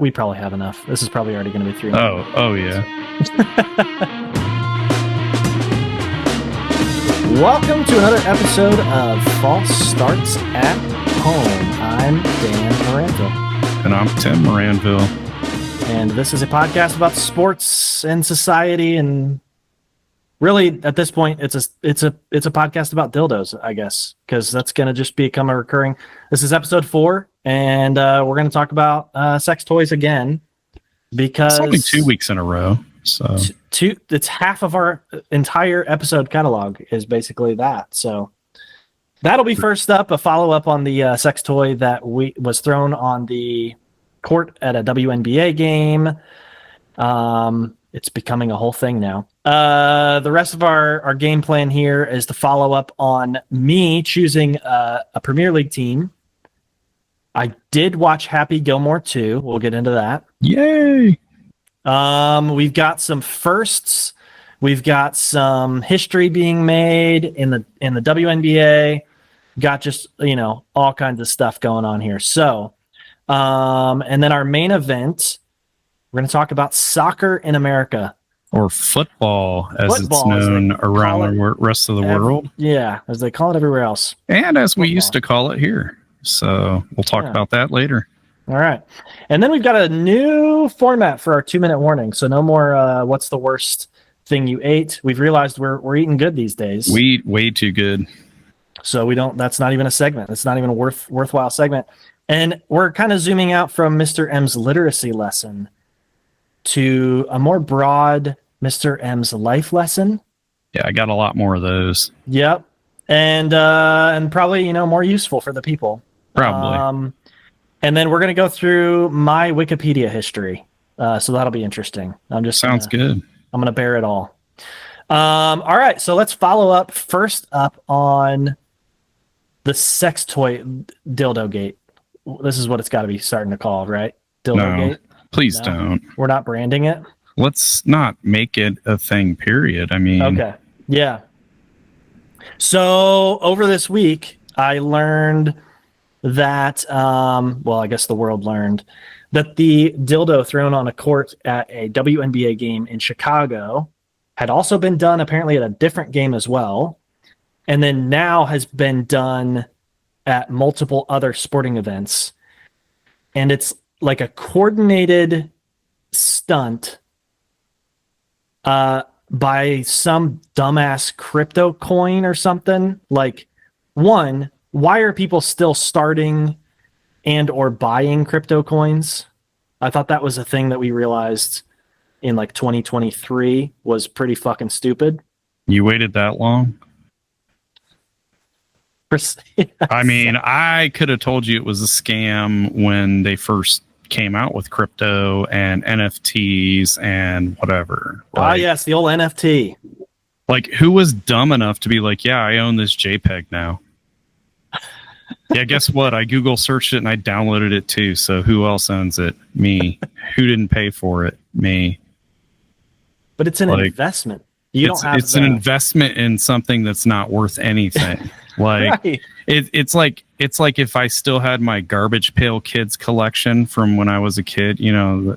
We probably have enough. This is probably already going to be 3 minutes. Oh yeah. Welcome to another episode of False Starts at Home. I'm Dan Moranville. And I'm Tim Moranville. And this is a podcast about sports and society, and really, at this point, it's a podcast about dildos, I guess, because that's going to just become a recurring. This is episode 4, and we're going to talk about sex toys again, because it's only 2 weeks in a row. So it's half of our entire episode catalog is basically that. So that'll be first up, a follow up on the sex toy that was thrown on the court at a WNBA game. It's becoming a whole thing now. The rest of our game plan here is to follow up on me choosing a Premier League team. I did watch Happy Gilmore 2. We'll get into that. Yay! We've got some firsts. We've got some history being made in the WNBA. Got just, all kinds of stuff going on here. So, and then our main event, we're going to talk about soccer in America. Or football, as it's known around the rest of the world. Yeah, as they call it everywhere else. And as we used to call it here. So we'll talk about that later. All right. And then we've got a new format for our 2-minute warning. So no more what's the worst thing you ate. We've realized we're eating good these days. We eat way too good. So that's not even a segment. It's not even a worthwhile segment. And we're kind of zooming out from Mr. M's literacy lesson to a more broad Mr. M's life lesson. Yeah, I got a lot more of those. Yep. And probably, more useful for the people. Probably. And then we're going to go through my Wikipedia history. So that'll be interesting. Sounds good. I'm going to bear it all. All right. So let's follow up first up on the sex toy Dildogate. This is what it's got to be starting to call, right? Dildogate. No, please don't. We're not branding it. Let's not make it a thing, period. I mean. Okay. Yeah. So over this week, I learned that, I guess the world learned that the dildo thrown on a court at a WNBA game in Chicago had also been done apparently at a different game as well. And then now has been done at multiple other sporting events. And it's like a coordinated stunt by some dumbass crypto coin or something. Like, one, why are people still starting and or buying crypto coins? I thought that was a thing that we realized in 2023 was pretty fucking stupid. You waited that long? I mean, I could have told you it was a scam when they first came out with crypto and NFTs and whatever. Yes, the old NFT. Like, who was dumb enough to be like, yeah, I own this JPEG now? Yeah, guess what? I Google searched it and I downloaded it too. So who else owns it? Me. Who didn't pay for it? Me. But it's an investment. It's an investment in something that's not worth anything. Like right. It's like if I still had my Garbage Pail Kids collection from when I was a kid, you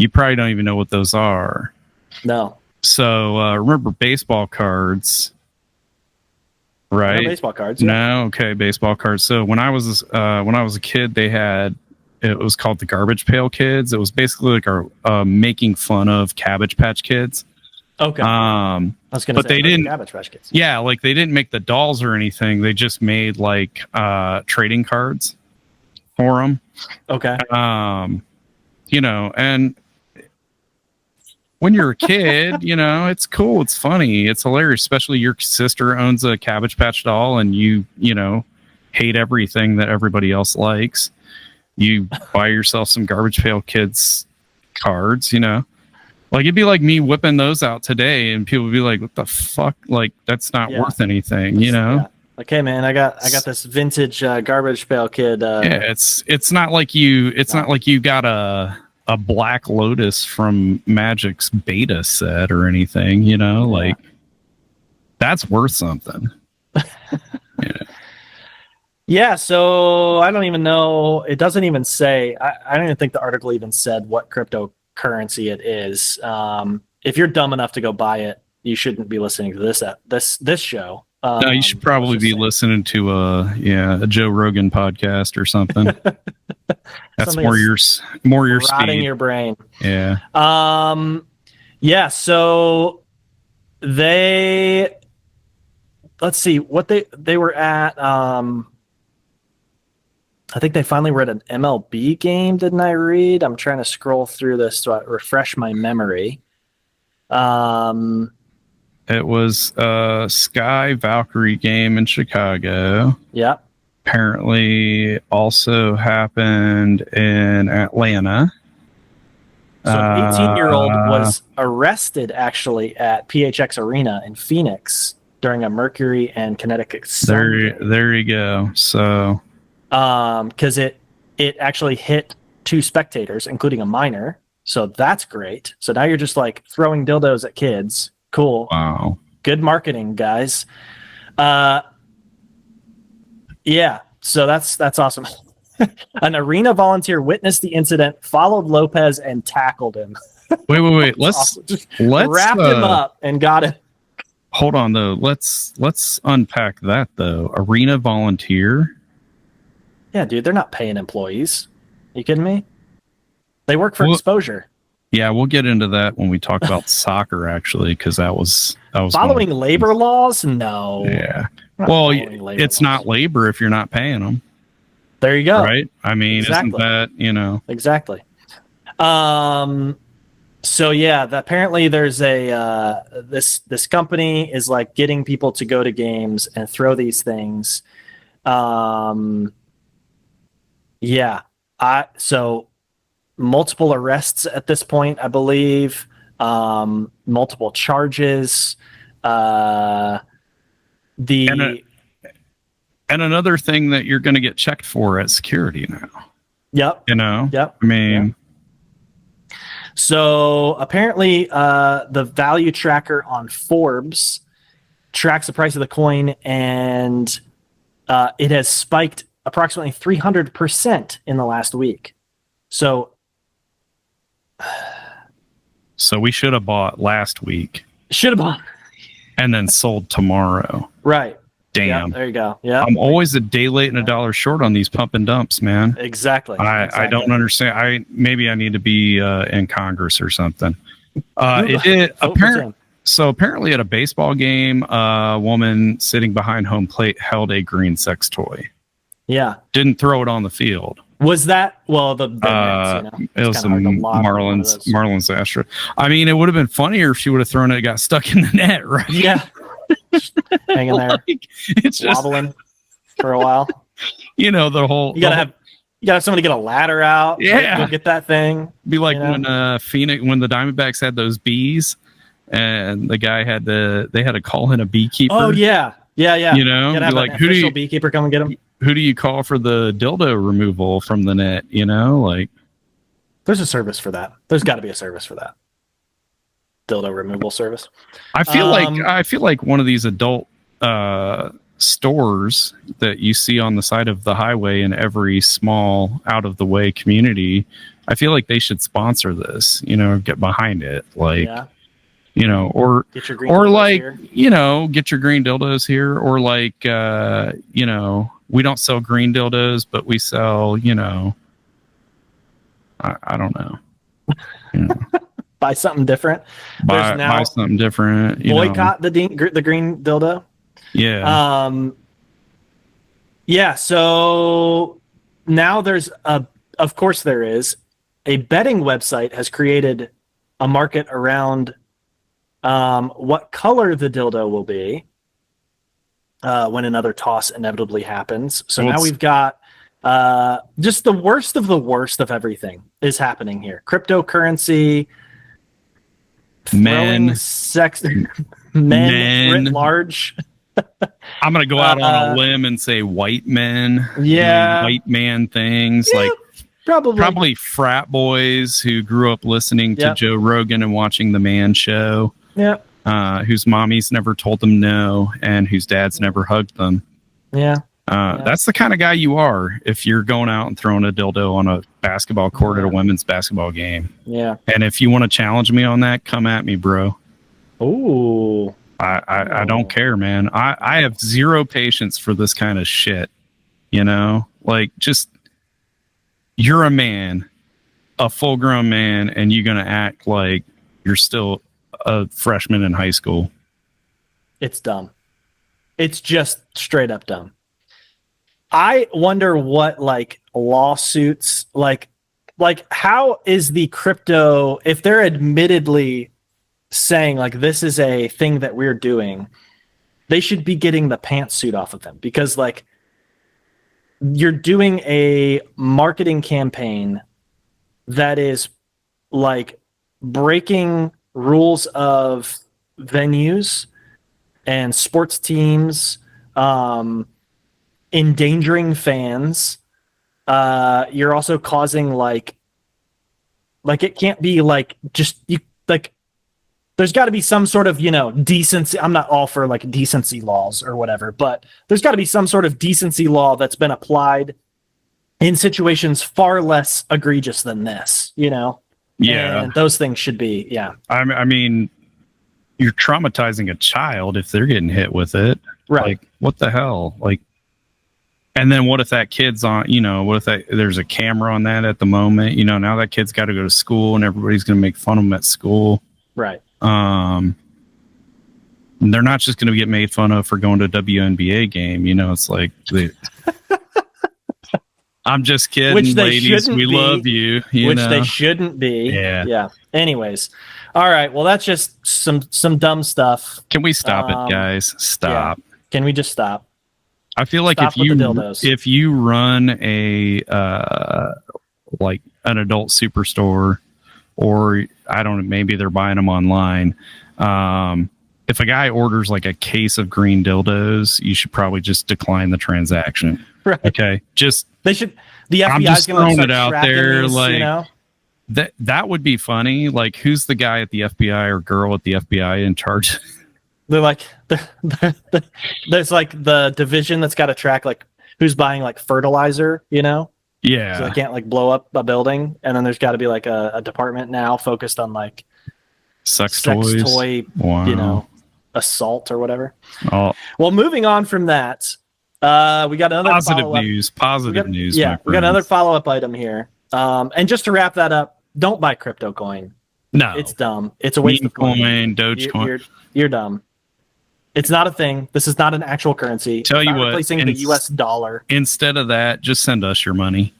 probably don't even know what those are. No. So remember baseball cards, right? No baseball cards. Yeah. No, okay, baseball cards. So when I was a kid, it was called the Garbage Pail Kids. It was basically like making fun of Cabbage Patch Kids. Okay. I was gonna say, they didn't Cabbage Patch Kids. Yeah, like they didn't make the dolls or anything. They just made like trading cards for them. Okay. And when you're a kid, it's cool, it's funny, it's hilarious. Especially your sister owns a Cabbage Patch doll, and you hate everything that everybody else likes. You buy yourself some Garbage Pail Kids cards, Like, it'd be like me whipping those out today, and people would be like, what the fuck? Like, that's not worth anything, Yeah. Like, hey, man, I got this vintage Garbage Pail Kid. It's not like you got a Black Lotus from Magic's beta set or anything, like that's worth something. Yeah, so I don't even know. It doesn't even say. I don't even think the article even said what cryptocurrency it is. If you're dumb enough to go buy it, you shouldn't be listening to this show. No, you should probably be listening to a Joe Rogan podcast or something. That's more your rotting speed. your brain. Yeah. Yeah. So let's see what they were at. I think they finally were at an MLB game, didn't I read? I'm trying to scroll through this to refresh my memory. It was a Sky Valkyrie game in Chicago. Yeah. Apparently also happened in Atlanta. So an 18-year-old was arrested actually at PHX Arena in Phoenix during a Mercury and Connecticut Sun game. There you go. So because it actually hit 2 spectators, including a minor. So that's great. So now you're just like throwing dildos at kids. Cool. Wow. Good marketing, guys. Yeah. So that's awesome. An arena volunteer witnessed the incident, followed Lopez, and tackled him. Wait. Let's wrapped him up and got him. Hold on though. Let's unpack that though. Arena volunteer. Yeah, dude, they're not paying employees. You kidding me? They work for exposure. Yeah, we'll get into that when we talk about soccer, actually, because that was following labor laws. No. Yeah. Well, it's not labor if you're not paying them. There you go. Right. I mean, exactly. Isn't that exactly? So yeah, apparently there's a this company is like getting people to go to games and throw these things. Yeah. So multiple arrests at this point, I believe. Multiple charges. And another thing that you're going to get checked for at security now. Yep. Yep. I mean. Yep. So apparently, the value tracker on Forbes tracks the price of the coin, and it has spiked approximately 300% in the last week. So we should have bought last week. Should have bought. And then sold tomorrow. Right. Damn. Yep, there you go. Yeah. I'm always a day late and a dollar short on these pump and dumps, man. Exactly. I don't understand. Maybe I need to be in Congress or something. Apparently at a baseball game, a woman sitting behind home plate held a green sex toy. Yeah. Didn't throw it on the field. Was that it was some Marlins Astro. I mean, it would have been funnier if she would have thrown it, got stuck in the net, right? Yeah. Hanging there. It's just wobbling for a while. The whole you gotta have somebody get a ladder out. Yeah. Go get that thing. Be like when when the Diamondbacks had those bees and the guy they had to call in a beekeeper. Oh yeah. Yeah. You have like who do you beekeeper come and get him? Who do you call for the dildo removal from the net? There's a service for that. There's got to be a service for that. Dildo removal service. I feel like one of these adult stores that you see on the side of the highway in every small out of the way community. I feel like they should sponsor this. Get behind it. Or get your green get your green dildos here, or we don't sell green dildos, but we sell, I don't know. Buy something different. Buy something different. Boycott the green dildo. Yeah. Yeah. So now of course there is a betting website has created a market around what color the dildo will be when another toss inevitably happens. So now we've got just the worst of everything is happening here. Cryptocurrency, men, sex, men writ large. I'm going to go out on a limb and say white men. Yeah. White man things probably frat boys who grew up listening to Joe Rogan and watching The Man Show. Yeah. Whose mommies never told them no and whose dads never hugged them. Yeah. That's the kind of guy you are if you're going out and throwing a dildo on a basketball court at a women's basketball game. Yeah. And if you want to challenge me on that, come at me, bro. Ooh. I don't care, man. I have zero patience for this kind of shit. You know, like, just, you're a man, a full grown man, and you're going to act like you're still a freshman in high school. It's dumb. It's just straight up dumb. I wonder what, like, lawsuits, like how is the crypto, if they're admittedly saying, like, this is a thing that we're doing, they should be getting the pantsuit off of them, because, like, you're doing a marketing campaign that is, like, breaking rules of venues and sports teams, endangering fans. You're also causing, like it can't be, like, just, you, like, there's got to be some sort of, decency. I'm not all for, like, decency laws or whatever, but there's got to be some sort of decency law that's been applied in situations far less egregious than this, Yeah. And those things should be, yeah. I mean, you're traumatizing a child if they're getting hit with it. Right. Like, what the hell? Like, and then what if that kid's on, what if there's a camera on that at the moment? Now that kid's got to go to school and everybody's going to make fun of him at school. Right. They're not just going to get made fun of for going to a WNBA game. It's like, I'm just kidding, which they ladies. Shouldn't we be, love you. Which they shouldn't be. Yeah. Anyways. All right. Well, that's just some dumb stuff. Can we stop it, guys? Stop. Yeah. Can we just stop? I feel like if you run a like an adult superstore, or I don't know, maybe they're buying them online. If a guy orders like a case of green dildos, you should probably just decline the transaction. Right. Okay. They should. The FBI I'm just throwing it out there. These, like, that would be funny. Like, who's the guy at the FBI or girl at the FBI in charge? They're like, there's like the division that's got to track, like, who's buying, like, fertilizer, Yeah. So they can't, like, blow up a building. And then there's got to be, like, a department now focused on, like, sex toy, wow. Assault or whatever. Oh. Well, moving on from that, we got another positive news. Yeah, we got another follow-up item here. And just to wrap that up, don't buy crypto coin. No, it's dumb. It's a waste of coin. Dogecoin. You're dumb. It's not a thing. This is not an actual currency. Tell you what, replacing the US dollar. Instead of that, just send us your money.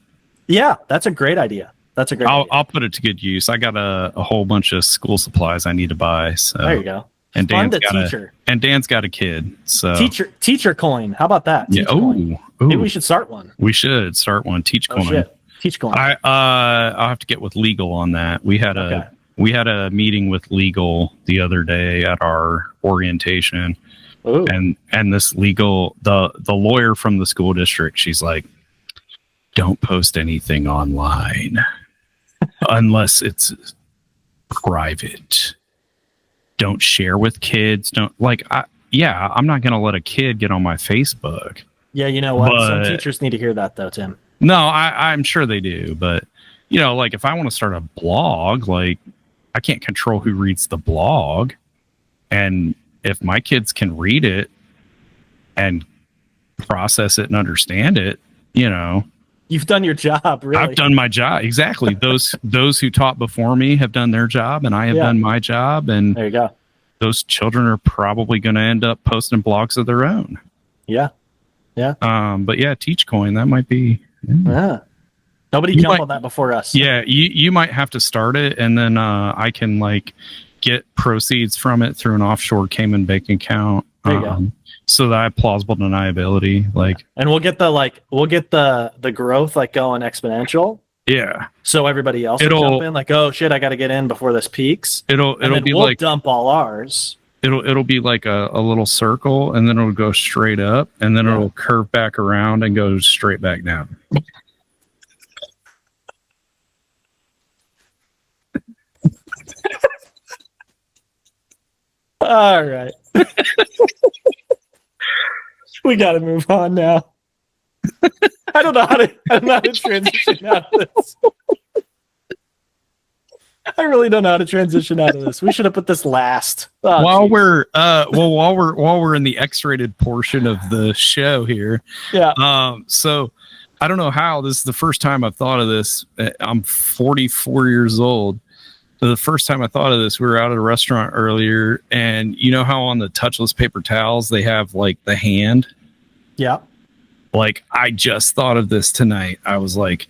Yeah, that's a great idea. I'll put it to good use. I got a whole bunch of school supplies I need to buy. So there you go. And Dan's got a kid. So teacher coin. How about that? Yeah. Ooh. Maybe we should start one. Teachcoin. Teachcoin. I'll have to get with legal on that. We had a meeting with legal the other day at our orientation. Ooh. And this legal, the lawyer from the school district, she's like, don't post anything online unless it's private. Don't share with kids. I'm not going to let a kid get on my Facebook. Yeah, you know what? Some teachers need to hear that, though, Tim. No, I'm sure they do. But, like, if I want to start a blog, like, I can't control who reads the blog. And if my kids can read it and process it and understand it, you've done your job, really. I've done my job. Exactly. Those who taught before me have done their job, and I have done my job. And there you go. Those children are probably going to end up posting blogs of their own. Yeah. Yeah. But yeah, Teachcoin, that might be. Yeah. Nobody jumped on that before us. Yeah. You might have to start it, and then I can, like, get proceeds from it through an offshore Cayman bank account. There you go. So that I have plausible deniability, like, and we'll get the growth, like, going exponential. Yeah. So everybody else will jump in, like, oh shit, I got to get in before this peaks. It'll be we'll like dump all ours. It'll be like a little circle, and then it'll go straight up, and then it'll curve back around and go straight back down. All right. We got to move on now. I don't know how to transition out of this. I really don't know how to transition out of this. We should have put this last. Oh, while geez. we're in the X-rated portion of the show here. Yeah. So I don't know how this is the first time I've thought of this. I'm 44 years old. So the first time I thought of this, we were out at a restaurant earlier, and you know how on the touchless paper towels they have like the hand? Yeah. Like, I just thought of this tonight. I was like,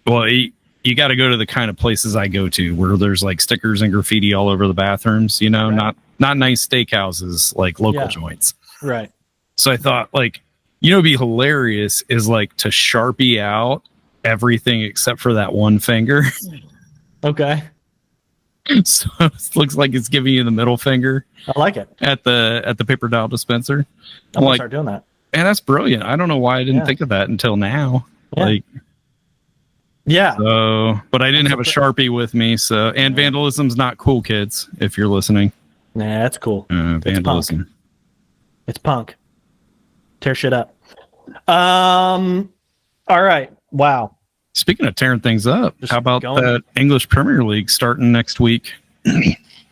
well, you got to go to the kind of places I go to where there's like stickers and graffiti all over the bathrooms, you know, right. not nice steakhouses, like local joints. Right. So I thought, like, you know, it'd be hilarious is like to Sharpie out everything except for that one finger. Okay. So it looks like it's giving you the middle finger. I like it. At the paper towel dispenser. I'm gonna like, start doing that. And that's brilliant. I don't know why I didn't think of that until now. Yeah. Like, yeah. So, but I didn't have a Sharpie with me. So, and vandalism's not cool, kids. If you're listening, nah, that's cool. Vandalism. It's punk. Tear shit up. All right. Wow. Speaking of tearing things up, Just how about going. that English Premier League starting next week?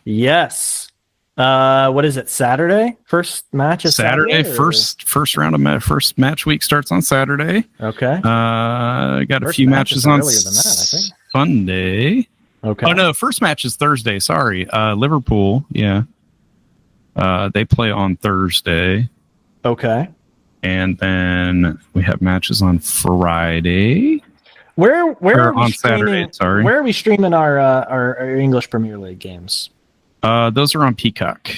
Yes. What is it? Saturday? First match is Saturday. First round of first match week starts on Saturday. Okay. Got First a few matches on earlier than that, I think. Sunday. Okay. Oh no, first match is Thursday. Sorry, Liverpool. Yeah. They play on Thursday. Okay. And then we have matches on Friday. Where are we on streaming, Saturday? Sorry. Where are we streaming our English Premier League games? Those are on Peacock.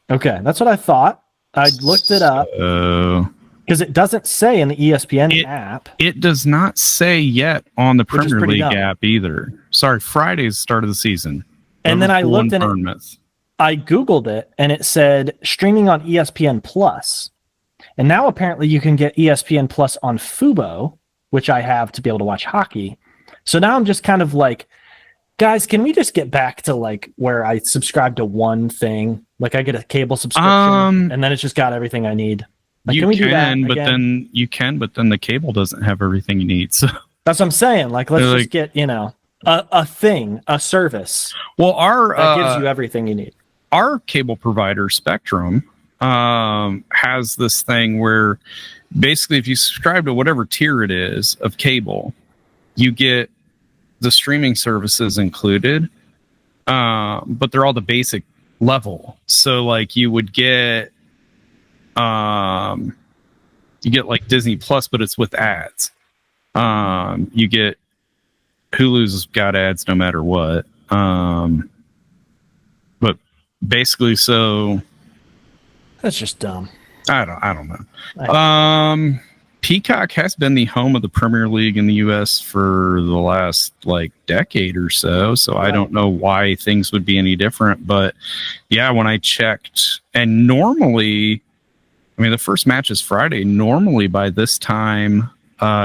Okay, that's what I thought. I looked it up because it doesn't say in the ESPN app. It does not say yet on the Premier League dumb. app either. Sorry, Friday's start of the season. And then I looked and in it. I Googled it and it said streaming on ESPN Plus. And now apparently you can get ESPN Plus on Fubo, which I have to be able to watch hockey. So now I'm just kind of like, guys, can we just get back to like where I subscribe to one thing? Like I get a cable subscription and then it's just got everything I need. Like, can we do that but then the cable doesn't have everything you need. So that's what I'm saying. Like, let's just get, a thing, a service. Well, that gives you everything you need. Our cable provider, Spectrum, has this thing where basically if you subscribe to whatever tier it is of cable, you get the streaming services included, but they're all the basic level. So like you would get like Disney Plus, but it's with ads. You get Hulu's got ads no matter what. But basically, so that's just dumb. I don't know. Peacock has been the home of the Premier League in the U.S. for the last like decade or so. So I don't know why things would be any different. But yeah, when I checked, and normally, I mean, the first match is Friday. Normally by this time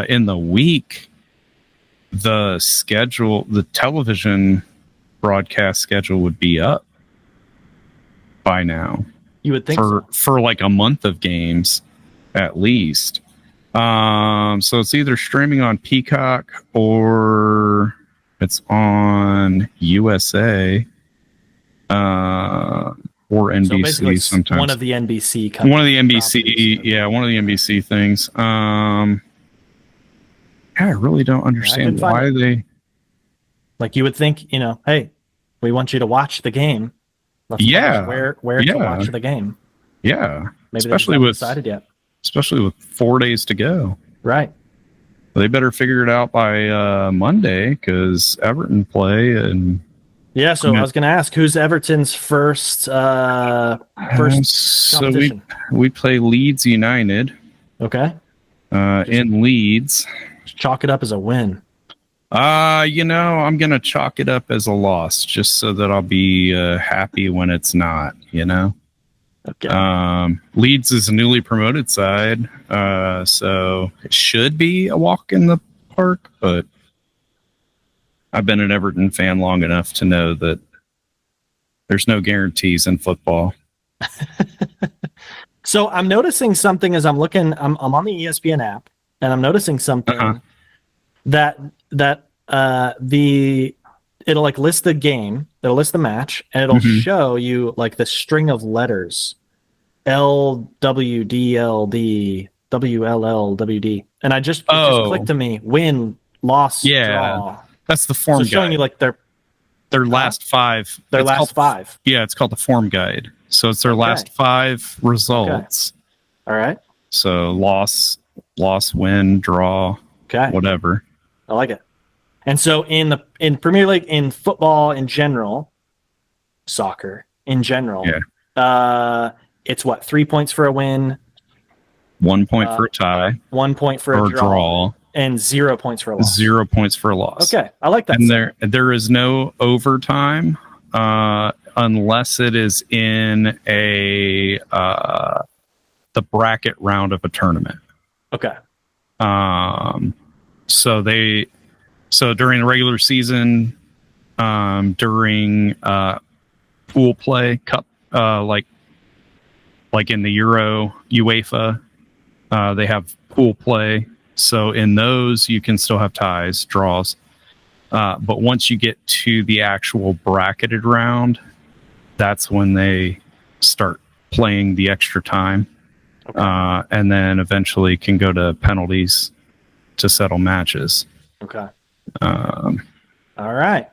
in the week, the television broadcast schedule would be up by now. You would think for like a month of games at least. So it's either streaming on Peacock or it's on USA or NBC sometimes. One of the NBC companies. One of the NBC things. I really don't understand why they. Like you would think, hey, we want you to watch the game. Let's where to watch the game. Yeah, maybe especially they haven't decided yet. Especially with 4 days to go. Right. They better figure it out by Monday because Everton play and. Yeah, so I was going to ask, who's Everton's first competition? So we play Leeds United. Okay. In Leeds. Chalk it up as a win. I'm going to chalk it up as a loss just so that I'll be happy when it's not, Okay. Leeds is a newly promoted side, so it should be a walk in the park, but I've been an Everton fan long enough to know that there's no guarantees in football. So I'm noticing something as I'm looking. I'm on the ESPN app, and I'm noticing something that it'll like list the game, it'll list the match, and it'll show you like the string of letters. LWDLD WLLWD, and it just clicked to me: win, loss, draw. That's the form guide. Showing you like their last five. Their last five. Yeah, it's called the form guide. So it's their last 5 results. Okay. All right. So loss, win, draw, whatever. I like it. And so in Premier League, in football in general, soccer in general, it's what, 3 points for a win, 1 point for a tie, 1 point for a draw, and 0 points for a loss. 0 points for a loss. Okay, I like that. And there is no overtime unless it is in the bracket round of a tournament. Okay. So during the regular season, during pool play, cup, like in the Euro, UEFA, they have pool play. So in those, you can still have ties, draws. But once you get to the actual bracketed round, that's when they start playing the extra time. Okay. And then eventually can go to penalties to settle matches. Okay. All right.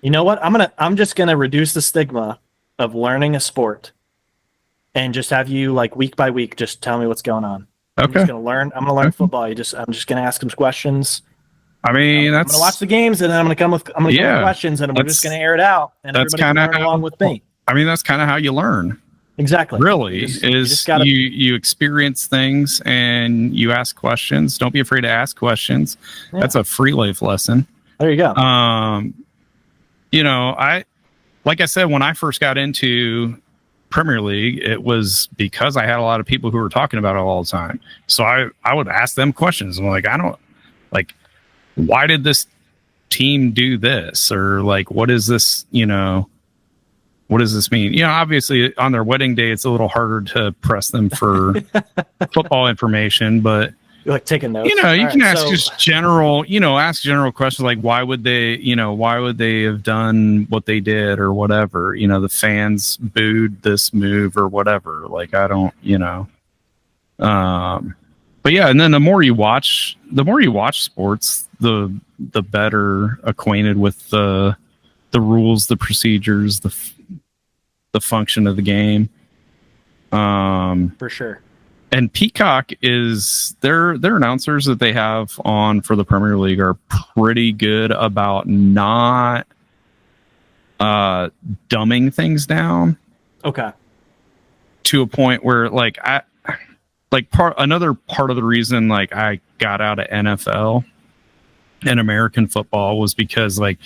You know what? I'm just gonna reduce the stigma of learning a sport and just have you like week by week just tell me what's going on. Okay. I'm gonna learn football. I'm just gonna ask some questions. I mean, I'm gonna watch the games and then I'm gonna come with questions and we're just gonna air it out and that's everybody's gonna learn along with me. I mean, that's kind of how you learn. Exactly. Really, you experience things and you ask questions. Don't be afraid to ask questions. Yeah. That's a free life lesson. There you go. Like I said, when I first got into Premier League, it was because I had a lot of people who were talking about it all the time. So I would ask them questions. I'm like, why did this team do this? Or like, what is this, what does this mean? Obviously on their wedding day, it's a little harder to press them for football information, but you're like taking notes. You can ask just general, ask general questions like why would they have done what they did or whatever, the fans booed this move or whatever. Like, I don't, but yeah. And then the more you watch sports, the better acquainted with the rules, the procedures, the function of the game. For sure. And Peacock is their announcers that they have on for the Premier League are pretty good about not dumbing things down. Okay. To a point where another part of the reason like I got out of NFL and American football was because like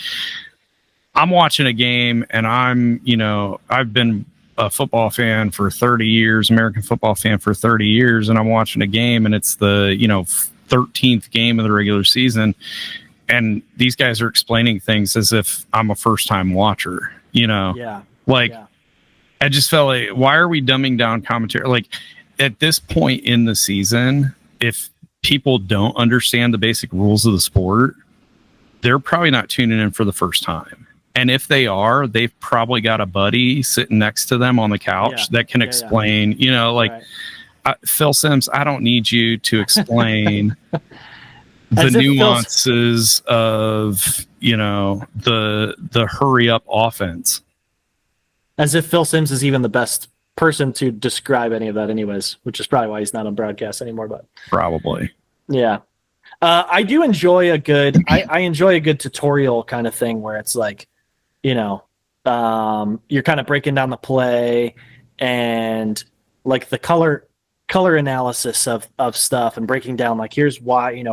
I'm watching a game and I've been a football fan for 30 years, American football fan for 30 years, and I'm watching a game and it's the 13th game of the regular season, and these guys are explaining things as if I'm a first-time watcher. I just felt like, why are we dumbing down commentary? Like, at this point in the season, if people don't understand the basic rules of the sport, they're probably not tuning in for the first time. And if they are, they've probably got a buddy sitting next to them on the couch that can explain, Phil Sims, I don't need you to explain the nuances of, the hurry up offense. As if Phil Sims is even the best person to describe any of that anyways, which is probably why he's not on broadcast anymore, but probably. Yeah. I do enjoy I enjoy a good tutorial kind of thing where it's like, you're kind of breaking down the play and like the color analysis of stuff and breaking down like, here's why,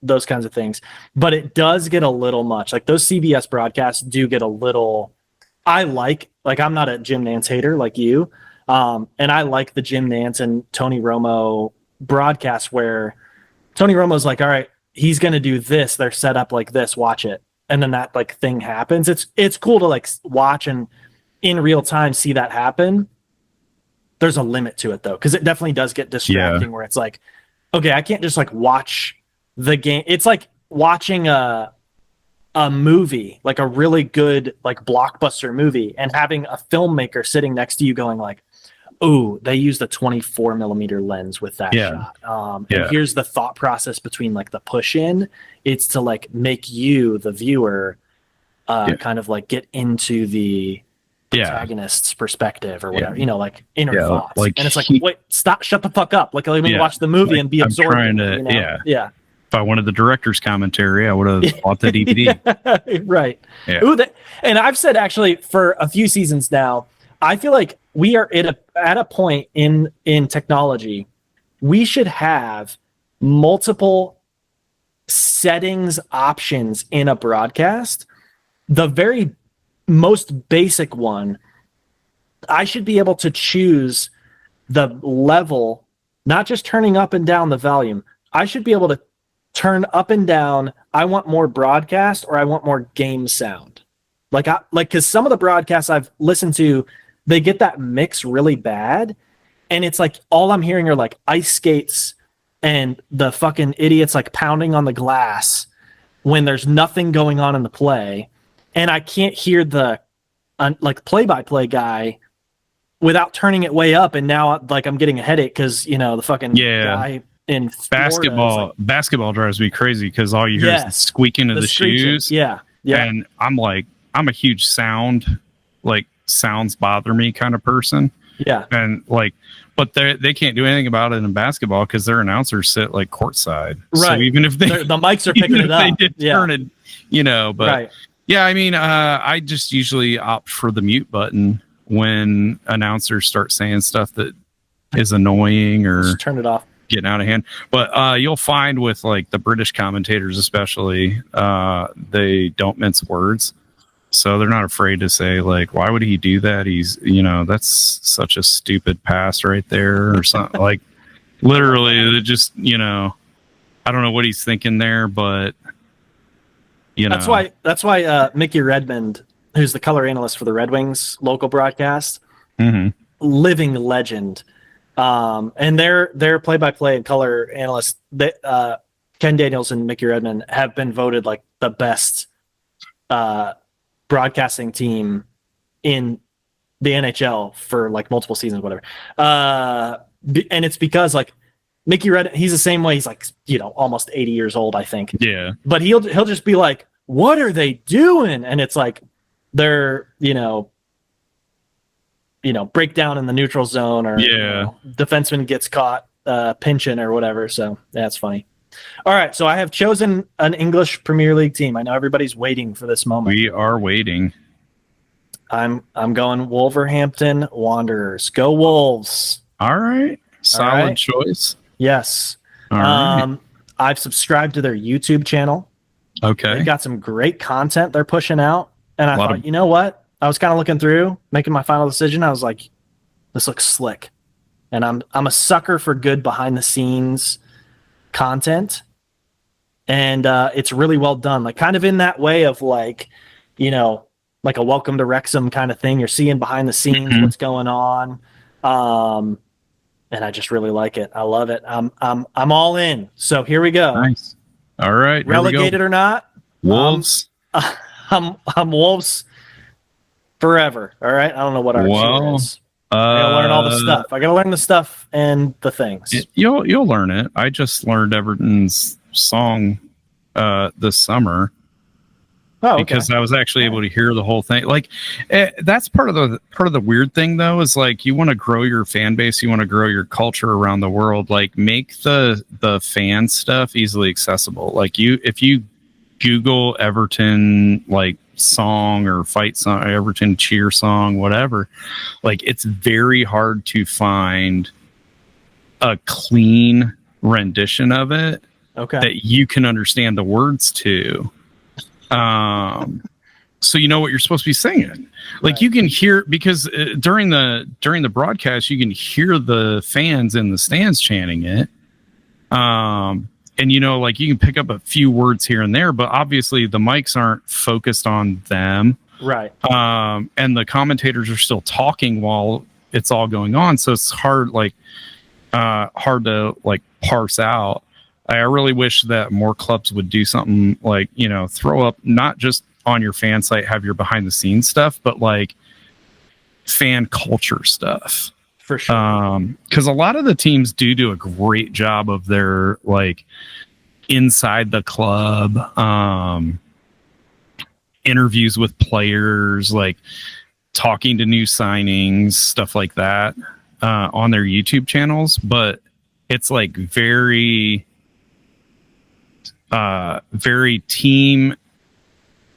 those kinds of things. But it does get a little much. Like those CBS broadcasts do get a little, I'm not a Jim Nantz hater like you. And I like the Jim Nantz and Tony Romo broadcasts where Tony Romo's like, all right, he's going to do this. They're set up like this, watch it. And then that like thing happens. It's cool to like watch and in real time see that happen. There's a limit to it though, because it definitely does get distracting where it's like, okay, I can't just like watch the game. It's like watching a movie, like a really good like blockbuster movie, and having a filmmaker sitting next to you going like, "Oh, they used a 24 millimeter lens with that shot." And here's the thought process between like the push in. It's to like make you, the viewer, kind of like get into the protagonist's perspective or whatever, you know, like inner thoughts. Like, and it's like, wait, stop, shut the fuck up. Like, let me watch the movie and be absorbed. I'm trying to, If I wanted the director's commentary, I would have bought the DVD. Right. Yeah. Ooh, and I've said actually for a few seasons now, I feel like we are at a point in technology, we should have multiple settings options in a broadcast. The very most basic one, I should be able to choose the level, not just turning up and down the volume. I should be able to turn up and down. I want more broadcast or I want more game sound. Like because some of the broadcasts I've listened to, they get that mix really bad. And it's like, all I'm hearing are like ice skates and the fucking idiots like pounding on the glass when there's nothing going on in the play. And I can't hear the like play-by-play guy without turning it way up. And now like I'm getting a headache because, you know, the fucking guy in Florida basketball drives me crazy because all you hear is the squeaking of the shoes. Yeah. And I'm a huge sounds bother me kind of person. Yeah. And like, but they can't do anything about it in basketball because their announcers sit like courtside. Right. So even if the mics are picking it up, they did turn it, you know, but right. Yeah, I mean, I just usually opt for the mute button when announcers start saying stuff that is annoying or just turn it off, getting out of hand. But you'll find with like the British commentators, especially, they don't mince words. So they're not afraid to say like, why would he do that? He's, you know, that's such a stupid pass right there or something. Like literally just, you know, I don't know what he's thinking there, but you know. That's why Mickey Redmond, who's the color analyst for the Red Wings local broadcast, living legend. And their play-by-play and color analysts, Ken Daniels and Mickey Redmond, have been voted like the best broadcasting team in the NHL for like multiple seasons, whatever. And it's because like Mickey Redmond, he's the same way. He's like, you know, almost 80 years old, I think. Yeah. But he'll just be like, what are they doing? And it's like they're, you know, breakdown in the neutral zone, or you know, defenseman gets caught pinching or whatever. So that's funny. All right, so I have chosen an English Premier League team. I know everybody's waiting for this moment. We are waiting. I'm going Wolverhampton Wanderers. Go Wolves. All right. Solid choice. Yes. All right. I've subscribed to their YouTube channel. Okay. They got some great content they're pushing out. And I thought, you know what? I was kind of looking through, making my final decision. I was like, this looks slick. And I'm a sucker for good behind the scenes content. And it's really well done. Like kind of in that way of like, you know, like a Welcome to Wrexham kind of thing. You're seeing behind the scenes what's going on. And I just really like it. I love it. I'm all in. So here we go. Nice. All right. Relegated or not, Wolves. I'm Wolves forever. All right. I don't know what our cheer is. I gotta learn all the stuff. I gotta learn the stuff and the things. You'll learn it. I just learned Everton's song this summer. Oh, okay. Because I was actually able to hear the whole thing. Like that's part of the weird thing though, is like you want to grow your fan base, you want to grow your culture around the world. Like make the fan stuff easily accessible. Like if you Google Everton like song or fight song, Everton cheer song, whatever, like it's very hard to find a clean rendition of it that you can understand the words to. So you know what you're supposed to be singing. Like you can hear, because during the broadcast you can hear the fans in the stands chanting it. And you know, like you can pick up a few words here and there, but obviously the mics aren't focused on them. Right. And the commentators are still talking while it's all going on. So it's hard. Like hard to like parse out. I really wish that more clubs would do something like, throw up not just on your fan site, have your behind the scenes stuff, but like fan culture stuff. For sure. Because a lot of the teams do a great job of their like inside the club interviews with players, like talking to new signings, stuff like that on their YouTube channels. But it's like very team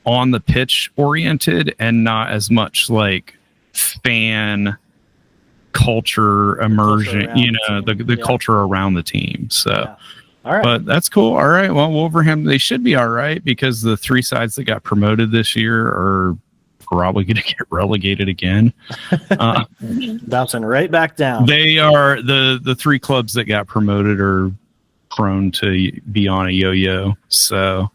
on the pitch oriented and not as much like fan culture immersion, the culture around the team. So all right. But that's cool. All right, well, Wolverhampton, they should be all right because the 3 sides that got promoted this year are probably going to get relegated again. Bouncing right back down. They are the 3 clubs that got promoted are prone to be on a yo-yo. So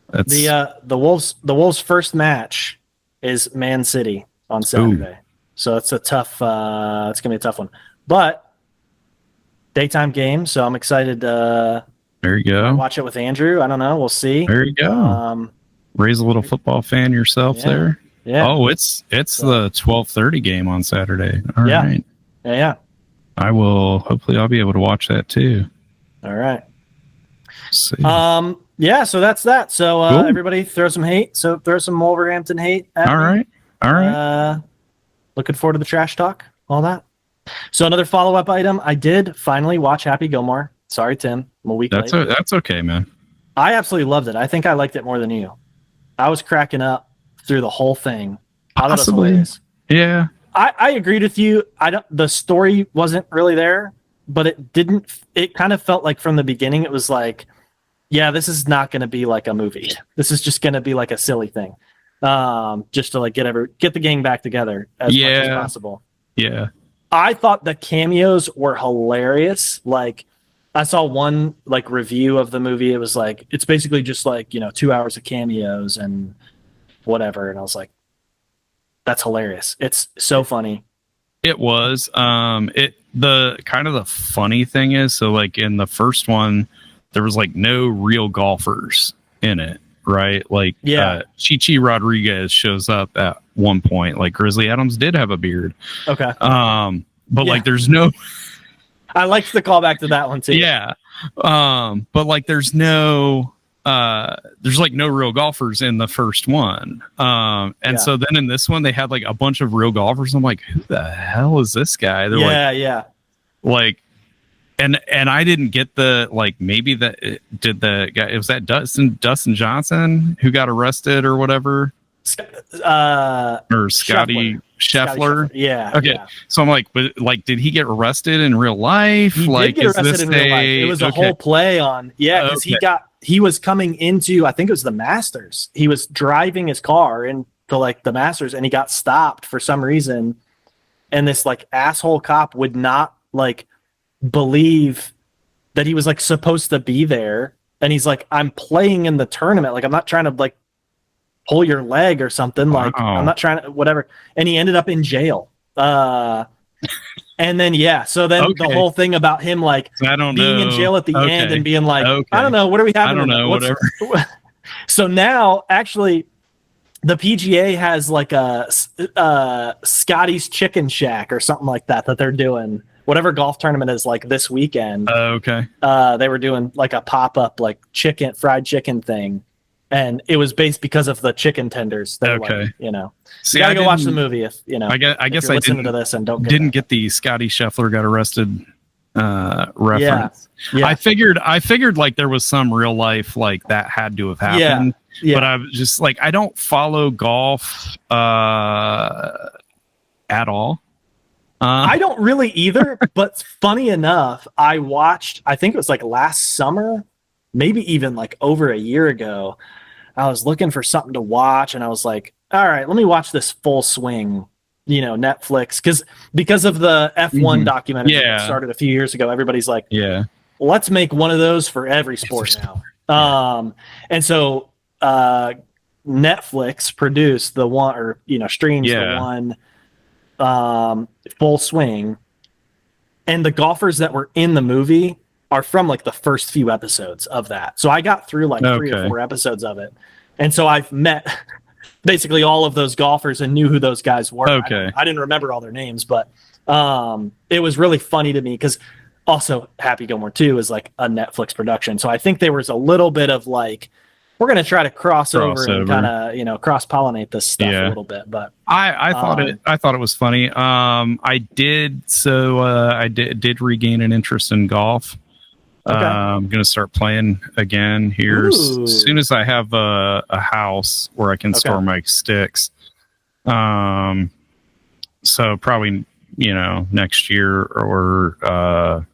that's the Wolves' first match is Man City on Saturday. Ooh. So it's it's gonna be a tough one, but daytime game. So I'm excited. There you go. Watch it with Andrew. I don't know. We'll see. There you go. Raise a little football fan yourself there. Yeah. Oh, it's the 12:30 game on Saturday. All right. Yeah. I will. Hopefully, I'll be able to watch that too. All right. See. Yeah. So that's that. So cool. Everybody throw some hate. So throw some Wolverhampton hate. All right. Looking forward to the trash talk. All that. So another follow-up item. I did finally watch Happy Gilmore. Sorry, Tim. I'm a week late. That's okay, man. I absolutely loved it. I think I liked it more than you. I was cracking up through the whole thing. I thought it was hilarious. Yeah. I agreed with you. The story wasn't really there, but it kind of felt like from the beginning it was like, yeah, this is not going to be like a movie. This is just going to be like a silly thing. Just to like get the gang back together as much as possible. Yeah. I thought the cameos were hilarious. Like I saw one like review of the movie. It was like, it's basically just like, 2 hours of cameos and whatever. And I was like, that's hilarious. It's so funny. It was. The kind of the funny thing is, so like in the first one, there was like no real golfers in it, right? Like, Chichi Rodriguez shows up at one point. Like Grizzly Adams did have a beard. Okay. But like, there's no. I liked the callback to that one too. Yeah. But like, there's like no real golfers in the first one. So then in this one, they had like a bunch of real golfers. I'm like, who the hell is this guy? They're like, and I didn't get the, like, maybe did the guy, was that Dustin Johnson who got arrested or whatever? Or Scotty Scheffler. Yeah. Okay. Yeah. So I'm like, but like, did he get arrested in real life? He did get arrested in real life. It was a whole play on, because he was coming into, I think it was the Masters. He was driving his car into like the Masters and he got stopped for some reason. And this like asshole cop would not like believe that he was like supposed to be there. And he's like, I'm playing in the tournament. Like, I'm not trying to like pull your leg or something. Like, I'm not trying to, whatever. And he ended up in jail. And then, so then the whole thing about him, like, being in jail at the end and being like, I don't know, what are we having? I don't know, whatever. So now, actually, the PGA has like a Scotty's Chicken Shack or something like that they're doing. Whatever golf tournament is like this weekend. Okay. They were doing like a pop-up like fried chicken thing. And it was based because of the chicken tenders. Okay. Like, See, you gotta go watch the movie if I guess I listening to this and didn't get the Scotty Scheffler got arrested reference. Yeah. I figured like there was some real life like that had to have happened. Yeah. But I was just like, I don't follow golf at all. I don't really either, but funny enough, I think it was like last summer, maybe even like over a year ago. I was looking for something to watch and I was like, all right, let me watch this Full Swing, Netflix. Because of the F1 documentary that started a few years ago, everybody's like, let's make one of those for every sport now. And so Netflix produced the one, or streams the one Full Swing. and the golfers that were in the movie are from like the first few episodes of that. So I got through like 3 or 4 episodes of it, and so I've met basically all of those golfers and knew who those guys were. Okay. I didn't remember all their names, but it was really funny to me because also Happy Gilmore 2 is like a Netflix production. So I think there was a little bit of like, we're going to try to cross over and kind of, cross-pollinate this stuff a little bit. But I thought it was funny. I did regain an interest in golf. Okay. I'm going to start playing again here as soon as I have a house where I can store my sticks. So probably, next year or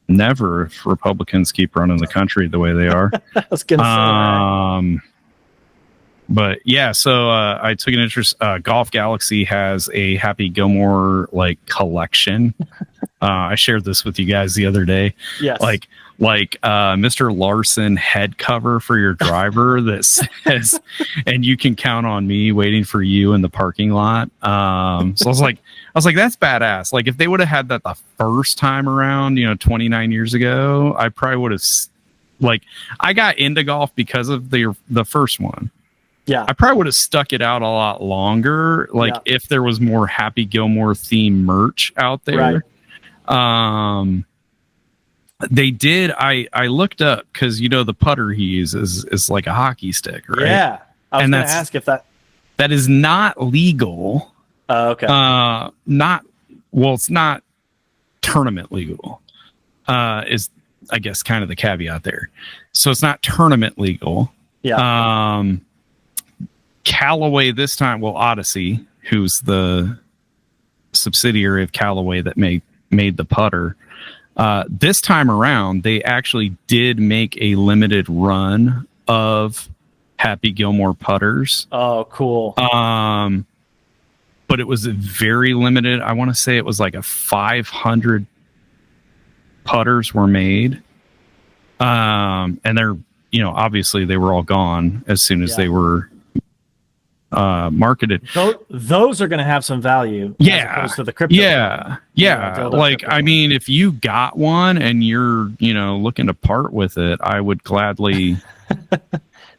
never if Republicans keep running the country the way they are. I was going to say that. But yeah, so I took an interest. Golf Galaxy has a Happy Gilmore like collection. I shared this with you guys the other day. Yes. Like Mr. Larson head cover for your driver that says, "And you can count on me waiting for you in the parking lot." So I was like, that's badass. Like if they would have had that the first time around, 29 years ago, I probably would have. Like I got into golf because of the first one. Yeah, I probably would have stuck it out a lot longer. Like if there was more Happy Gilmore theme merch out there. Right. They did. I looked up because the putter he uses is like a hockey stick, right? Yeah, I was going to ask if that is not legal. Okay. It's not tournament legal. Is I guess kind of the caveat there. So it's not tournament legal. Yeah. Callaway this time, Odyssey, who's the subsidiary of Callaway that made the putter. This time around, they actually did make a limited run of Happy Gilmore putters. Oh, cool. But it was very limited. I want to say it was like 500 putters were made. And they're, obviously they were all gone as soon as they were marketed. Those are going to have some value. As opposed to the crypto. Yeah. Like, I mean, if you got one and you're, looking to part with it, I would gladly.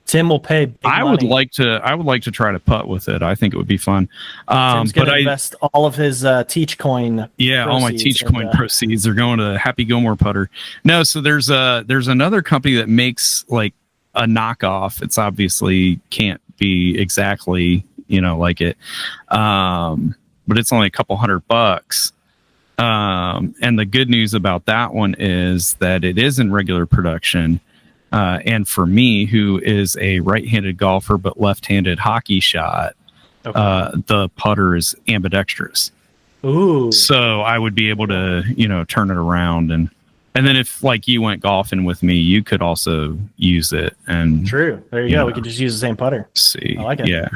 Tim will pay big money. I would like to try to putt with it. I think it would be fun. Tim's going to invest all of his Teachcoin. Yeah, all my Teachcoin proceeds are going to Happy Gilmore putter. No, so there's another company that makes like a knockoff. It's obviously can't be exactly like it, but it's only a couple $100. And the good news about that one is that it is in regular production. And for me, who is a right-handed golfer but left-handed hockey shot, the putter is ambidextrous. Ooh! So I would be able to, turn it around, and then if like you went golfing with me, you could also use it. And true, there you go. We could just use the same putter. See, I like it. Yeah,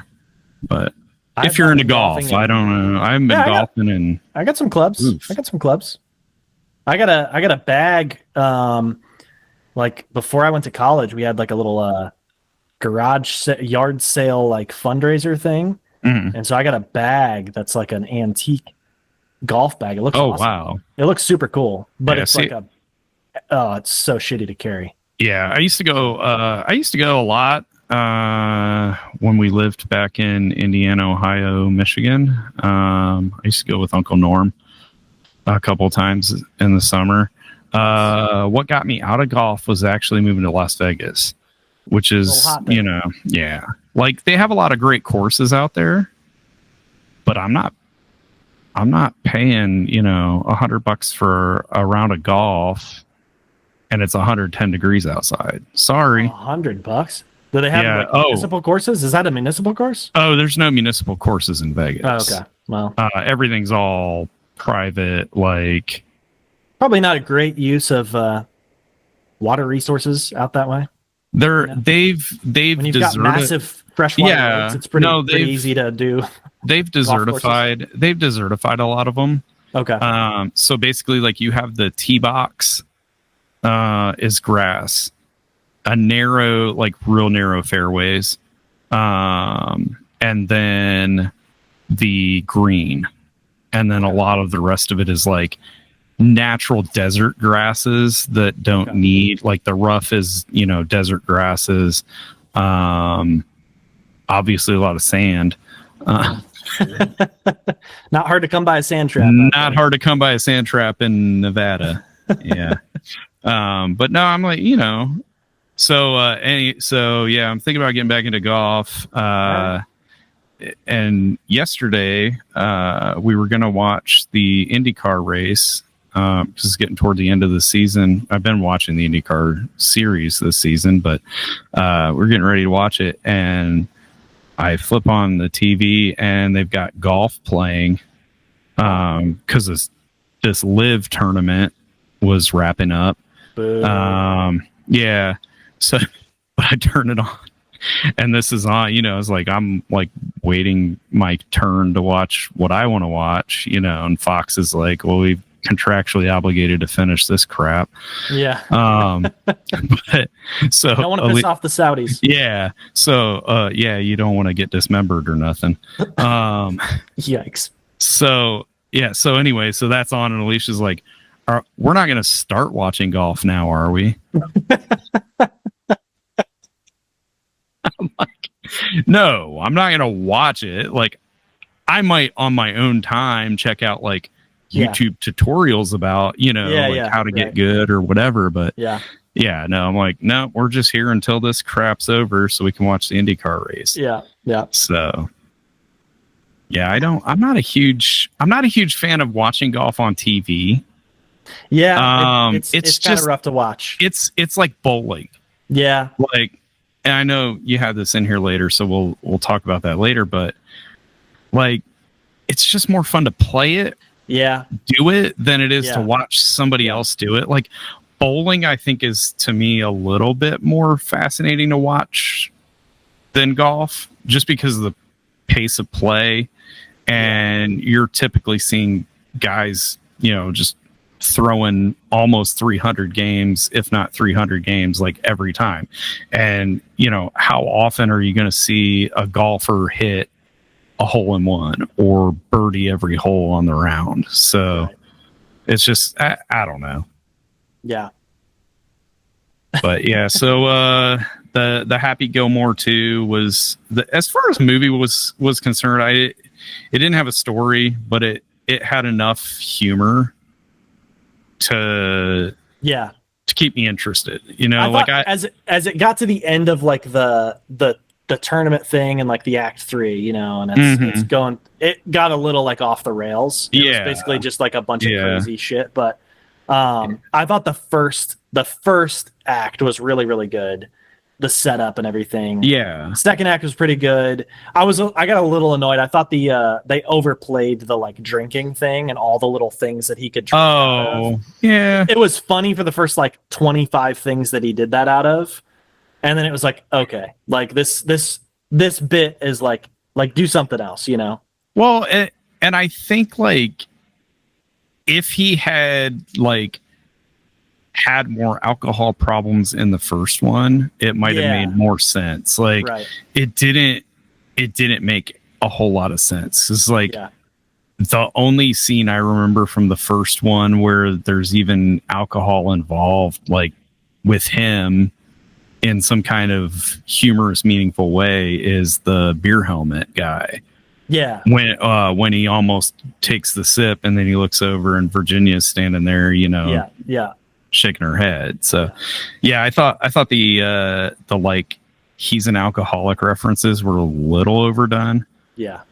but if you're into golf, I don't know. I haven't been golfing, and I got some clubs. Oof. I got some clubs. I got a bag. Like before I went to college, we had like a little yard sale like fundraiser thing, and so I got a bag that's like an antique golf bag. It looks awesome. Wow! It looks super cool, but it's like it's so shitty to carry. Yeah, I used to go a lot when we lived back in Indiana, Ohio, Michigan. I used to go with Uncle Norm a couple times in the summer. What got me out of golf was actually moving to Las Vegas, which is, like they have a lot of great courses out there, but I'm not paying, $100 for a round of golf and it's 110 degrees outside. Sorry. $100? Do they have municipal courses? Is that a municipal course? Oh, there's no municipal courses in Vegas. Oh, okay. Well, everything's all private, like. Probably not a great use of water resources out that way. They've when you've got massive freshwater lakes, it's pretty easy to do. They've desertified. They've desertified a lot of them. Okay. So basically, like you have the tee box is grass, a narrow, like real narrow fairways, and then the green, and then a lot of the rest of it is like natural desert grasses that don't need, like, the rough is, desert grasses. Obviously a lot of sand. Not hard to come by a sand trap. Not hard to come by a sand trap in Nevada. Yeah. But no, I'm like, so yeah, I'm thinking about getting back into golf. And yesterday, we were going to watch the IndyCar race. Because it's getting toward the end of the season. I've been watching the IndyCar series this season, but we're getting ready to watch it. And I flip on the TV and they've got golf playing because this live tournament was wrapping up. Yeah. So but I turn it on and this is on, it's like I'm like waiting my turn to watch what I want to watch, and Fox is like, well, we've contractually obligated to finish this crap. Yeah. But so don't want to piss off the Saudis. Yeah. So yeah, you don't want to get dismembered or nothing. Yikes. So yeah. So anyway, so that's on, and Alicia's like, we're not going to start watching golf now, are we? I'm like, no, I'm not going to watch it. Like, I might on my own time check out like YouTube tutorials about, how to get good or whatever. But no, I'm like, no, we're just here until this crap's over so we can watch the IndyCar race. Yeah. So yeah, I'm not a huge fan of watching golf on TV. Yeah. It's just kind of rough to watch. It's like bowling. Yeah. Like, and I know you have this in here later, so we'll talk about that later, but like, it's just more fun to play it. Yeah. Do it than it is to watch somebody else do it. Like bowling, I think is to me a little bit more fascinating to watch than golf, just because of the pace of play. And you're typically seeing guys, just throwing almost 300 games, if not 300 games, like every time. And, how often are you going to see a golfer hit a hole in one or birdie every hole on the round? So it's just, I don't know. Yeah. But yeah, so the Happy Gilmore 2 was as far as the movie was concerned, it didn't have a story, but it had enough humor to keep me interested. As it got to the end of like the tournament thing and like the act 3, and it's going, it got a little like off the rails. It was basically just like a bunch of crazy shit. But I thought the first act was really, really good. The setup and everything. Yeah. Second act was pretty good. I got a little annoyed. I thought they overplayed the like drinking thing and all the little things that he could drink out of. Yeah. It was funny for the first like 25 things that he did that out of. And then it was like, okay, like this bit is like do something else, Well, and I think like if he had like had more alcohol problems in the first one, it might have made more sense. Like it didn't make a whole lot of sense. It's like the only scene I remember from the first one where there's even alcohol involved, like with him in some kind of humorous, meaningful way, is the beer helmet guy. Yeah. When he almost takes the sip and then he looks over and Virginia's standing there, shaking her head. So yeah, I thought the like he's an alcoholic references were a little overdone. Yeah.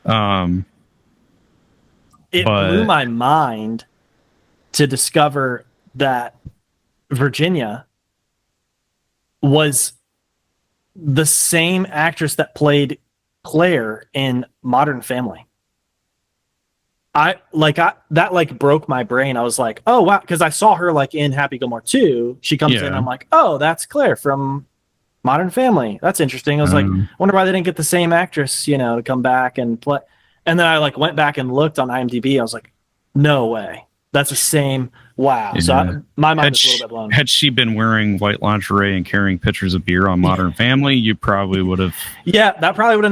It blew my mind to discover that Virginia was the same actress that played Claire in Modern Family. That broke my brain. I was like, oh wow, because I saw her like in Happy Gilmore 2. She comes in, I'm like, oh, that's Claire from Modern Family. That's interesting. I was like, I wonder why they didn't get the same actress, to come back and play. And then I like went back and looked on IMDb. I was like, no way. That's the same. Wow. Yeah. So my mind is a little bit blown. Had she been wearing white lingerie and carrying pictures of beer on Modern Family, you probably would have. Yeah, that probably would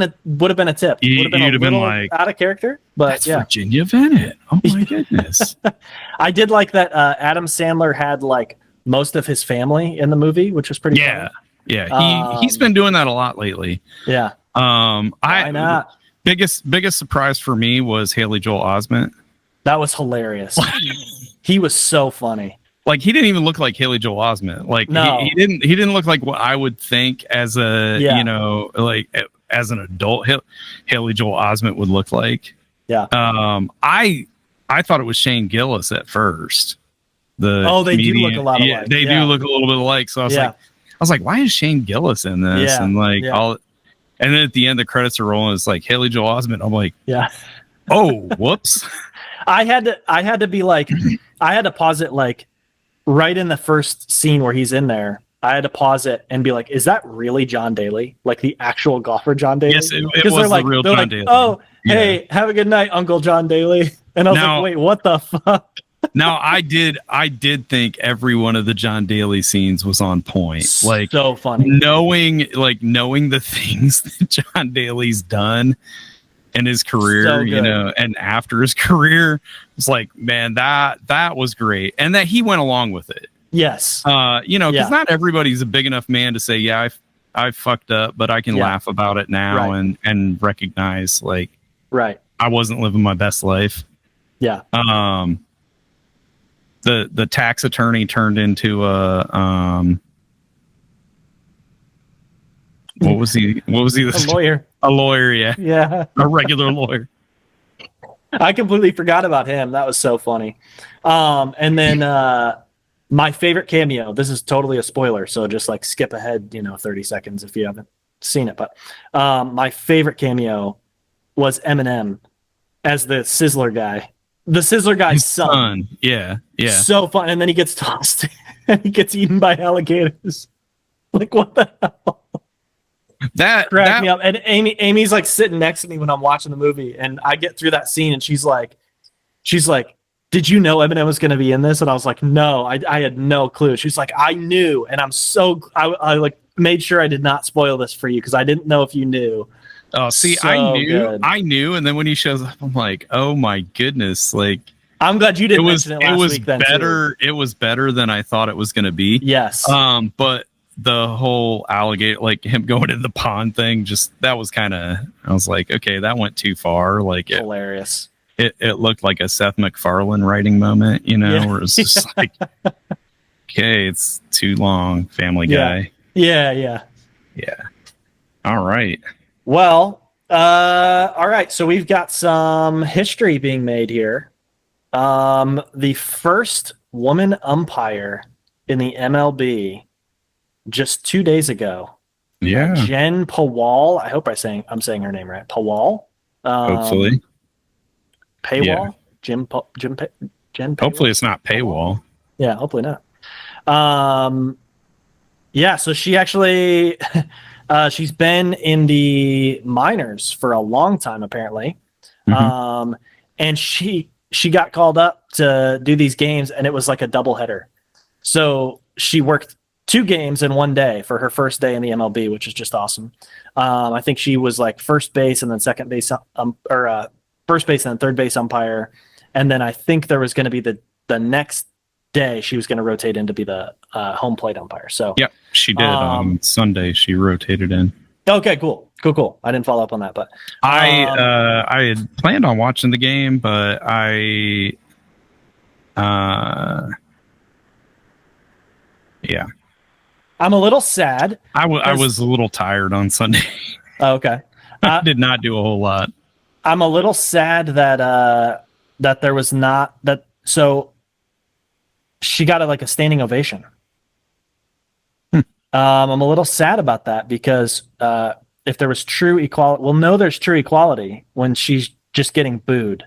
have been a tip. You'd have been like out of character, but that's yeah. Virginia Bennett. Oh my goodness. I did like that. Adam Sandler had like most of his family in the movie, which was pretty. Yeah, funny. yeah. He's been doing that a lot lately. Yeah. Why not? Biggest surprise for me was Haley Joel Osment. That was hilarious. He was so funny. Like he didn't even look like Haley Joel Osment. Like no. he didn't look like what I would think as a like as an adult Haley Joel Osment would look like. Yeah. I thought it was Shane Gillis at first. They do look a lot alike. Yeah, they do look a little bit alike. So I was like, why is Shane Gillis in this? Yeah. And like and then at the end the credits are rolling. It's like Haley Joel Osment. I'm like, oh, whoops. I had to be like, I had to pause it like right in the first scene where he's in there. I had to pause it and be like, is that really John Daly? Like the actual golfer John Daly? Yes, it was the real John Daly. Oh, hey, have a good night, Uncle John Daly. And I was like, wait, what the fuck? Now I did think every one of the John Daly scenes was on point. Like so funny. Knowing the things that John Daly's done in his career, and after his career, it's like, man, that was great. And that he went along with it. Yes. Because not everybody's a big enough man to say, yeah, I fucked up, but I can laugh about it now and recognize like, I wasn't living my best life. Yeah. The tax attorney turned into a what was he? A lawyer. A lawyer, yeah. Yeah. A regular lawyer. I completely forgot about him. That was so funny. And then my favorite cameo, this is totally a spoiler, so just like skip ahead, 30 seconds if you haven't seen it. But my favorite cameo was Eminem as the Sizzler guy. The Sizzler guy's son. Yeah. So fun. And then he gets tossed and he gets eaten by alligators. Like, what the hell? That cracked me up. And Amy's like sitting next to me when I'm watching the movie, and I get through that scene, and she's like, "Did you know Eminem was going to be in this?" And I was like, "No, I had no clue." She's like, "I knew," and I like made sure I did not spoil this for you because I didn't know if you knew. Oh, see, so I knew, and then when he shows up, I'm like, "Oh my goodness!" Like, I'm glad you didn't mention it last week. Then better. It was better than I thought it was going to be. Yes. But the whole alligator, like him going in the pond thing, that was kind of, I was like, okay, that went too far. Like hilarious. It looked like a Seth MacFarlane writing moment, where it's just like, okay, it's too long, Family Guy. Yeah. All right. Well, all right. So we've got some history being made here. The first woman umpire in the MLB just 2 days ago. Yeah. Jen Pawal. I hope I'm saying her name right. Pawal. Hopefully. Paywall. Yeah. Jen. Paywall? Hopefully it's not paywall. Yeah. Hopefully not. Yeah. So she actually, she's been in the minors for a long time apparently. Mm-hmm. And she got called up to do these games, and it was like a doubleheader. So she worked 2 games in one day for her first day in the MLB, which is just awesome. I think she was like first base and then second base, or first base and then third base umpire. And then I think there was going to be the next day she was going to rotate in to be the home plate umpire. So yeah, she did. On Sunday, she rotated in. Okay, cool. I didn't follow up on that, but I had planned on watching the game, but yeah. I'm a little sad. I was a little tired on Sunday. Oh, okay. I did not do a whole lot. I'm a little sad that there was not that. So she got a standing ovation. I'm a little sad about that because if there was true equality, there's true equality when she's just getting booed,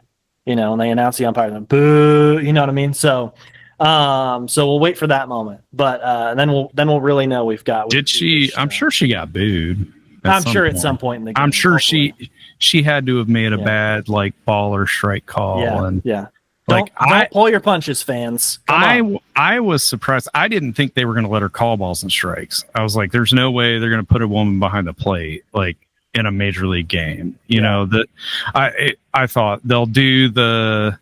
and they announce the umpire, and boo, you know what I mean? So we'll wait for that moment, but then we'll really know we've got. Did she? I'm sure she got booed. I'm sure at some point in the game. I'm sure she had to have made a bad ball or strike call. Yeah. Don't pull your punches, fans. I was surprised. I didn't think they were going to let her call balls and strikes. I was like, there's no way they're going to put a woman behind the plate like in a major league game. You know, that I thought they'll do the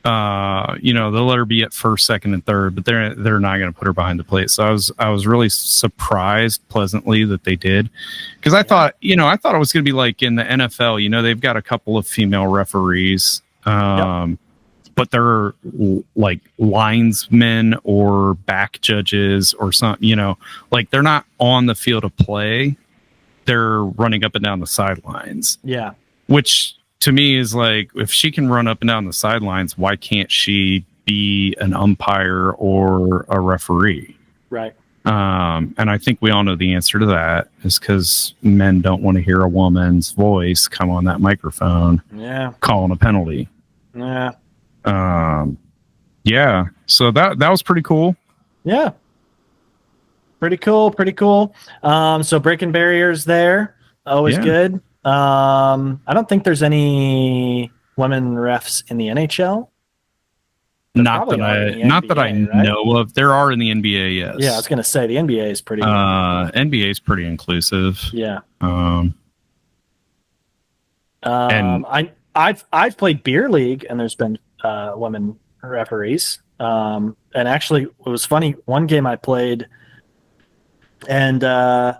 they'll let her be at first, second, and third, but they're not going to put her behind the plate. So I was really surprised pleasantly that they did, because I thought it was going to be like in the NFL. You know, they've got a couple of female referees, but they're like linesmen or back judges or something. You know, like they're not on the field of play; they're running up and down the sidelines. Yeah, which to me is like, if she can run up and down the sidelines, why can't she be an umpire or a referee? Right. And I think we all know the answer to that is because men don't want to hear a woman's voice come on that microphone. Yeah. Calling a penalty. Yeah. Yeah. So that was pretty cool. Yeah. Pretty cool. So breaking barriers there. Always good. I don't think there's any women refs in the NHL. Not that I know of. There are in the NBA, yes. Yeah, I was gonna say the NBA is pretty. NBA is pretty inclusive. Yeah. And I've played beer league, and there's been women referees. And actually, it was funny. One game I played, and the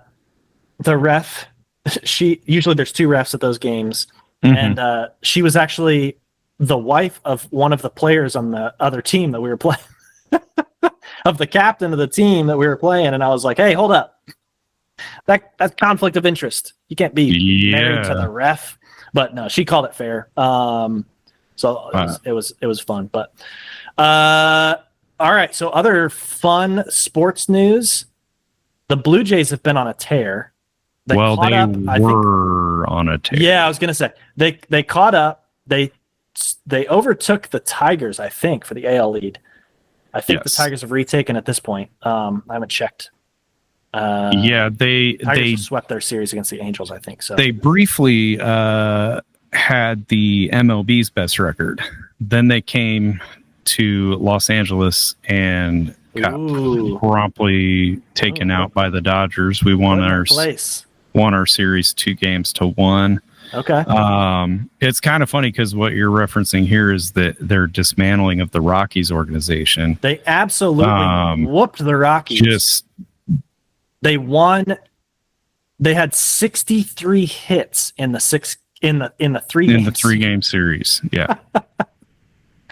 ref. Usually there's two refs at those games, and she was actually the wife of one of the players on the other team that we were playing, of the captain of the team that we were playing. And I was like, hey, hold up, that's conflict of interest. You can't be married to the ref. But no, she called it fair. So it was fun. But all right, so other fun sports news: the Blue Jays have been on a tear. They were on a tear. Yeah, I was gonna say they caught up. They overtook the Tigers, I think, for the AL lead. I think the Tigers have retaken at this point. I haven't checked. They swept their series against the Angels, I think. So they briefly had the MLB's best record. Then they came to Los Angeles and got promptly taken out by the Dodgers. We won our series 2-1. Okay. It's kind of funny because what you're referencing here is that their dismantling of the Rockies organization. They absolutely whooped the Rockies. They won. They had 63 hits in the 3-game series. Yeah.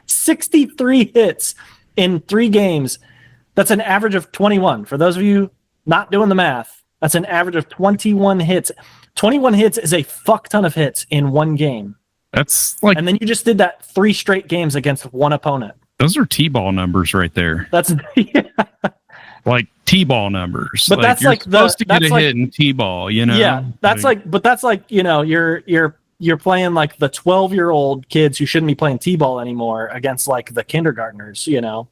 63 hits in 3 games. That's an average of 21. For those of you not doing the math, that's an average of 21 hits. 21 hits is a fuck ton of hits in one game. That's like, and then you just did that 3 straight games against one opponent. Those are T-ball numbers right there. That's like T-ball numbers. But that's you're like supposed to get a hit in T-ball, you know? Yeah, that's you know, you're playing like the 12-year-old kids who shouldn't be playing T-ball anymore against like the kindergartners, you know.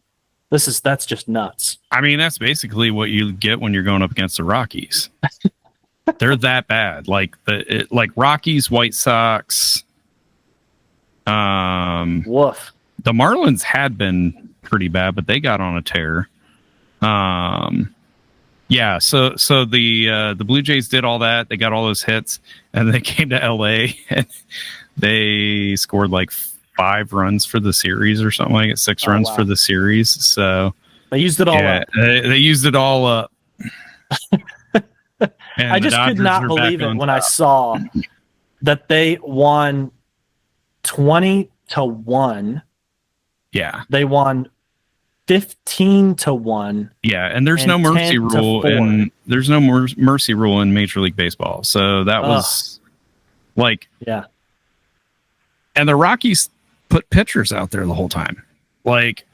That's just nuts. I mean, that's basically what you get when you're going up against the Rockies. They're that bad. Like Rockies, White Sox. Woof. The Marlins had been pretty bad, but they got on a tear. Yeah. So the Blue Jays did all that. They got all those hits, and they came to LA and they scored like 5 runs for the series or something like it. 6 runs for the series. So they used it all up. They used it all up. I just could not believe it when I saw that they won 20-1. Yeah. They won 15-1. Yeah, and there's no mercy rule in Major League Baseball. So that was like, yeah. And the Rockies put pitchers out there the whole time. Like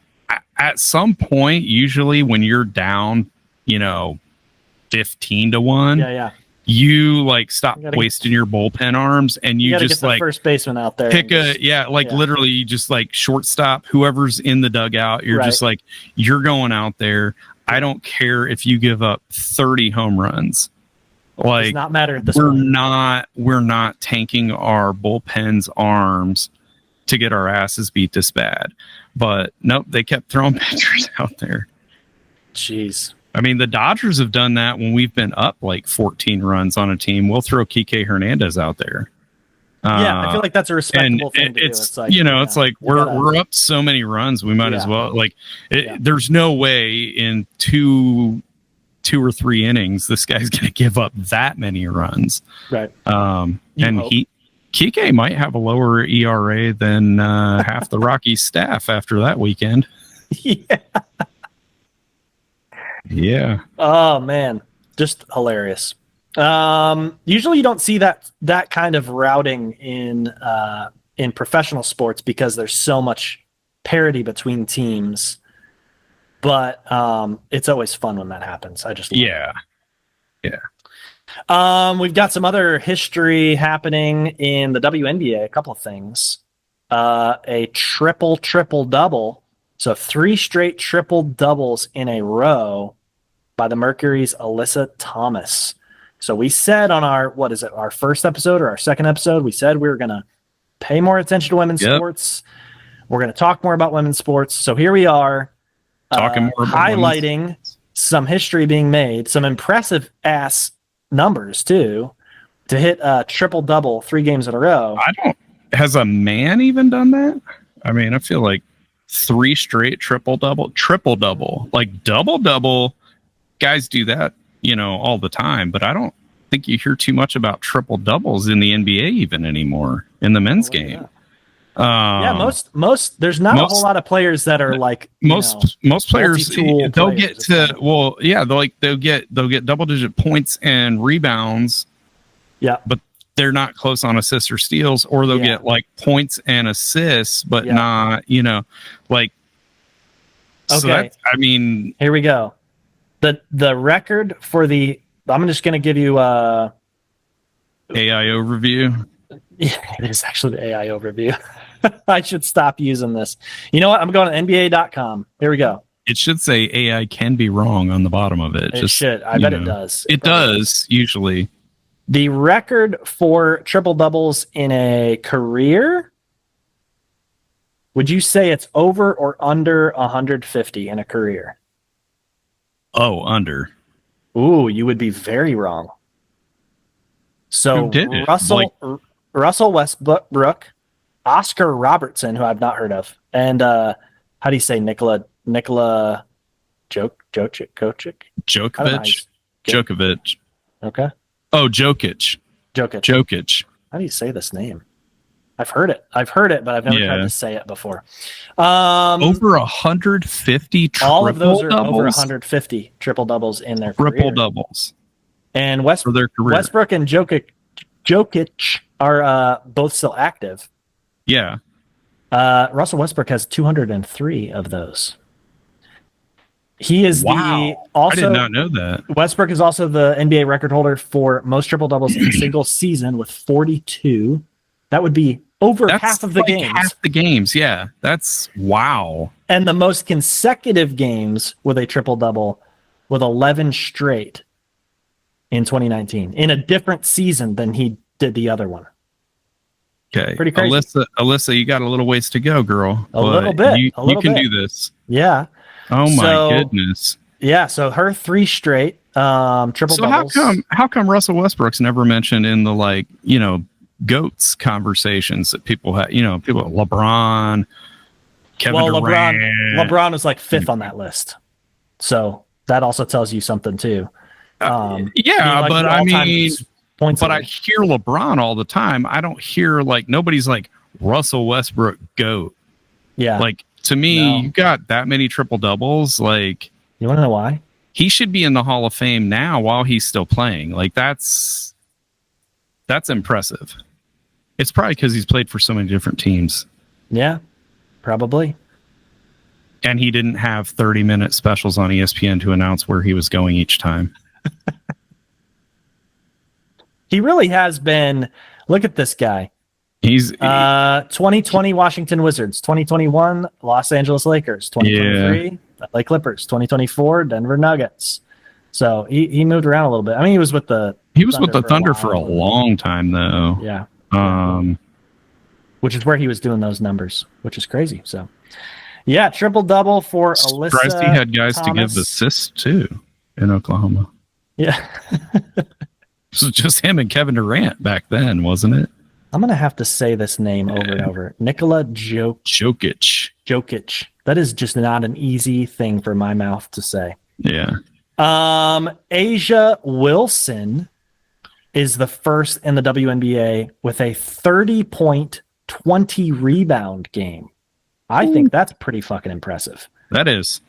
at some point, usually when you're down, 15-1, you like stop wasting your bullpen arms and you just get the first baseman out there. Literally you just like shortstop whoever's in the dugout. You're just like, you're going out there. I don't care if you give up 30 home runs. Like, does not matter at this point. We're not tanking our bullpen's arms to get our asses beat this bad. But nope, they kept throwing pitchers out there. Jeez. I mean, the Dodgers have done that when we've been up like 14 runs on a team. We'll throw Kike Hernandez out there. Yeah, I feel like that's a respectable thing to do. It's like, it's like we're up so many runs, we might as well. Like, there's no way in two or three innings this guy's going to give up that many runs. Right. And Kike might have a lower ERA than half the Rockies staff after that weekend. Yeah. Yeah. Oh man, just hilarious. Usually you don't see that kind of routing in professional sports because there's so much parity between teams. But it's always fun when that happens. I just love it. We've got some other history happening in the WNBA. A couple of things. A triple double. So 3 straight triple doubles in a row by the Mercury's Alyssa Thomas. So we said on our first episode or our second episode, we said we were going to pay more attention to women's sports. We're going to talk more about women's sports. So here we are talking more about highlighting some history being made, some impressive ass numbers too, to hit a triple double 3 games in a row. Has a man even done that? I mean, I feel like 3 straight triple double, like double. Guys do that, all the time, but I don't think you hear too much about triple doubles in the NBA even anymore in the men's game. Most there's not a whole lot of players that are like most players they'll get they'll get double digit points and rebounds. Yeah, but they're not close on assists or steals, or they'll get like points and assists, but not, like. Okay. So that's, I mean, here we go. The record for I'm just going to give you AI overview. Yeah, it is actually the AI overview. I should stop using this. You know what? I'm going to NBA.com. Here we go. It should say AI can be wrong on the bottom of it. It should. I bet it does. It does, usually. The record for triple doubles in a career, would you say it's over or under 150 in a career? Oh, under. Ooh, you would be very wrong. So Russell Westbrook, Oscar Robertson, who I've not heard of, and how do you say Nikola Jokic? Okay. Oh, Jokic. How do you say this name? I've heard it, but I've never tried to say it before. Over 150 triple doubles? All of those are over 150 triple doubles in their career. Triple doubles. And Westbrook and Jokic are both still active. Yeah. Russell Westbrook has 203 of those. He is I did not know that. Westbrook is also the NBA record holder for most triple doubles in a single season with 42. That would be over half of the games. Half the games, yeah. That's wow. And the most consecutive games with a triple double with 11 straight in 2019 in a different season than he did the other one. Okay. Pretty crazy. Alyssa, you got a little ways to go, girl. A little bit. You can do this. Yeah. Oh my goodness. Yeah, so her 3 straight triple doubles. So how come Russell Westbrook's never mentioned in the GOATs conversations that people have, people LeBron, Kevin Durant. LeBron was like 5th on that list. So that also tells you something too. But I mean, I hear LeBron all the time. I don't hear nobody's like Russell Westbrook GOAT. Yeah. To me, you got that many triple doubles. You want to know why? He should be in the Hall of Fame now while he's still playing. That's impressive. It's probably because he's played for so many different teams. Yeah, probably. And he didn't have 30-minute specials on ESPN to announce where he was going each time. He really has been. Look at this guy. He's 2020 Washington Wizards, 2021 Los Angeles Lakers, 2023 LA Clippers, 2024 Denver Nuggets. So he moved around a little bit. I mean, he was with the Thunder for a long time though. Yeah. which is where he was doing those numbers, which is crazy. So, yeah, triple-double for Alyssa Surprised he had guys to Thomas. give assists too in Oklahoma. Yeah. This was just him and Kevin Durant back then, wasn't it? I'm going to have to say this name over and over. Nikola Jokic. Jokic. That is just not an easy thing for my mouth to say. Yeah. Asia Wilson is the first in the WNBA with a 30-point, 20-rebound game. I think that's pretty fucking impressive. That is.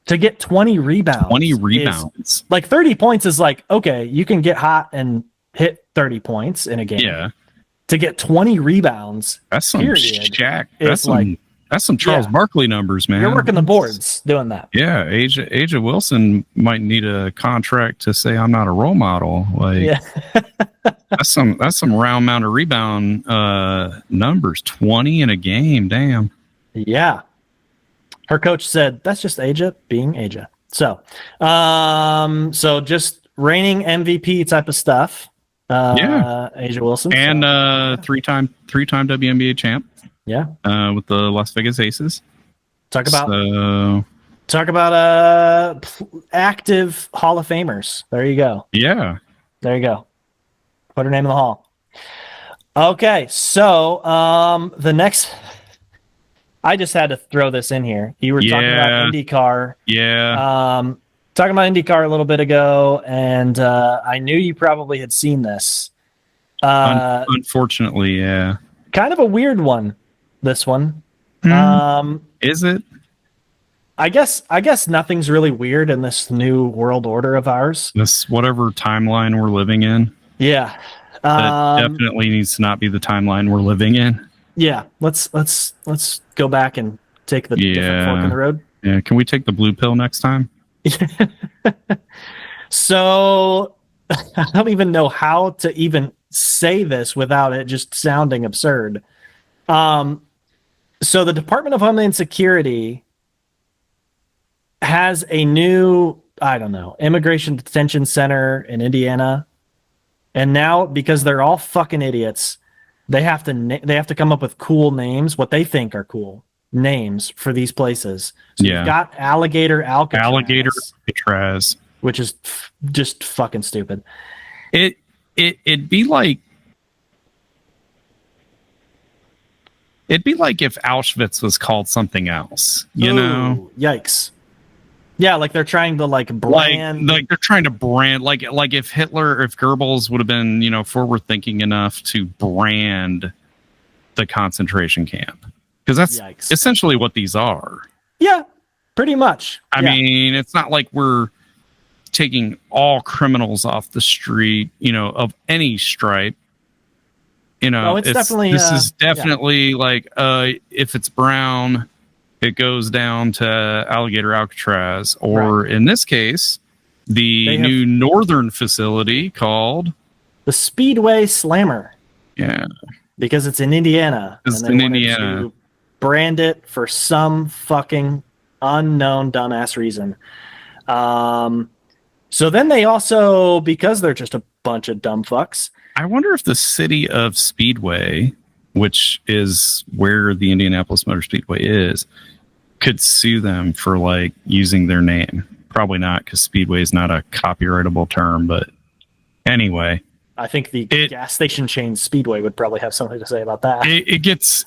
To get 20 rebounds. 20 rebounds. Like 30 points is like, okay, you can get hot and hit 30 points in a game. Yeah. To get 20 rebounds, that's some Shaq. That's some Charles Barkley numbers, man. You're working the boards doing that. Yeah, Asia Wilson might need a contract to say I'm not a role model. Like that's some round amount of rebound numbers. 20 in a game, damn. Yeah. Her coach said that's just Asia being Asia. So just reigning MVP type of stuff. Asia Wilson and three-time WNBA champ. Yeah, with the Las Vegas Aces. Talk about active Hall of Famers. There you go. Yeah, there you go. Put her name in the hall. Okay, so the next. I just had to throw this in here. You were talking about IndyCar. Yeah. Talking about IndyCar a little bit ago, and I knew you probably had seen this. Unfortunately, yeah. Kind of a weird one, this one. Is it? I guess nothing's really weird in this new world order of ours. This whatever timeline we're living in. Yeah. That definitely needs to not be the timeline we're living in. Yeah. Let's go back and take the different fork in the road. Yeah. Can we take the blue pill next time? So I don't even know how to even say this without it just sounding absurd. So the Department of Homeland Security has a new, immigration detention center in Indiana. And now, because they're all fucking idiots, they have to come up with cool names, what they think are cool names for these places. So you've got Alligator Alcatraz, which is just fucking stupid. It'd be like if Auschwitz was called something else, you know? Yikes. Yeah, like they're trying to brand. Like they're trying to brand like if Goebbels would have been, forward thinking enough to brand the concentration camp. Because that's essentially what these are. Yeah, pretty much. I mean, it's not like we're taking all criminals off the street, of any stripe. This is definitely like if it's brown, it goes down to Alligator Alcatraz, or in this case, the new northern facility called the Speedway Slammer. Yeah, because it's in Indiana. It's in Indiana. To brand it for some fucking unknown dumbass reason. So then they also, because they're just a bunch of dumb fucks. I wonder if the city of Speedway, which is where the Indianapolis Motor Speedway is, could sue them for using their name. Probably not, because Speedway is not a copyrightable term, but anyway. I think the gas station chain Speedway would probably have something to say about that. It gets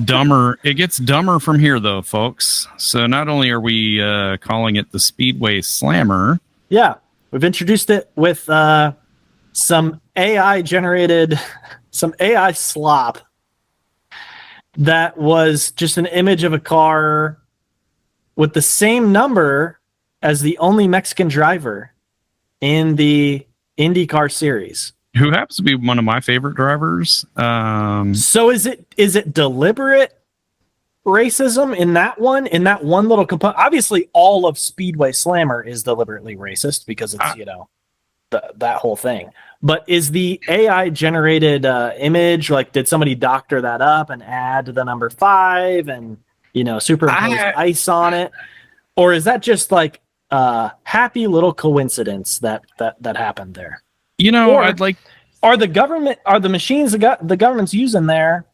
dumber. It gets dumber from here, though, folks. So not only are we calling it the Speedway Slammer. Yeah, we've introduced it with some AI slop that was just an image of a car with the same number as the only Mexican driver in the IndyCar series. Who happens to be one of my favorite drivers. So is it deliberate racism in that one little component? Obviously, all of Speedway Slammer is deliberately racist because it's that whole thing. But is the AI generated image did somebody doctor that up and add the number 5 and superimpose ice on it, or is that just a happy little coincidence that happened there? Are the machines the government's using there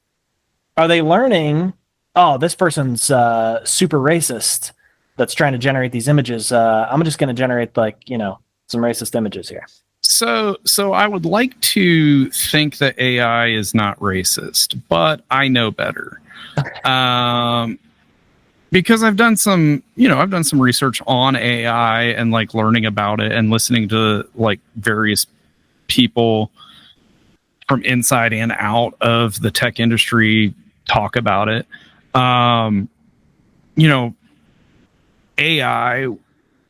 Are they learning, oh, this person's super racist that's trying to generate these images? I'm just going to generate like, some racist images here. So I would like to think that AI is not racist, but I know better. Because I've done some research on AI and like learning about it and listening to like various people from inside and out of the tech industry talk about it. AI,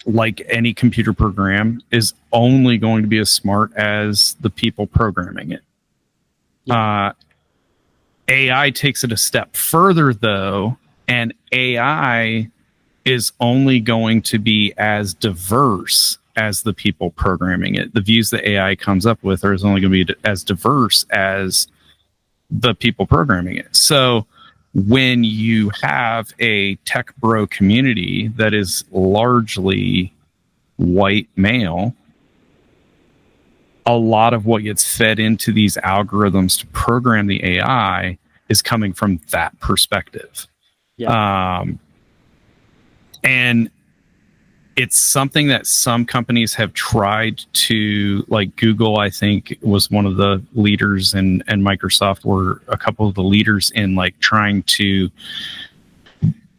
like any computer program, is only going to be as smart as the people programming it. AI takes it a step further, though, and AI is only going to be as diverse as the people programming it. The views that AI comes up with are only going to be as diverse as the people programming it. So when you have a tech bro community that is largely white male, a lot of what gets fed into these algorithms to program the AI is coming from that perspective. Yeah. And it's something that some companies have tried to, like Google, I think, was one of the leaders, and Microsoft were a couple of the leaders in like trying to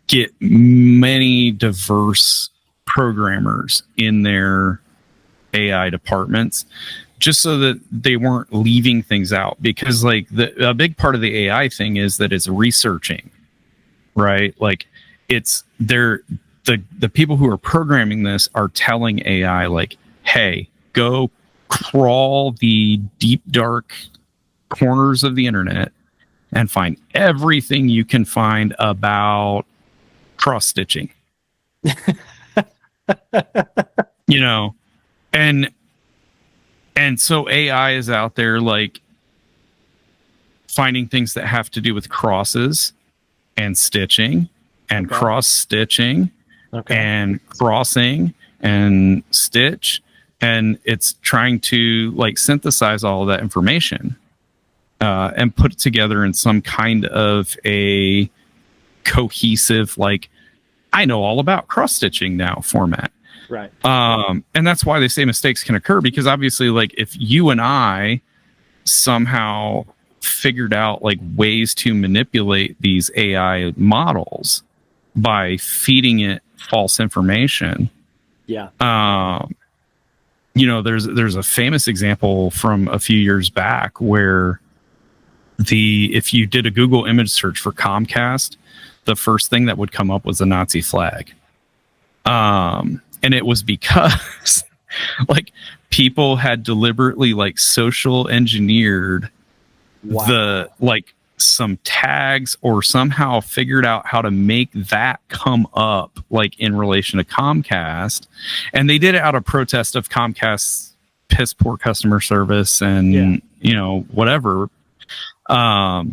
get many diverse programmers in their AI departments, just so that they weren't leaving things out. Because like a big part of the AI thing is that it's researching, right? Like it's the people who are programming this are telling AI like, hey, go crawl the deep dark corners of the internet and find everything you can find about cross stitching. And so AI is out there like finding things that have to do with crosses and stitching and cross stitching and crossing and stitch, and it's trying to like synthesize all of that information and put it together in some kind of a cohesive, like, I know all about cross stitching now format. Right. And that's why they say mistakes can occur, because obviously, like, if you and I somehow figured out like ways to manipulate these AI models by feeding it false information. Yeah. There's a famous example from a few years back where if you did a Google image search for Comcast, the first thing that would come up was a Nazi flag. And it was because like people had deliberately like social engineered some tags, or somehow figured out how to make that come up like in relation to Comcast. And they did it out of protest of Comcast's piss poor customer service and whatever. But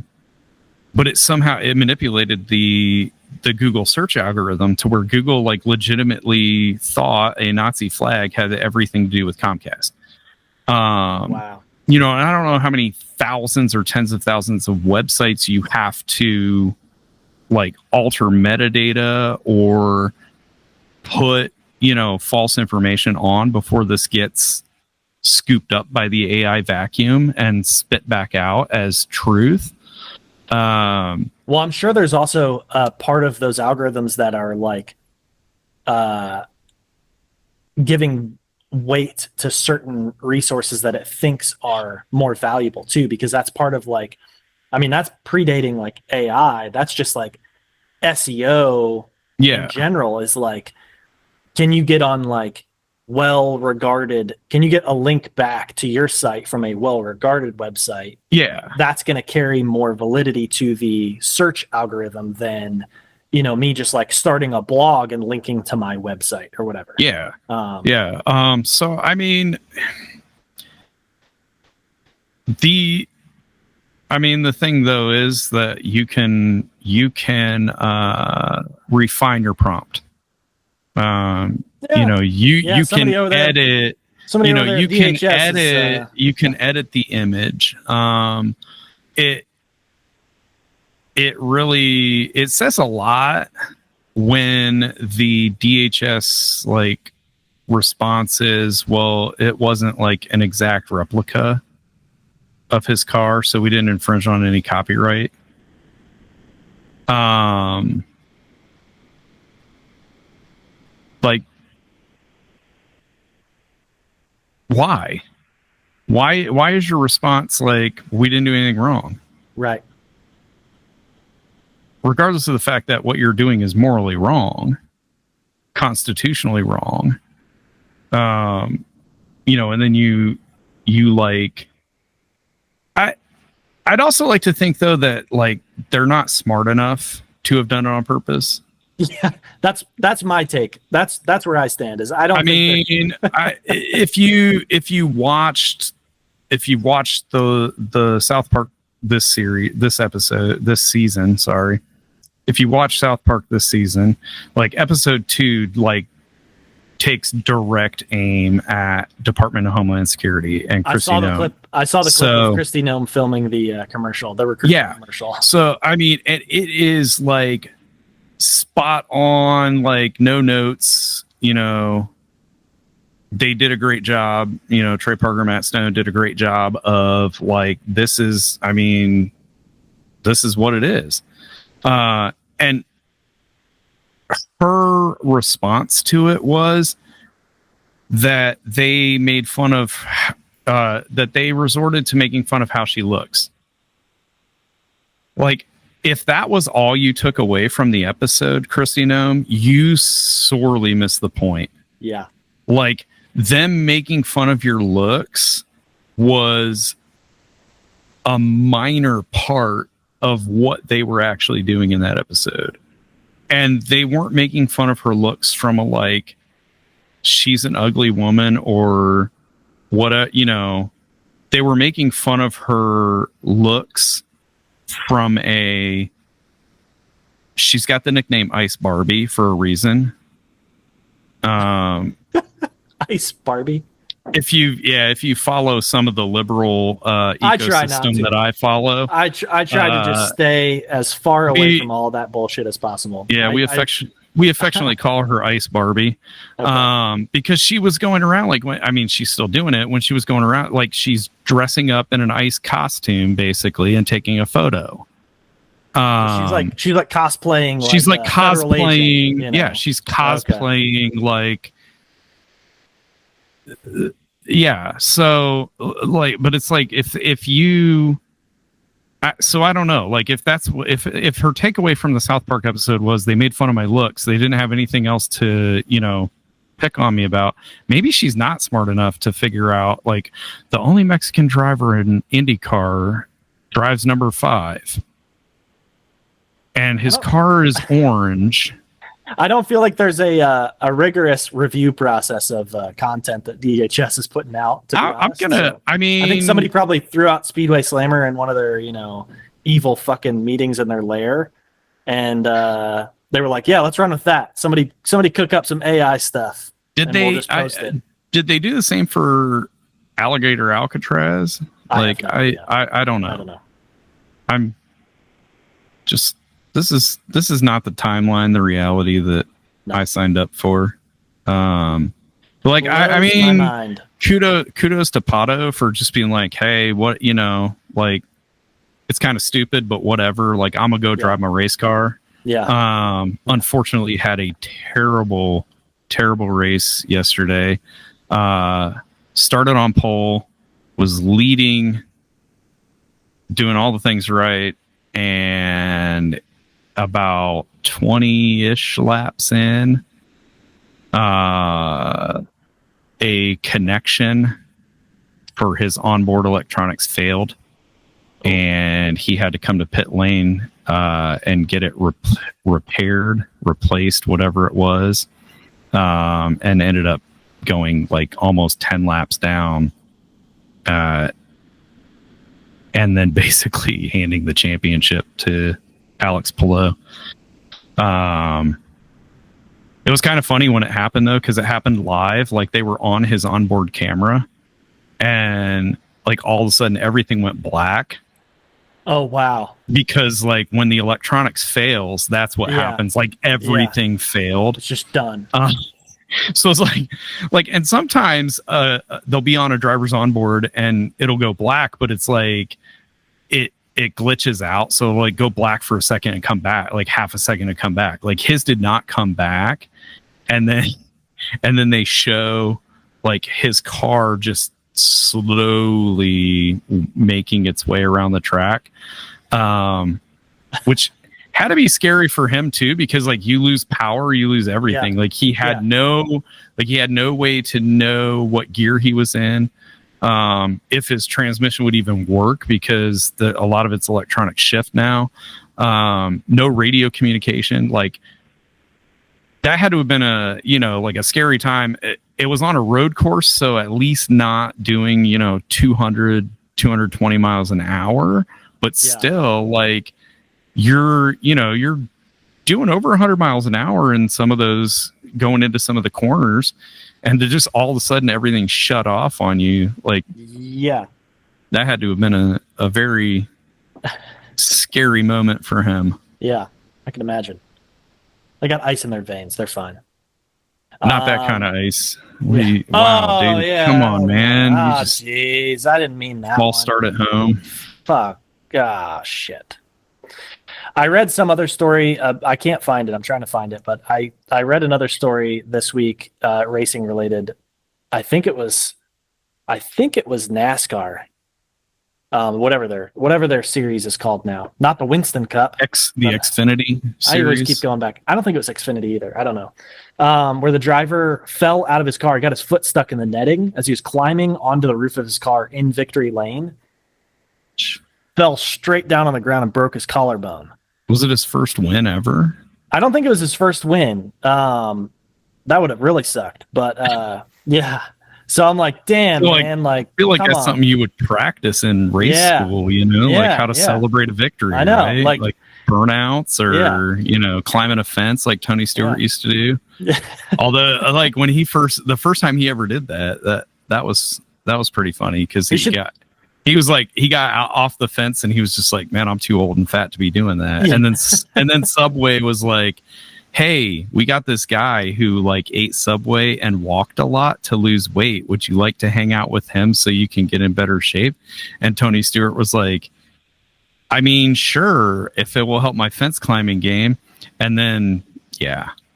it manipulated the Google search algorithm to where Google like legitimately thought a Nazi flag had everything to do with Comcast. Wow. And I don't know how many thousands or tens of thousands of websites you have to like alter metadata or put, false information on before this gets scooped up by the AI vacuum and spit back out as truth. Well, I'm sure there's also a part of those algorithms that are like giving weight to certain resources that it thinks are more valuable too, because that's part of like, I mean, that's predating like AI. That's just like SEO in general is like, can you get on like can you get a link back to your site from a well-regarded website? Yeah. That's going to carry more validity to the search algorithm than, me just like starting a blog and linking to my website or whatever. Yeah. So, I mean, the thing though is that you can refine your prompt. You can edit. You can edit the image. it says a lot when the DHS like response is, well, it wasn't like an exact replica of his car, so we didn't infringe on any copyright. Like, why is your response like, we didn't do anything wrong? Right. Regardless of the fact that what you're doing is morally wrong, constitutionally wrong. You know, and then you like, I'd also like to think though that like they're not smart enough to have done it on purpose. Yeah, that's my take. That's where I stand. Is I don't. If you watched the South Park this season, sorry. If you watch South Park this season, like episode 2, like takes direct aim at Department of Homeland Security and Kristi Noem. I saw the clip of Kristi Noem filming the commercial, the recruitment commercial. So I mean, it is like spot on, like no notes. You know, they did a great job. You know, Trey Parker, Matt Stone did a great job of like, this is what it is. And her response to it was that they made fun of, that they resorted to making fun of how she looks. Like, if that was all you took away from the episode, Kristi Noem, you sorely missed the point. Yeah. Like, them making fun of your looks was a minor part of what they were actually doing in that episode. And they weren't making fun of her looks from a, like, she's an ugly woman or what, you know, they were making fun of her looks from a, she's got the nickname Ice Barbie for a reason. Ice Barbie. If you follow some of the liberal ecosystem that I follow, I try to just stay as far away from all that bullshit as possible. Yeah, we affectionately call her Ice Barbie, okay. Because she was going around like, she's still doing it. When she was going around, like she's dressing up in an ice costume basically and taking a photo. She's like cosplaying. She's like cosplaying. Agent, you know? Yeah, she's cosplaying like. Yeah, so like, but it's like if you, so I don't know, like if her takeaway from the South Park episode was they made fun of my looks, they didn't have anything else to, you know, pick on me about. Maybe she's not smart enough to figure out like the only Mexican driver in IndyCar drives number 5, and his car is orange. I don't feel like there's a rigorous review process of content that DHS is putting out. I think somebody probably threw out Speedway Slammer in one of their, you know, evil fucking meetings in their lair, and they were like, "Yeah, let's run with that." Somebody cook up some AI stuff. Did they do the same for Alligator Alcatraz? I don't know. I don't know. I'm just. This is not the timeline, the reality that I signed up for. But like, I mean, kudos to Pato for just being like, hey, what, you know, like, it's kind of stupid, but whatever. Like, I'm gonna go drive my race car. Yeah. Unfortunately, had a terrible race yesterday. Started on pole, was leading, doing all the things right, and about 20-ish laps in, a connection for his onboard electronics failed, and he had to come to pit lane and get it repaired, replaced, whatever it was, and ended up going like almost 10 laps down, and then basically handing the championship to Alex Palou. It was kind of funny when it happened though, because it happened live. Like they were on his onboard camera, and like all of a sudden everything went black, Oh wow. because like when the electronics fails, that's what Yeah. happens. Like everything failed. It's just done. So it's like, and sometimes they'll be on a driver's onboard and it'll go black, but it's like it glitches out. So like go black for a second and come back, like half a second and come back. Like his did not come back, and then they show like his car just slowly making its way around the track, which had to be scary for him too, because like you lose power, you lose everything. Like he had no way to know what gear he was in, if his transmission would even work, because a lot of it's electronic shift now. No radio communication. Like that had to have been like a scary time. It was on a road course, so at least not doing 220 miles an hour, but still like you're doing over 100 miles an hour in some of those, going into some of the corners, and to just all of a sudden everything shut off on you. Like, that had to have been a very scary moment for him. Yeah, I can imagine. They got ice in their veins. They're fine. Not that kind of ice. Wow, dude. Yeah. Come on, man. Oh, jeez. I didn't mean that. False start at home. Fuck. Ah, shit. I read some other story. I can't find it. I'm trying to find it, but I read another story this week, racing related. I think it was NASCAR. Whatever their series is called now. Not the Winston Cup. The Xfinity series. I always keep going back. I don't think it was Xfinity either. I don't know. Where the driver fell out of his car, got his foot stuck in the netting as he was climbing onto the roof of his car in Victory Lane. Fell straight down on the ground and broke his collarbone. Was it his first win ever? I don't think it was his first win. That would have really sucked. But yeah. So I'm like, damn, man. Like, I feel like that's something you would practice in race school, like how to celebrate a victory. I know. Right? Like burnouts or, climbing a fence like Tony Stewart used to do. Although, like when the first time he ever did that was pretty funny, because he got off the fence and he was just like, man, I'm too old and fat to be doing that. Yeah. And then Subway was like, hey, we got this guy who like ate Subway and walked a lot to lose weight. Would you like to hang out with him so you can get in better shape? And Tony Stewart was like, I mean, sure, if it will help my fence climbing game. And then,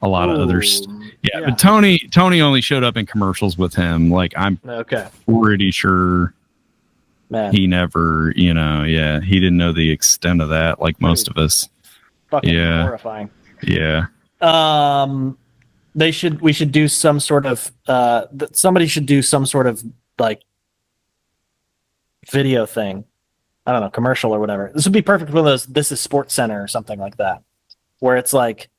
a lot of others. Yeah, but Tony only showed up in commercials with him. Like, I'm pretty sure he never, he didn't know the extent of that, like most of us. Fucking horrifying. Yeah. We should do some sort of somebody should do some sort of like video thing. I don't know, commercial or whatever. This would be perfect for those. This is Sports Center or something like that, where it's like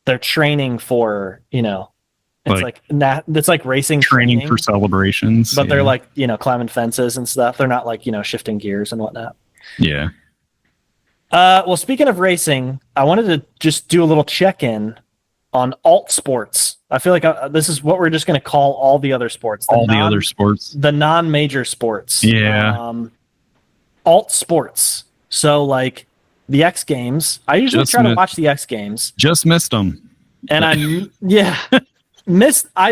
they're training for, it's it's like racing training for celebrations, but they're like, climbing fences and stuff. They're not like, shifting gears and whatnot. Yeah. Well, speaking of racing, I wanted to just do a little check-in on alt sports. I feel like this is what we're just going to call all the other sports. The other sports. The non-major sports. Yeah. Alt sports. So, like, the X Games. I usually try to watch the X Games. Just missed them. And I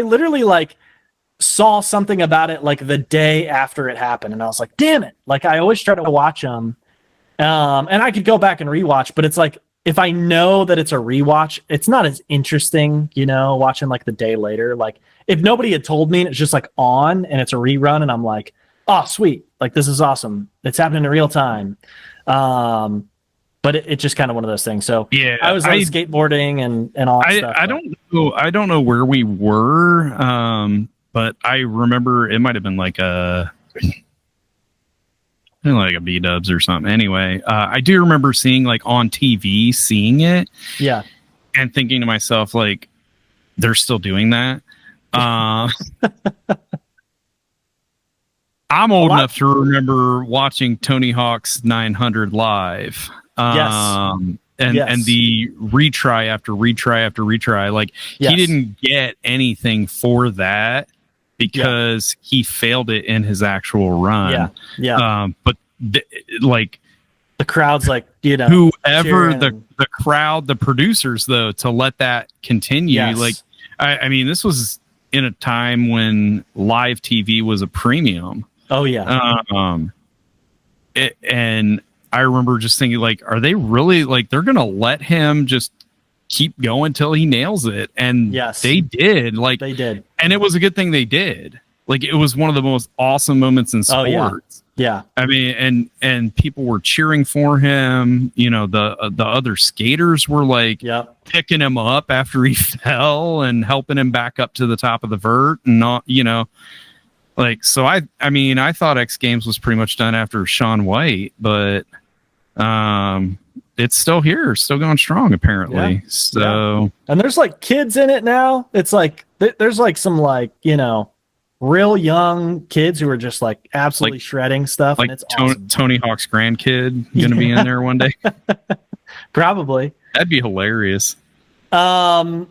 literally, like, saw something about it, like, the day after it happened. And I was like, damn it. Like, I always try to watch them. And I could go back and rewatch, but it's like, if I know that it's a rewatch, it's not as interesting, watching like the day later. Like if nobody had told me and it's just like on and it's a rerun and I'm like, oh, sweet. Like this is awesome. It's happening in real time. But it's just kind of one of those things. So yeah, I was on skateboarding and all that stuff. I don't know where we were. But I remember it might've been like a B-dubs or something. Anyway, I do remember seeing like on TV, seeing it. Yeah. And thinking to myself, like, they're still doing that. I'm old enough to remember watching Tony Hawk's 900 live. And the retry after retry after retry. Like he didn't get anything for that, because he failed it in his actual run. Yeah. But like the crowd's like, whoever cheering. the crowd, the producers though, to let that continue. Yes. Like, I mean, this was in a time when live TV was a premium. Oh yeah. And I remember just thinking, like, are they really, like, they're gonna let him just keep going till he nails it? And yes, they did. Like, they did, and it was a good thing they did. Like, it was one of the most awesome moments in sports. Oh, yeah. I mean, and people were cheering for him. You know, the other skaters were like picking him up after he fell and helping him back up to the top of the vert, and not, like, so I mean, I thought X Games was pretty much done after Shaun White, but it's still here, still going strong apparently. Yeah. So, and there's like kids in it now. It's like there's like some like real young kids who are just like absolutely shredding stuff, like, and it's awesome. Tony Hawk's grandkid gonna be in there one day. Probably. That'd be hilarious. Bowling.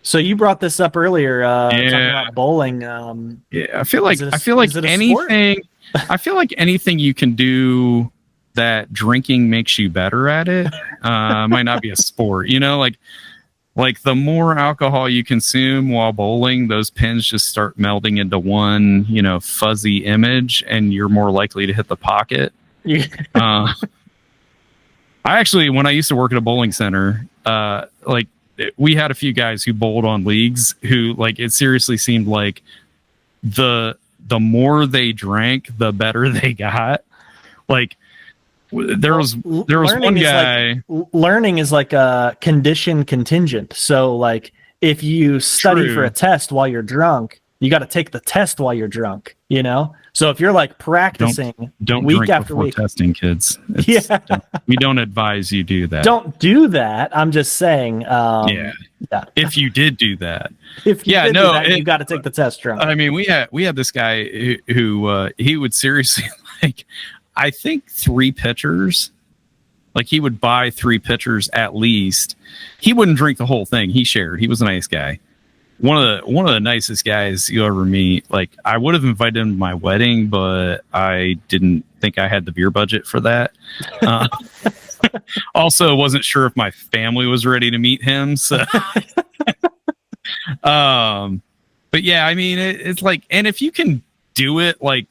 So you brought this up earlier. Talking about bowling. I feel like anything. I feel like anything you can do that drinking makes you better at it might not be a sport. Like the more alcohol you consume while bowling, those pins just start melding into one, fuzzy image, and you're more likely to hit the pocket. I actually, when I used to work at a bowling center, we had a few guys who bowled on leagues who, like, it seriously seemed like the more they drank, the better they got. Like, there was one guy. Learning is like a condition contingent. So, like, if you study for a test while you're drunk, you got to take the test while you're drunk. So if you're like practicing, don't week drink after before week, testing, kids. We don't advise you do that. Don't do that. I'm just saying. Yeah. If you did do that, you got to take the test drunk. I mean, we had this guy who he would seriously, like, I think 3 pitchers. Like, he would buy 3 pitchers at least. He wouldn't drink the whole thing. He shared. He was a nice guy. One of the nicest guys you ever meet. Like, I would have invited him to my wedding, but I didn't think I had the beer budget for that. Also, wasn't sure if my family was ready to meet him. So, but yeah, I mean, it's like, and if you can do it, like,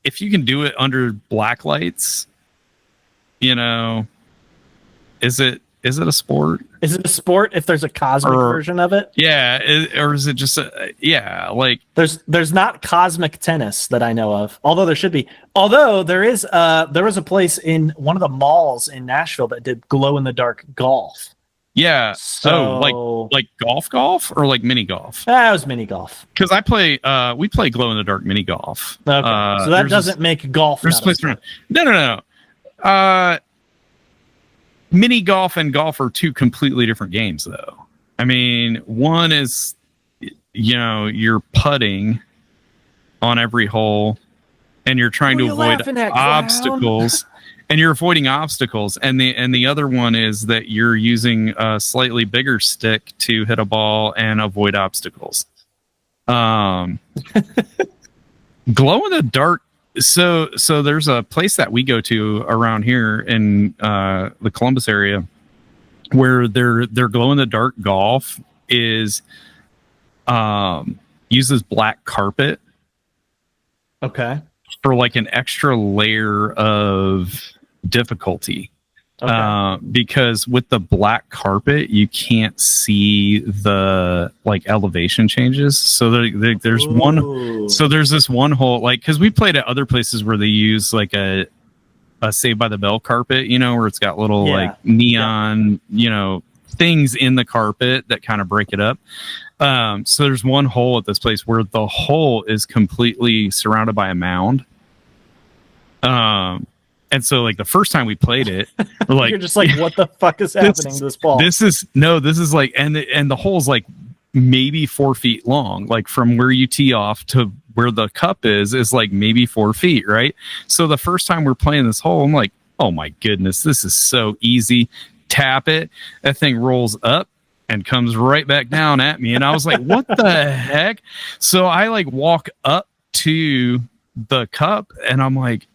if you can do it under black lights, is it a sport? Is it a sport if there's a cosmic version of it? Yeah, or is it just like there's not cosmic tennis that I know of, although there should be. Although there was a place in one of the malls in Nashville that did glow in the dark golf. Yeah. So, like golf or like mini golf? That was mini golf. Because we play glow in the dark mini golf. Okay. So that doesn't make golf. There's a place around. No. Mini golf and golf are 2 completely different games, though. I mean, one is, you're putting on every hole, and you're trying to avoid obstacles. And you're avoiding obstacles, and the other one is that you're using a slightly bigger stick to hit a ball and avoid obstacles. Glow in the dark. So there's a place that we go to around here in the Columbus area where their glow in the dark golf is uses black carpet. Okay. For like an extra layer of difficulty. Okay. Because with the black carpet, you can't see the like elevation changes. So there's this one hole, like, because we played at other places where they use like a Saved by the Bell carpet, where it's got little like neon, things in the carpet that kind of break it up. So there's one hole at this place where the hole is completely surrounded by a mound. And so, like, the first time we played it, we're like, you're just like, what the fuck is happening to this ball? This is like, and the hole's like maybe 4 feet long, like from where you tee off to where the cup is like maybe 4 feet, right? So the first time we're playing this hole, I'm like, oh my goodness, this is so easy. Tap it, that thing rolls up and comes right back down at me, and I was like, what the heck? So I like walk up to the cup, and I'm like,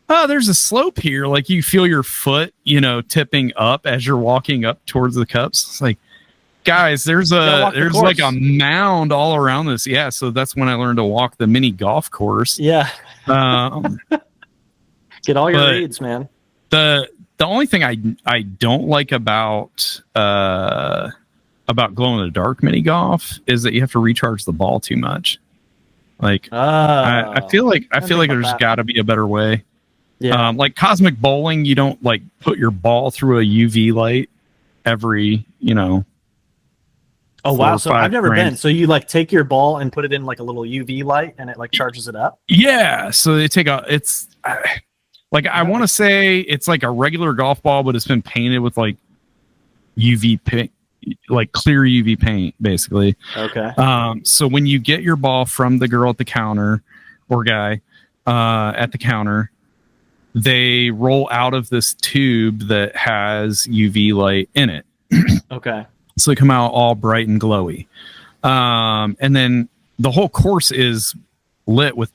oh, there's a slope here. Like you feel your foot, tipping up as you're walking up towards the cups. It's like, guys, there's like a mound all around this. Yeah, so that's when I learned to walk the mini golf course. Yeah. Get all your reads, man. The only thing I don't like about glow in the dark mini golf is that you have to recharge the ball too much. Like I feel like there's got to be a better way. Yeah. Like cosmic bowling, you don't like put your ball through a UV light every, Oh wow! So I've never been. So you like take your ball and put it in like a little UV light, and it like charges it up. Yeah. So they take I want to say it's like a regular golf ball, but it's been painted with like UV paint, like clear UV paint, basically. Okay. So when you get your ball from the girl at the counter or guy at the counter, they roll out of this tube that has UV light in it. Okay. So they come out all bright and glowy. And then the whole course is lit with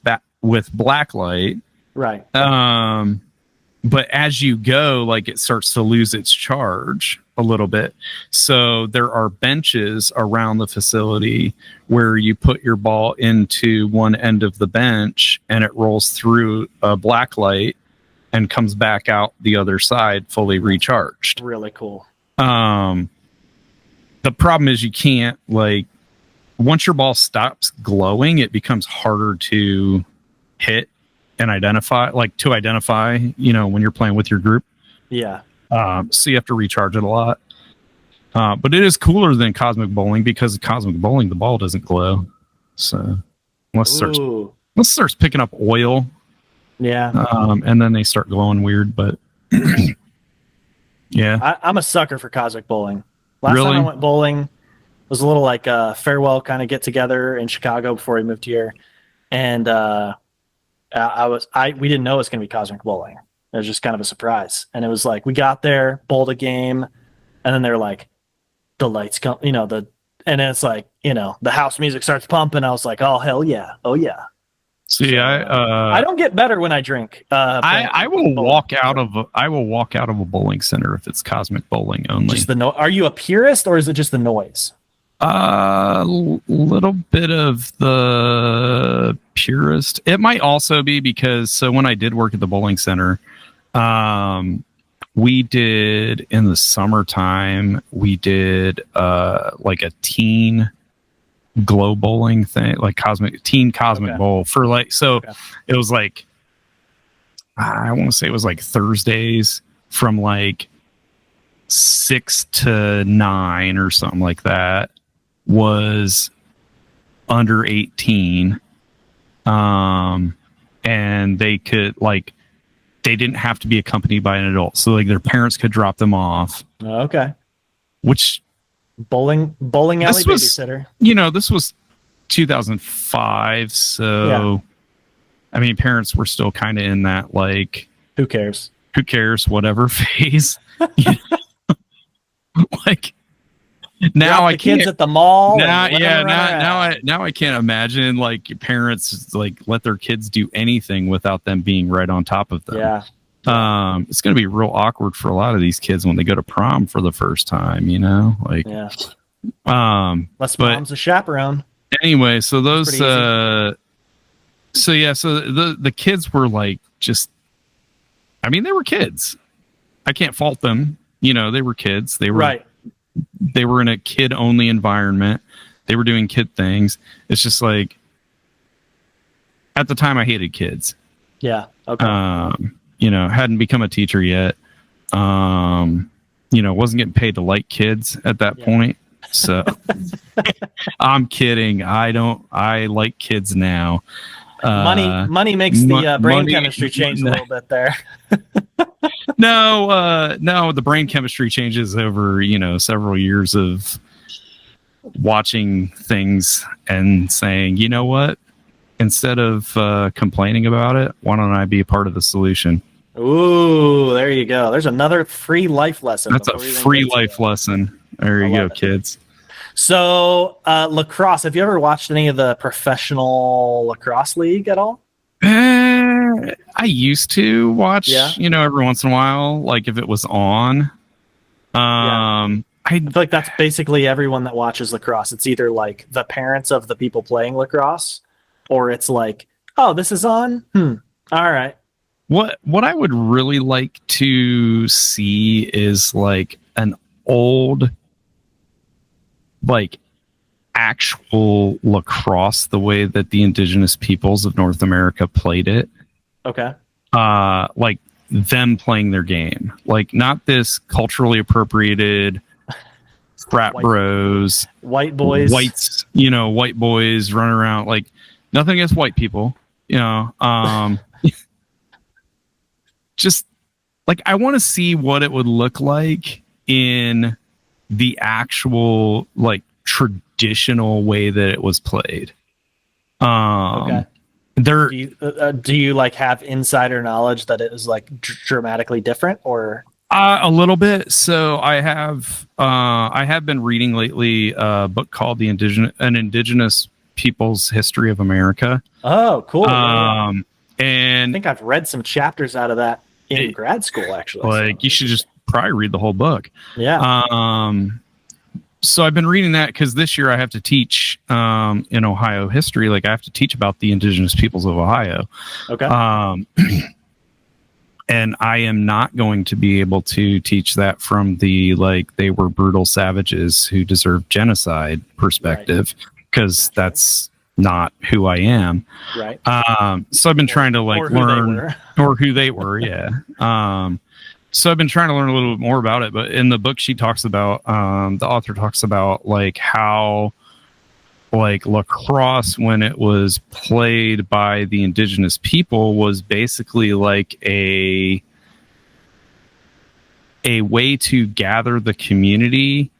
black light. Right. But as you go, like it starts to lose its charge a little bit. So there are benches around the facility where you put your ball into one end of the bench and it rolls through a black light and comes back out the other side fully recharged. Really cool. The problem is you can't, like, once your ball stops glowing, it becomes harder to hit and identify, when you're playing with your group. Yeah. So you have to recharge it a lot. But it is cooler than cosmic bowling because cosmic bowling, the ball doesn't glow. So unless it starts picking up oil. Yeah. And then they start glowing weird, but yeah. I'm a sucker for cosmic bowling. Last time I went bowling was a little like a farewell kind of get together in Chicago before we moved here. And we didn't know it was going to be cosmic bowling. It was just kind of a surprise. And it was like, we got there, bowled a game, and then they're like, the lights come, and it's like, the house music starts pumping. I was like, oh, hell yeah. Oh yeah. See, so, I don't get better when I drink. I will walk out of a bowling center if it's cosmic bowling only. Just are you a purist or is it just the noise? Little bit of the purist. It might also be because when I did work at the bowling center, we did in the summertime, we did like a teen glow bowling thing, like cosmic bowl for like, It was like, I want to say it was like Thursdays from like 6 to 9 or something like that, was under 18. And they could they didn't have to be accompanied by an adult. So like their parents could drop them off. Okay. Which bowling alley babysitter. This was 2005. So, yeah. I mean, parents were still kind of in that, like, who cares, whatever phase. Like, now I can't. Kids at the mall. Now I can't imagine like your parents like let their kids do anything without them being right on top of them. Yeah. It's going to be real awkward for a lot of these kids when they go to prom for the first time, like, yeah. Mom's a chaperone. Anyway, so those, so the kids were like, they were kids. I can't fault them. They were kids. They were, right. They were in a kid only environment. They were doing kid things. It's just like, at the time I hated kids. Yeah. Okay. Hadn't become a teacher yet. Wasn't getting paid to like kids at that point. So I'm kidding. I like kids now. Money makes the brain chemistry change a little bit there. No, the brain chemistry changes over, several years of watching things and saying, you know what? Instead of complaining about it, why don't I be a part of the solution? Ooh, there you go. There's another free life lesson. That's a free life lesson. There you go, kids. So, lacrosse. Have you ever watched any of the professional lacrosse league at all? I used to watch, Yeah. every once in a while, like if it was on. I feel like that's basically everyone that watches lacrosse. It's either like the parents of the people playing lacrosse, or it's like, oh, this is on. All right. What I would really like to see is like an old, like actual lacrosse, the way that the indigenous peoples of North America played it. Okay. Like them playing their game, like not this culturally appropriated frat bros, white boys, white boys running around. Like nothing against white people, just like I want to see what it would look like in the actual like traditional way that it was played. Okay. There, do you like have insider knowledge that it is like dramatically different, or a little bit? So I have been reading lately a book called an Indigenous People's History of America. Oh, cool. And I think I've read some chapters out of that in grad school, actually. Like you should just probably read the whole book. Yeah. So I've been reading that because this year I have to teach in Ohio history. Like I have to teach about the indigenous peoples of Ohio. Okay. And I am not going to be able to teach that from the like they were brutal savages who deserve genocide perspective, because that's not who I am. Right. So I've been trying to like learn or who they were. Yeah. So I've been trying to learn a little bit more about it, but in the book she talks about, the author talks about like how like lacrosse, when it was played by the indigenous people, was basically like a way to gather the community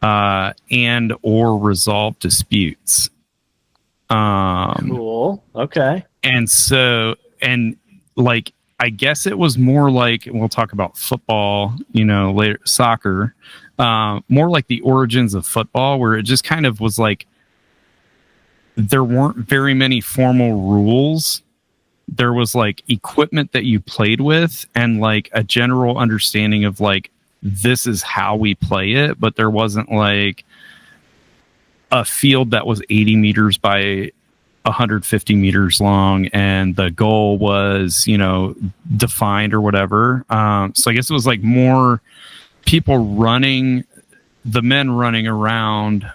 and or resolve disputes. Cool. Okay. And so, and like, I guess it was more like, we'll talk about football, later, soccer, more like the origins of football, where it just kind of was like, there weren't very many formal rules. There was like equipment that you played with and like a general understanding of like, this is how we play it. But there wasn't like a field that was 80 meters by 150 meters long and the goal was, defined or whatever. So I guess it was like more people the men running around,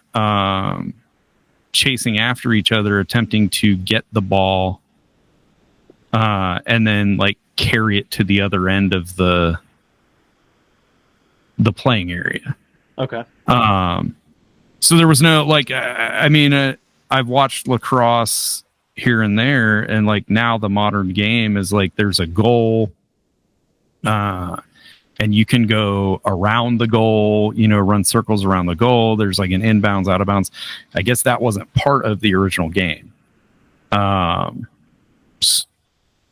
chasing after each other, attempting to get the ball, and then like carry it to the other end of the playing area. Okay. So there was no like, I've watched lacrosse here and there, and like now the modern game is like there's a goal, and you can go around the goal, run circles around the goal. There's like an inbounds, out of bounds. I guess that wasn't part of the original game.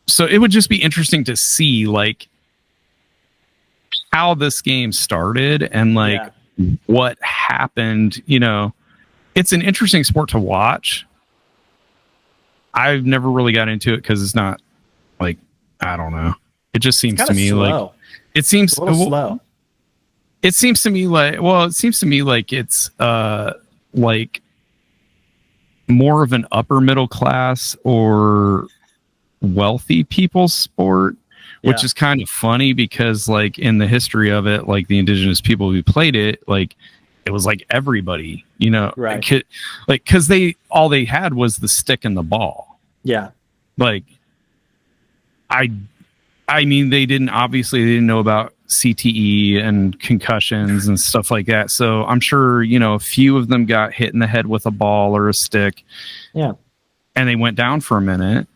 So it would just be interesting to see like how this game started and like what happened. It's an interesting sport to watch. I've never really got into it because it's not like, I don't know. It just seems to me slow. Like it seems a little slow. It seems to me like it's like more of an upper middle class or wealthy people's sport, which is kind of funny because like in the history of it, like the indigenous people who played it, like it was like everybody, right? Like because all they had was the stick and the ball. Yeah. Like I mean, they didn't know about CTE and concussions and stuff like that. So I'm sure, a few of them got hit in the head with a ball or a stick. Yeah. And they went down for a minute.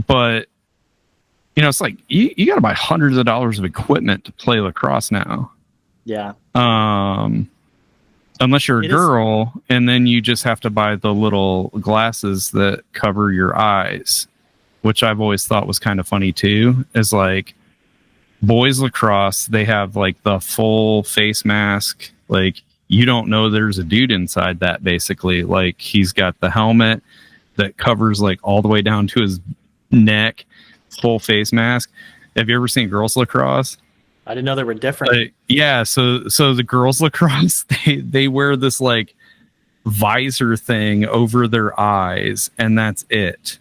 But it's like you got to buy hundreds of dollars of equipment to play lacrosse now. Yeah. Unless you're a girl, and then you just have to buy the little glasses that cover your eyes, which I've always thought was kind of funny too. Is like boys lacrosse, they have like the full face mask. Like you don't know there's a dude inside that basically. Like he's got the helmet that covers like all the way down to his neck, full face mask. Have you ever seen girls lacrosse? I didn't know they were different. Yeah, so the girls lacrosse, they wear this like visor thing over their eyes, and that's it.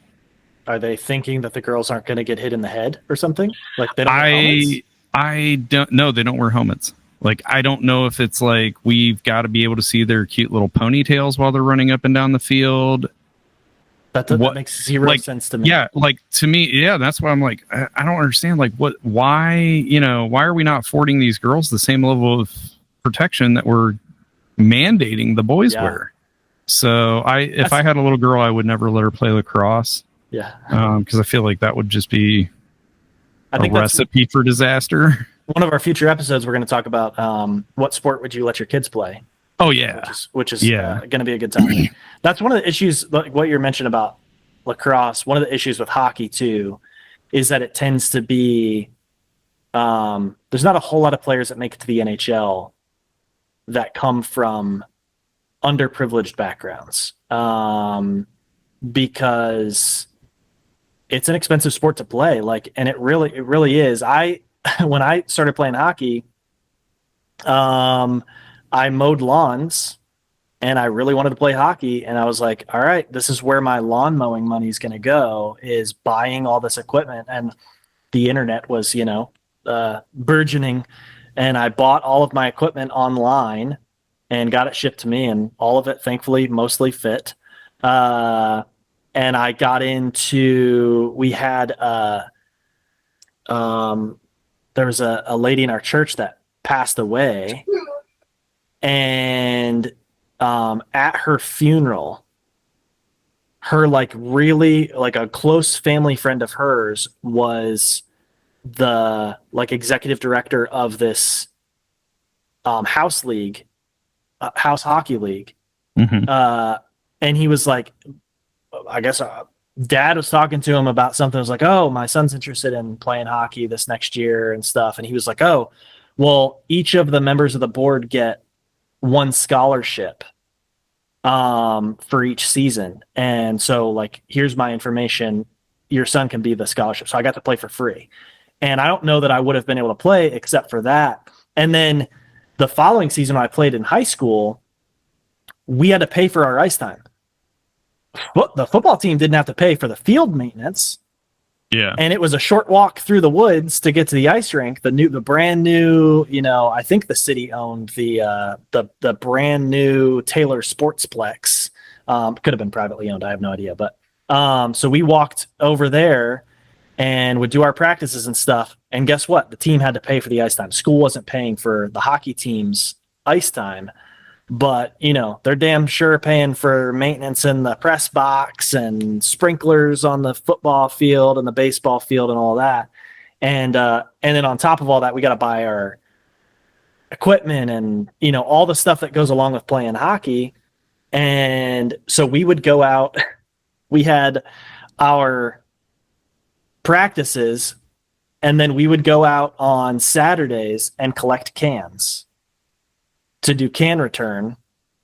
Are they thinking that the girls aren't going to get hit in the head or something? Like they don't wear helmets? I don't know. They don't wear helmets. Like, I don't know if it's like we've got to be able to see their cute little ponytails while they're running up and down the field. That makes zero sense to me. Yeah, like to me, yeah, that's why I'm like, I don't understand. Like, why are we not affording these girls the same level of protection that we're mandating the boys wear? So if I had a little girl, I would never let her play lacrosse. Yeah. Because I feel like that would just be a recipe for disaster. One of our future episodes, we're going to talk about what sport would you let your kids play? Oh yeah, which is going to be a good time. That's one of the issues, like what you mentioned about lacrosse. One of the issues with hockey too is that it tends to be there's not a whole lot of players that make it to the NHL that come from underprivileged backgrounds because it's an expensive sport to play. Like, and it really is. When I started playing hockey, I mowed lawns and I really wanted to play hockey. And I was like, all right, this is where my lawn mowing money is going to go, is buying all this equipment. And the internet was, burgeoning. And I bought all of my equipment online and got it shipped to me, and all of it, thankfully, mostly fit. And I got into, we had, there was a lady in our church that passed away, and at her funeral, her really a close family friend of hers was the executive director of this house hockey league. Mm-hmm. And he was like, I guess dad was talking to him about something. It was like, oh, my son's interested in playing hockey this next year and stuff. And he was like, oh, well, each of the members of the board get one scholarship for each season. And so here's my information. Your son can be the scholarship. So I got to play for free. And I don't know that I would have been able to play except for that. And then the following season when I played in high school, we had to pay for our ice time. The football team didn't have to pay for the field maintenance. Yeah. And it was a short walk through the woods to get to the ice rink. The brand new, I think the city owned the brand new Taylor Sportsplex. Could have been privately owned. I have no idea. But so we walked over there and would do our practices and stuff. And guess what? The team had to pay for the ice time. School wasn't paying for the hockey team's ice time. But, they're damn sure paying for maintenance in the press box and sprinklers on the football field and the baseball field and all that. And then on top of all that, we got to buy our equipment and, all the stuff that goes along with playing hockey. And so we would go out. We had our practices, and then we would go out on Saturdays and collect cans to do can return,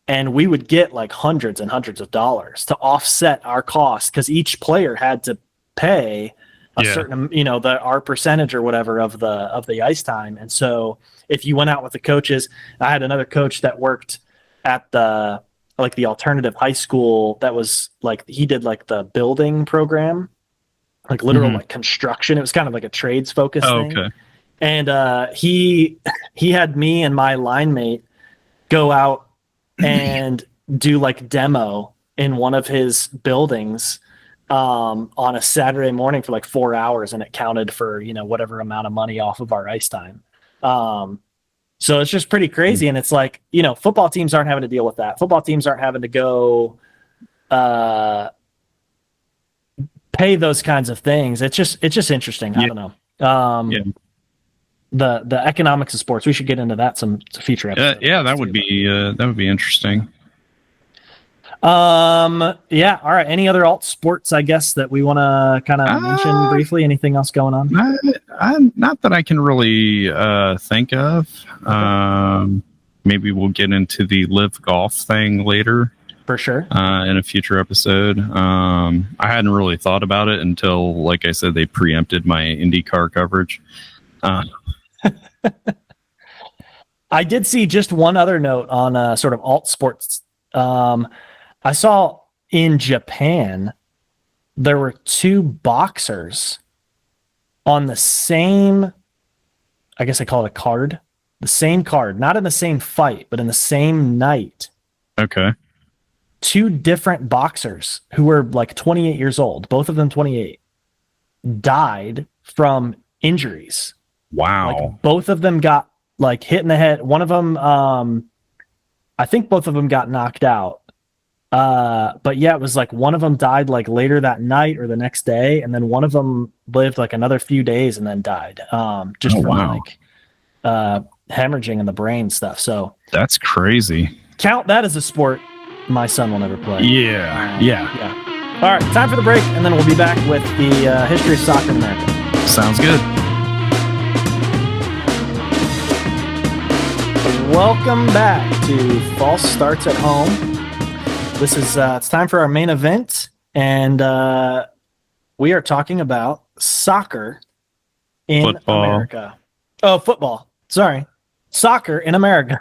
and we would get hundreds and hundreds of dollars to offset our costs because each player had to pay a certain, our percentage or whatever of the ice time. And so if you went out with the coaches, I had another coach that worked at the alternative high school that was he did the building program, literal construction. It was kind of like a trades focused thing. Okay. And he had me and my line mate go out and do demo in one of his buildings on a Saturday morning for 4 hours, and it counted for whatever amount of money off of our ice time. So it's just pretty crazy, and it's football teams aren't having to deal with that. Football teams aren't having to go pay those kinds of things. It's just interesting. I don't know. The economics of sports. We should get into that some future episodes. That would be interesting. Yeah. All right. Any other alt sports, I guess, that we want to kind of mention briefly? Anything else going on? Not that I can really think of. Maybe we'll get into the live golf thing later. For sure. In a future episode. I hadn't really thought about it until, like I said, they preempted my IndyCar coverage. I did see just one other note on sort of alt sports. I saw in Japan there were two boxers on the same, I guess I call it a card, the same card, not in the same fight, but in the same night. Okay. Two different boxers who were like 28 years old, both of them 28, died from injuries. Wow. Like both of them got like hit in the head. One of them, I think both of them got knocked out. But yeah, it was like one of them died like later that night or the next day, and then one of them lived like another few days and then died. Just from like hemorrhaging in the brain stuff. So that's crazy. Count that as a sport my son will never play. Yeah. All right, time for the break, and then we'll be back with the history of soccer in America. Sounds good. Welcome back to False Starts at Home. This is it's time for our main event, and we are talking about soccer in America. Oh, football. Sorry. Soccer in America.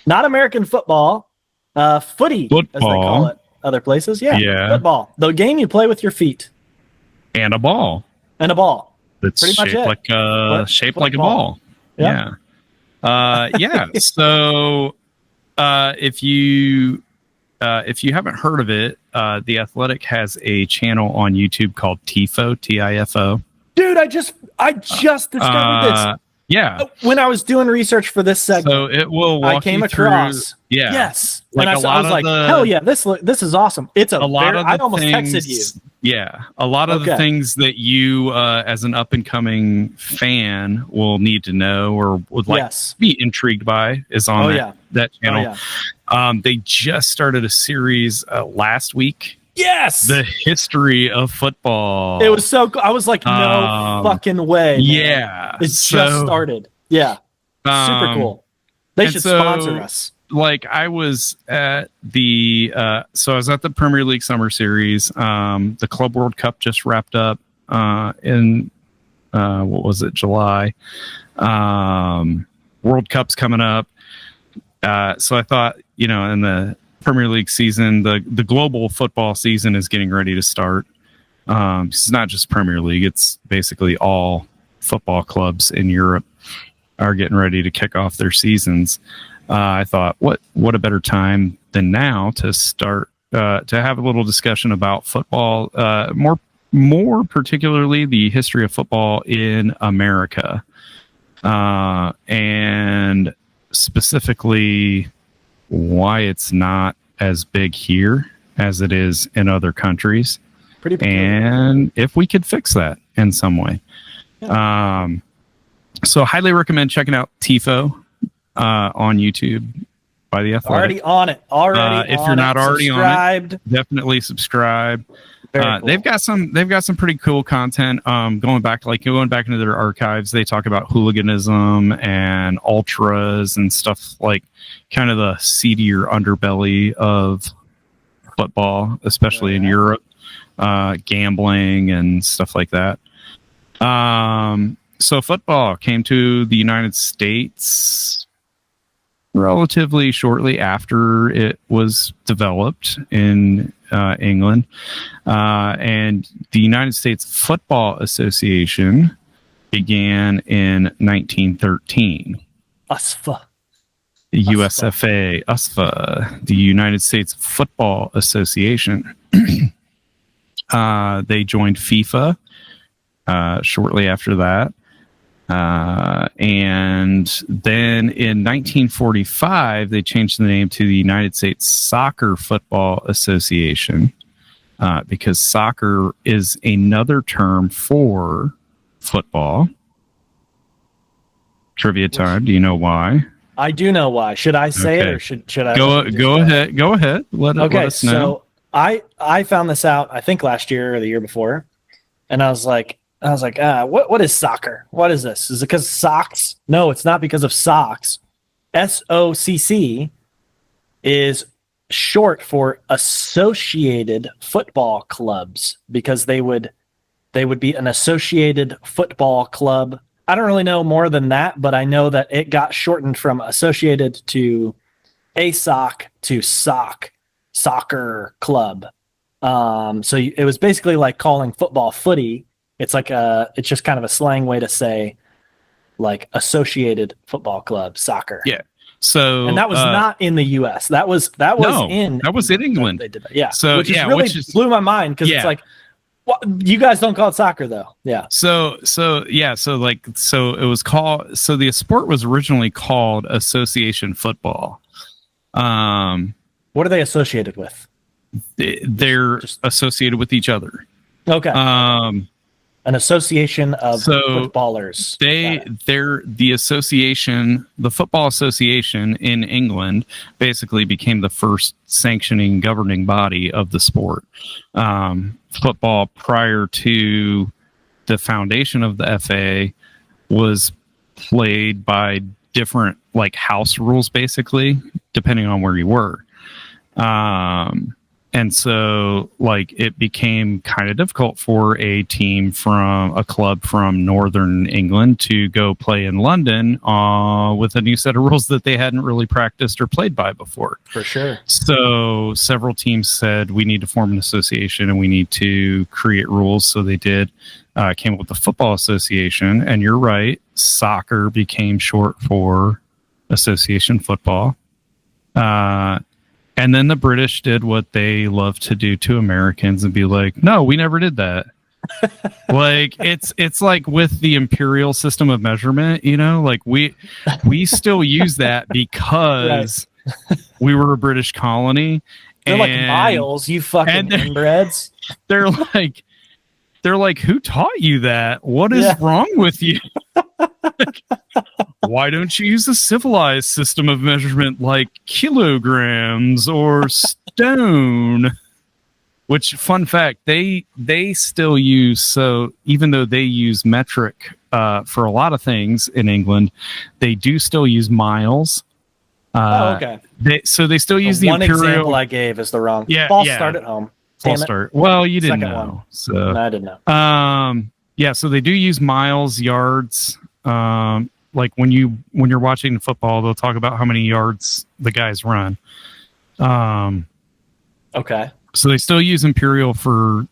Not American football. Footy, as they call it other places. Yeah. Football. The game you play with your feet. And a ball. And a ball. That's shaped like a ball. Yeah. Yeah. So if you haven't heard of it, The Athletic has a channel on YouTube called TIFO, TIFO. Dude, I just discovered this. Yeah. When I was doing research for this segment, so it will walk I came you across. Through, yeah. Yes. Like and I was like, hell yeah, this is awesome. It's a lot of I almost texted you. Yeah. A lot of the things that you as an up and coming fan will need to know or would like be intrigued by is on that channel. They just started a series last week. Yes, the history of football. It was so cool. I was like, no fucking way. Man. Yeah, it just started. Yeah, super cool. They should sponsor us. Like I was at the so I was at the Premier League Summer Series. The Club World Cup just wrapped up in what was it, July. World Cup's coming up. So I thought, in the Premier League season, the global football season is getting ready to start. It's not just Premier League, it's basically all football clubs in Europe are getting ready to kick off their seasons. I thought, what a better time than now to start to have a little discussion about football, more particularly the history of football in America, and specifically why it's not as big here as it is in other countries. And if we could fix that in some way. Yeah. So highly recommend checking out TIFO on YouTube by The Athletic. Already on it. If you're not already on it, definitely subscribe. Cool. They've got some pretty cool content. Going back into their archives, they talk about hooliganism and ultras and stuff, like kind of the seedier underbelly of football, especially in Europe, gambling and stuff like that. So football came to the United States relatively shortly after it was developed in England, and the United States Football Association began in 1913. USFA. USFA, USFA, the United States Football Association. They joined FIFA shortly after that. And then in 1945, they changed the name to the United States Soccer Football Association, because soccer is another term for football. Trivia time. Do you know why? I do know why. Should I say it or should I? Go ahead. Go ahead. Let us know. So I found this out, I think last year or the year before, and I was like, what is soccer? What is this? Is it because socks? No, it's not because of socks. SOCC is short for associated football clubs, because they would be an associated football club. I don't really know more than that, but I know that it got shortened from associated to ASOC to soccer club. So it was basically like calling football footy. It's just kind of a slang way to say like associated football club soccer. Yeah. So, and that was not in the U.S. That was in England. They did that. Yeah. So which blew my mind, because it's like, well, you guys don't call it soccer though. Yeah. So it was called. So the sport was originally called association football. What are they associated with? They're associated with each other. Okay. An association of footballers. They're the association, the football association in England basically became the first sanctioning governing body of the sport. Football, prior to the foundation of the FA, was played by different like house rules, basically, depending on where you were. And so, like, it became kind of difficult for a club from Northern England to go play in London with a new set of rules that they hadn't really practiced or played by before. For sure. So several teams said, we need to form an association and we need to create rules. So they did, came up with the Football Association. And you're right, soccer became short for association football. And then the British did what they love to do to Americans and be like, no, we never did that. Like it's like with the imperial system of measurement, you know, like we still use that because we were a British colony. They're like miles, you fucking inbreds. They're like, who taught you that? What is wrong with you? Why don't you use a civilized system of measurement like kilograms or stone? Which, fun fact, they still use, so even though they use metric for a lot of things in England, they do still use miles. Okay. They still use the one imperial. Example I gave is the wrong. Yeah, False start at home. False start. Well, you didn't Second know. one. So No, I didn't know. Yeah, so they do use miles, yards. Like when you're watching football, they'll talk about how many yards the guys run. Okay. So they still use imperial for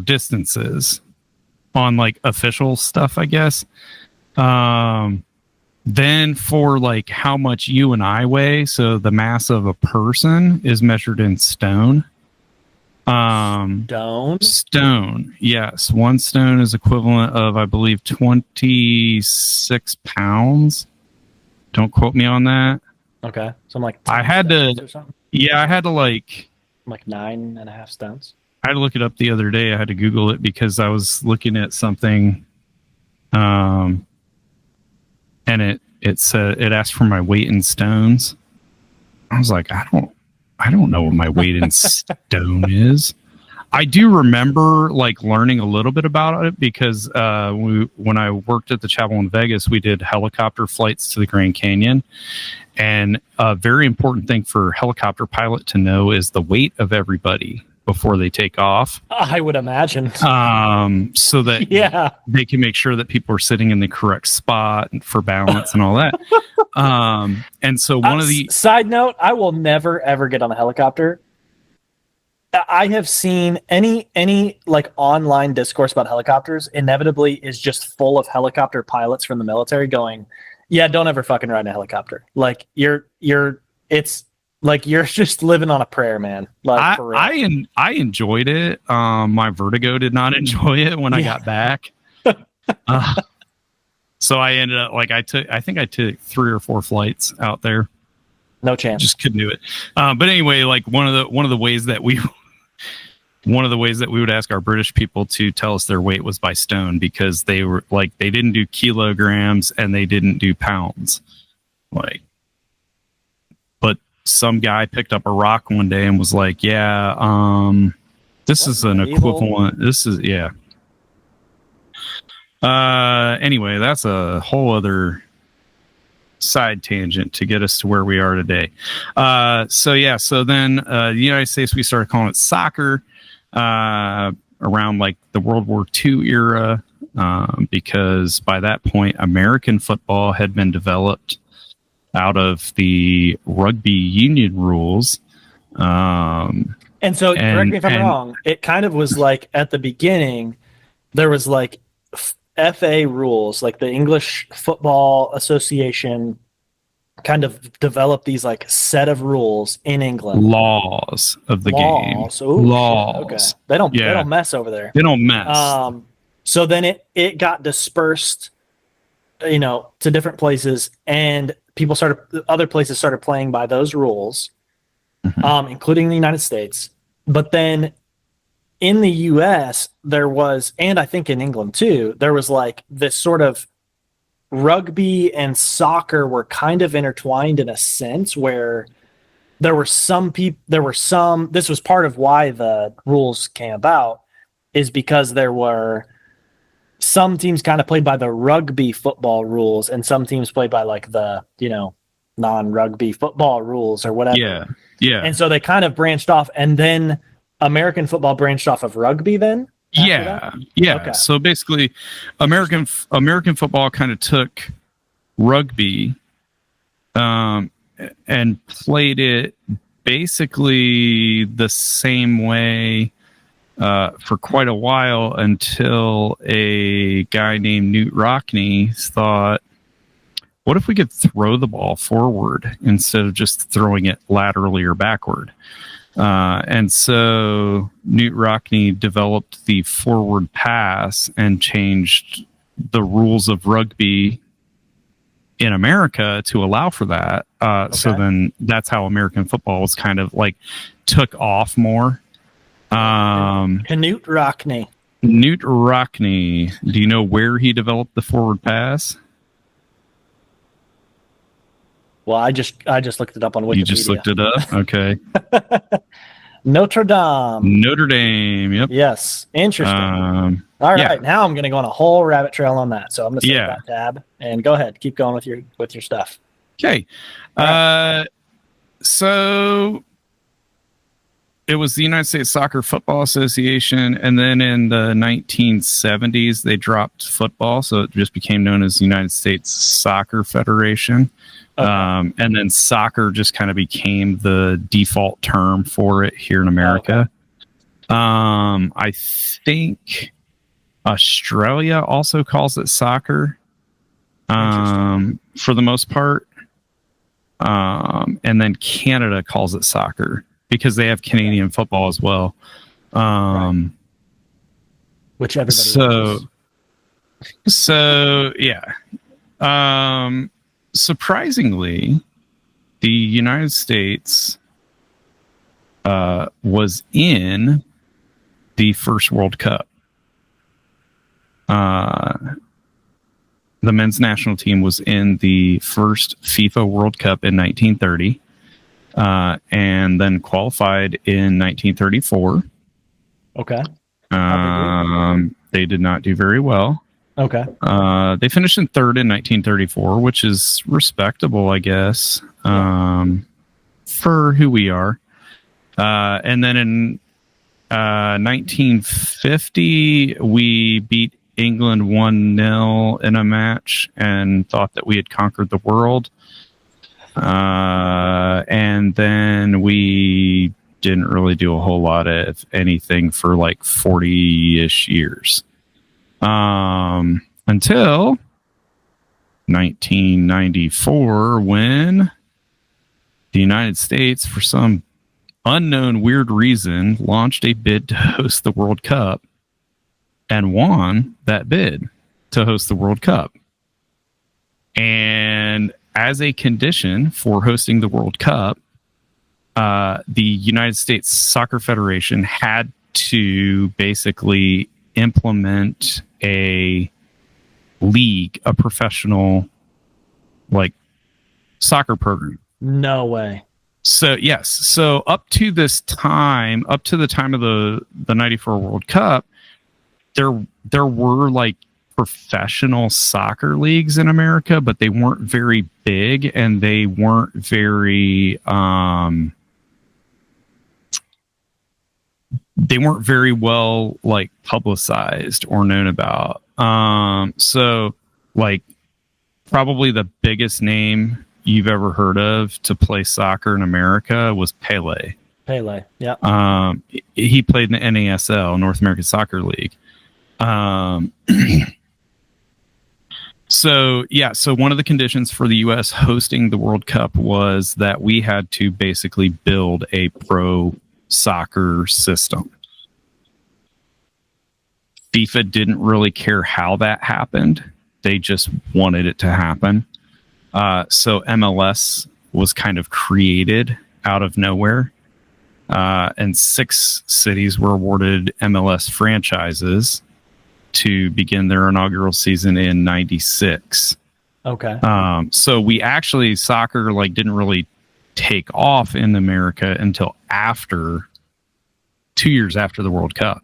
distances on like official stuff, I guess. Then for like how much you and I weigh, so the mass of a person is measured in stone. Stone, yes. 1 stone is equivalent of, I believe, 26 pounds. Don't quote me on that. Okay. So I'm like, I had to like 9.5 stones. I had to look it up the other day. I had to Google it because I was looking at something, and it said, it asked for my weight in stones. I was like, I don't know what my weight in stone is. I do remember like learning a little bit about it because when I worked at the Chapel in Vegas, we did helicopter flights to the Grand Canyon. And a very important thing for a helicopter pilot to know is the weight of everybody before they take off. I would imagine. So that they can make sure that people are sitting in the correct spot for balance and all that. And so one of the side note, I will never ever get on a helicopter. I have seen any like online discourse about helicopters inevitably is just full of helicopter pilots from the military going, yeah, don't ever fucking ride a helicopter. Like it's like you're just living on a prayer, man. Like for real. I enjoyed it. My vertigo did not enjoy it when I got back. So I ended up like I think I took 3 or 4 flights out there. No chance. Just couldn't do it. But anyway, like one of the ways that we would ask our British people to tell us their weight was by stone, because they were like, they didn't do kilograms and they didn't do pounds. Like, but some guy picked up a rock one day and was like, this is an equivalent. This is, anyway, that's a whole other side tangent to get us to where we are today. So then the United States, we started calling it soccer around like the World War II era, because by that point, American football had been developed out of the rugby union rules. And so, correct me if I'm wrong, it kind of was like at the beginning, there was like FA rules, like the English Football Association kind of developed these like set of rules in England. Laws of the game. Ooh, laws. Okay. They don't mess over there. They don't mess. So then it got dispersed, to different places, and other places started playing by those rules, including the United States. But then in the US, there was, and I think in England too, there was like this sort of rugby and soccer were kind of intertwined in a sense where this was part of why the rules came about, is because there were some teams kind of played by the rugby football rules and some teams played by like the, non-rugby football rules or whatever. Yeah. Yeah. And so they kind of branched off, and then American football branched off of rugby then? Yeah. Okay. So basically American football kind of took rugby and played it basically the same way for quite a while, until a guy named Newt Rockne thought, what if we could throw the ball forward instead of just throwing it laterally or backward? And so Newt Rockne developed the forward pass and changed the rules of rugby in America to allow for that. So then that's how American football was kind of like took off more. Newt Rockne. Newt Rockne. Do you know where he developed the forward pass? Well, I just looked it up on Wikipedia. You just looked it up? Okay. Notre Dame. Notre Dame, yep. Yes. Interesting. All right. Now I'm going to go on a whole rabbit trail on that. So I'm going to save that tab and go ahead. Keep going with your stuff. Okay. So it was the United States Soccer Football Association, and then in the 1970s, they dropped football, so it just became known as the United States Soccer Federation. Okay. And then soccer just kind of became the default term for it here in America. Okay. I think Australia also calls it soccer, for the most part. And then Canada calls it soccer because they have Canadian football as well. Which everybody loves. So yeah. Surprisingly, the United States was in the first World Cup. The men's national team was in the first FIFA World Cup in 1930, and then qualified in 1934. Okay. They did not do very well. Okay. They finished in third in 1934, which is respectable, I guess, for who we are. And then in 1950, we beat England 1-0 in a match and thought that we had conquered the world. And then we didn't really do a whole lot of anything for like 40-ish years. Until 1994, when the United States, for some unknown weird reason, launched a bid to host the World Cup and won that bid to host the World Cup. And as a condition for hosting the World Cup, the United States Soccer Federation had to basically implement a league, a professional like soccer program. No way. So yes, so up to the time of the 94 World Cup, there were like professional soccer leagues in America, but they weren't very big and they weren't very well like publicized or known about. So like probably the biggest name you've ever heard of to play soccer in America was Pele. Pele, yeah. He played in the NASL, North American Soccer League. So one of the conditions for the U.S. hosting the World Cup was that we had to basically build a pro soccer system. FIFA didn't really care how that happened. They just wanted it to happen. So MLS was kind of created out of nowhere. And 6 cities were awarded MLS franchises to begin their inaugural season in 96. Okay. So we actually, soccer like didn't really take off in America until 2 years after the World Cup.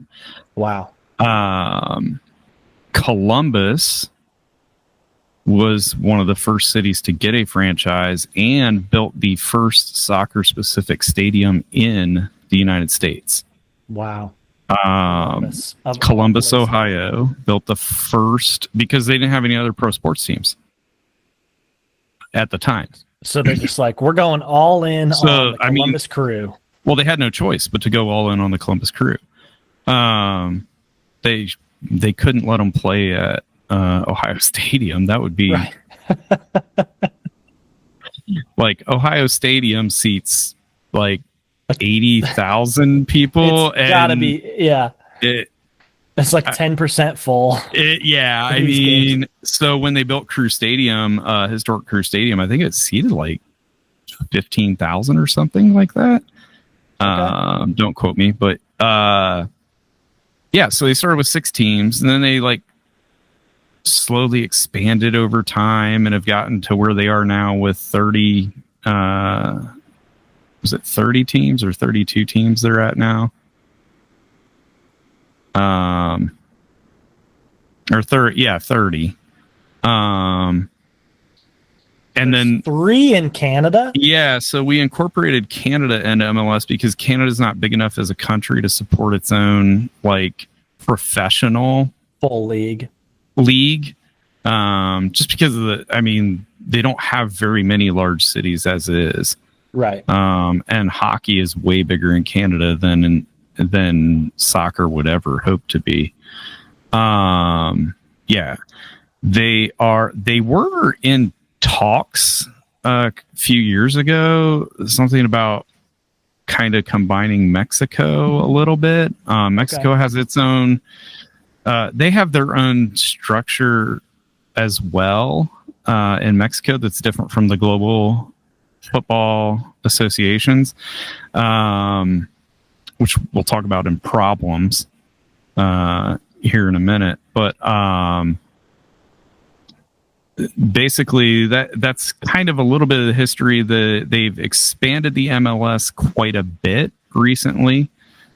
Wow. Columbus was one of the first cities to get a franchise and built the first soccer specific stadium in the United States. Wow. Columbus, Ohio built the first, because they didn't have any other pro sports teams at the time. So they're just like, we're going all in on the Columbus Crew. Well, they had no choice but to go all in on the Columbus Crew. They couldn't let them play at Ohio Stadium. That would be right. like Ohio Stadium seats like 80,000 people. It's gotta be, yeah. It's like 10% full. I mean, so when they built Crew Stadium, historic Crew Stadium, I think it seated like 15,000 or something like that. Okay. Don't quote me, but so they started with 6 teams, and then they like slowly expanded over time and have gotten to where they are now with 30. Was it 30 teams or 32 teams they're at now? Or 30. And there's then 3 in Canada. Yeah, so we incorporated Canada into MLS because Canada's not big enough as a country to support its own like professional full league. Just because of they don't have very many large cities as it is. Right. And hockey is way bigger in Canada than soccer would ever hope to be. They were in talks a few years ago, something about kind of combining Mexico a little bit. Mexico has its own, they have their own structure as well in Mexico that's different from the global football associations, which we'll talk about in problems here in a minute. But basically, that's kind of a little bit of the history. They've expanded the MLS quite a bit recently,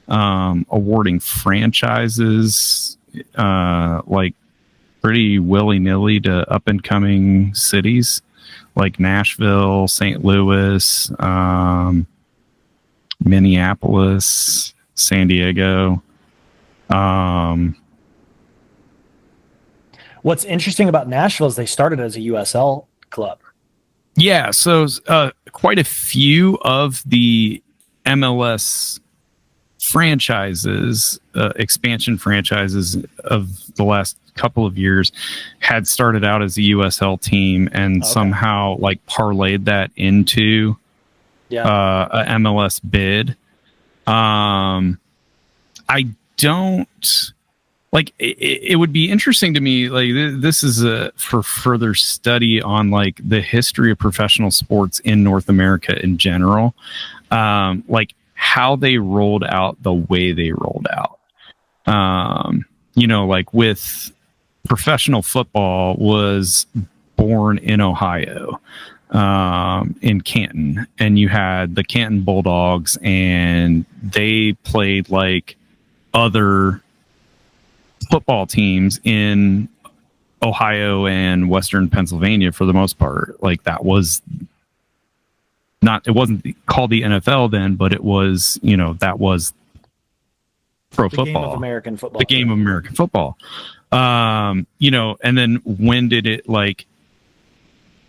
awarding franchises like pretty willy-nilly to up-and-coming cities like Nashville, St. Louis, Minneapolis, San Diego. What's interesting about Nashville is they started as a USL club. Yeah, so quite a few of the MLS franchises, expansion franchises of the last couple of years had started out as a USL team and somehow like parlayed that into a MLS bid. I don't like it would be interesting to me, like this is for further study on like the history of professional sports in North America in general, like how they rolled out the way they rolled out. Like with professional football was born in Ohio, in Canton, and you had the Canton Bulldogs, and they played like other football teams in Ohio and Western Pennsylvania for the most part. Like that was not, it wasn't called the NFL then, but it was, you know, that was pro the football. Game of American football. The game of American football. You know, and then when did it like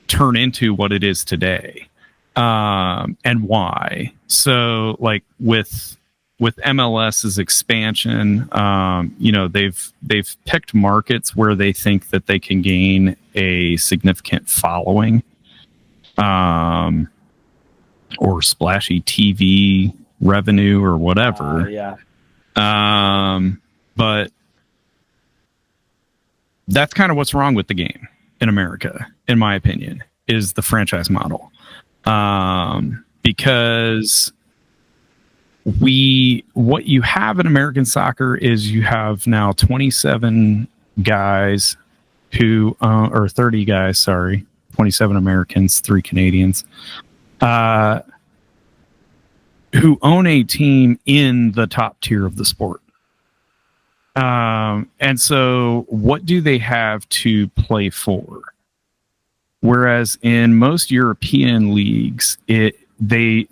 turn into what it is today? And why? So like with MLS's expansion, you know, they've picked markets where they think that they can gain a significant following, or splashy TV revenue or whatever. Yeah. But that's kind of what's wrong with the game in America, in my opinion, is the franchise model. Because what you have in American soccer is you have now 27 guys who, or 30 guys, sorry, 27 Americans, 3 Canadians, who own a team in the top tier of the sport. And so what do they have to play for? Whereas in most European leagues,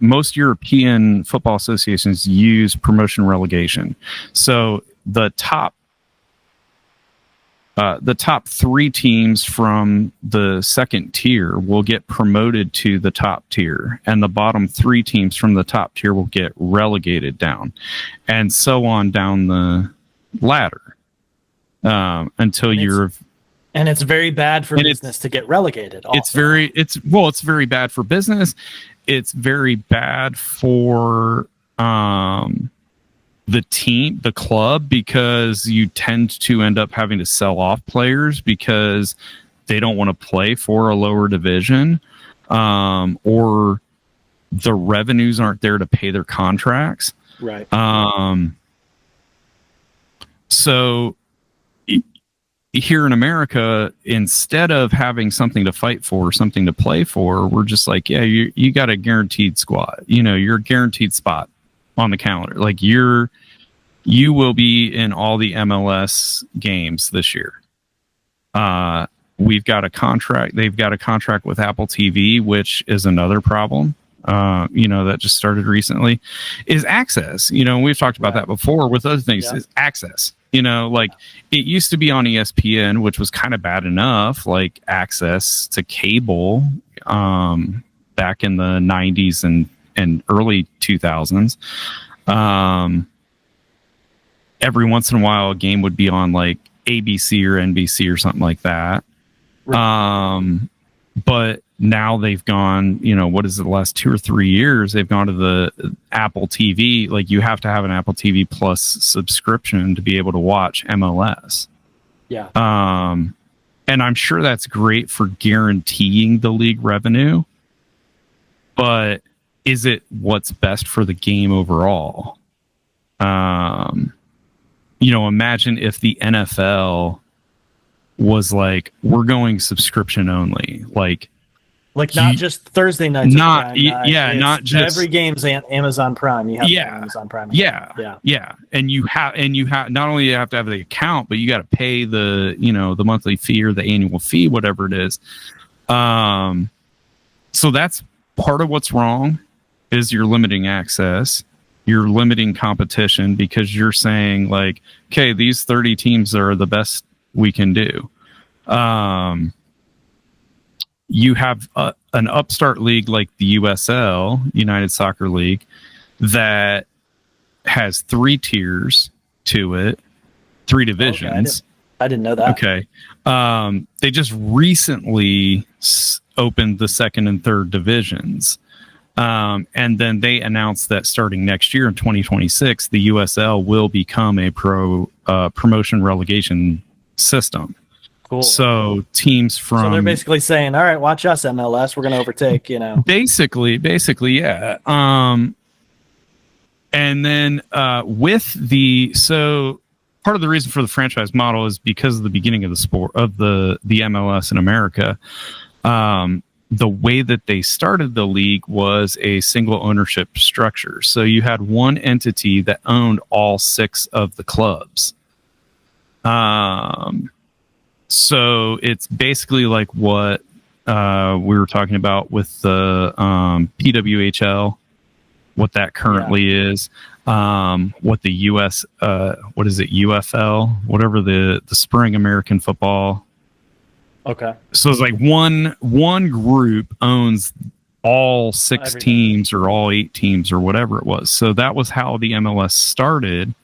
most European football associations use promotion relegation. So the top 3 teams from the second tier will get promoted to the top tier, and the bottom 3 teams from the top tier will get relegated down, and so on down the ladder, until and it's very bad for business to get relegated. Also. It's very bad for business. It's very bad for the team, the club, because you tend to end up having to sell off players because they don't want to play for a lower division, or the revenues aren't there to pay their contracts. Right. So here in America, instead of having something to fight for, something to play for, we're just like, yeah, you got a guaranteed squad. You know, you're a guaranteed spot on the calendar. Like you will be in all the MLS games this year. We've got a contract. They've got a contract with Apple TV, which is another problem. You know, that just started recently, is access. You know, we've talked about that before with other things. Is access. You know, like it used to be on ESPN, which was kind of bad enough, like access to cable, back in the 90s and early 2000s. Every once in a while, a game would be on like ABC or NBC or something like that. Right. But now they've gone, you know, what is it, the last 2 or 3 years, they've gone to the Apple TV. Like you have to have an Apple TV Plus subscription to be able to watch MLS. Yeah. And I'm sure that's great for guaranteeing the league revenue, but is it what's best for the game overall? You know, imagine if the NFL was like, we're going subscription only, like not just Thursday nights. Not not just every game's Amazon Prime. You have Amazon Prime. Yeah. And you have not only you have to have the account, but you got to pay the, you know, the monthly fee or the annual fee, whatever it is. So that's part of what's wrong, is you're limiting access. You're limiting competition because you're saying like, okay, these 30 teams are the best we can do. You have an upstart league like the USL, United Soccer League, that has 3 tiers to it, 3 divisions. Okay, I didn't know that. Okay. They just recently opened the 2nd and 3rd divisions. And then they announced that starting next year in 2026, the USL will become a promotion relegation system. Cool. So teams from... So they're basically saying, all right, watch us, MLS. We're going to overtake, you know. Basically, yeah. And then with the... So part of the reason for the franchise model is because of the beginning of the sport, of the MLS in America. The way that they started the league was a single ownership structure. So you had one entity that owned all 6 of the clubs. So it's basically like what we were talking about with the PWHL, what that currently is, what the US, what is it, UFL, whatever the Spring American Football. Okay. So it's like one group owns all six Everything. teams or all 8 teams or whatever it was. So that was how the MLS started.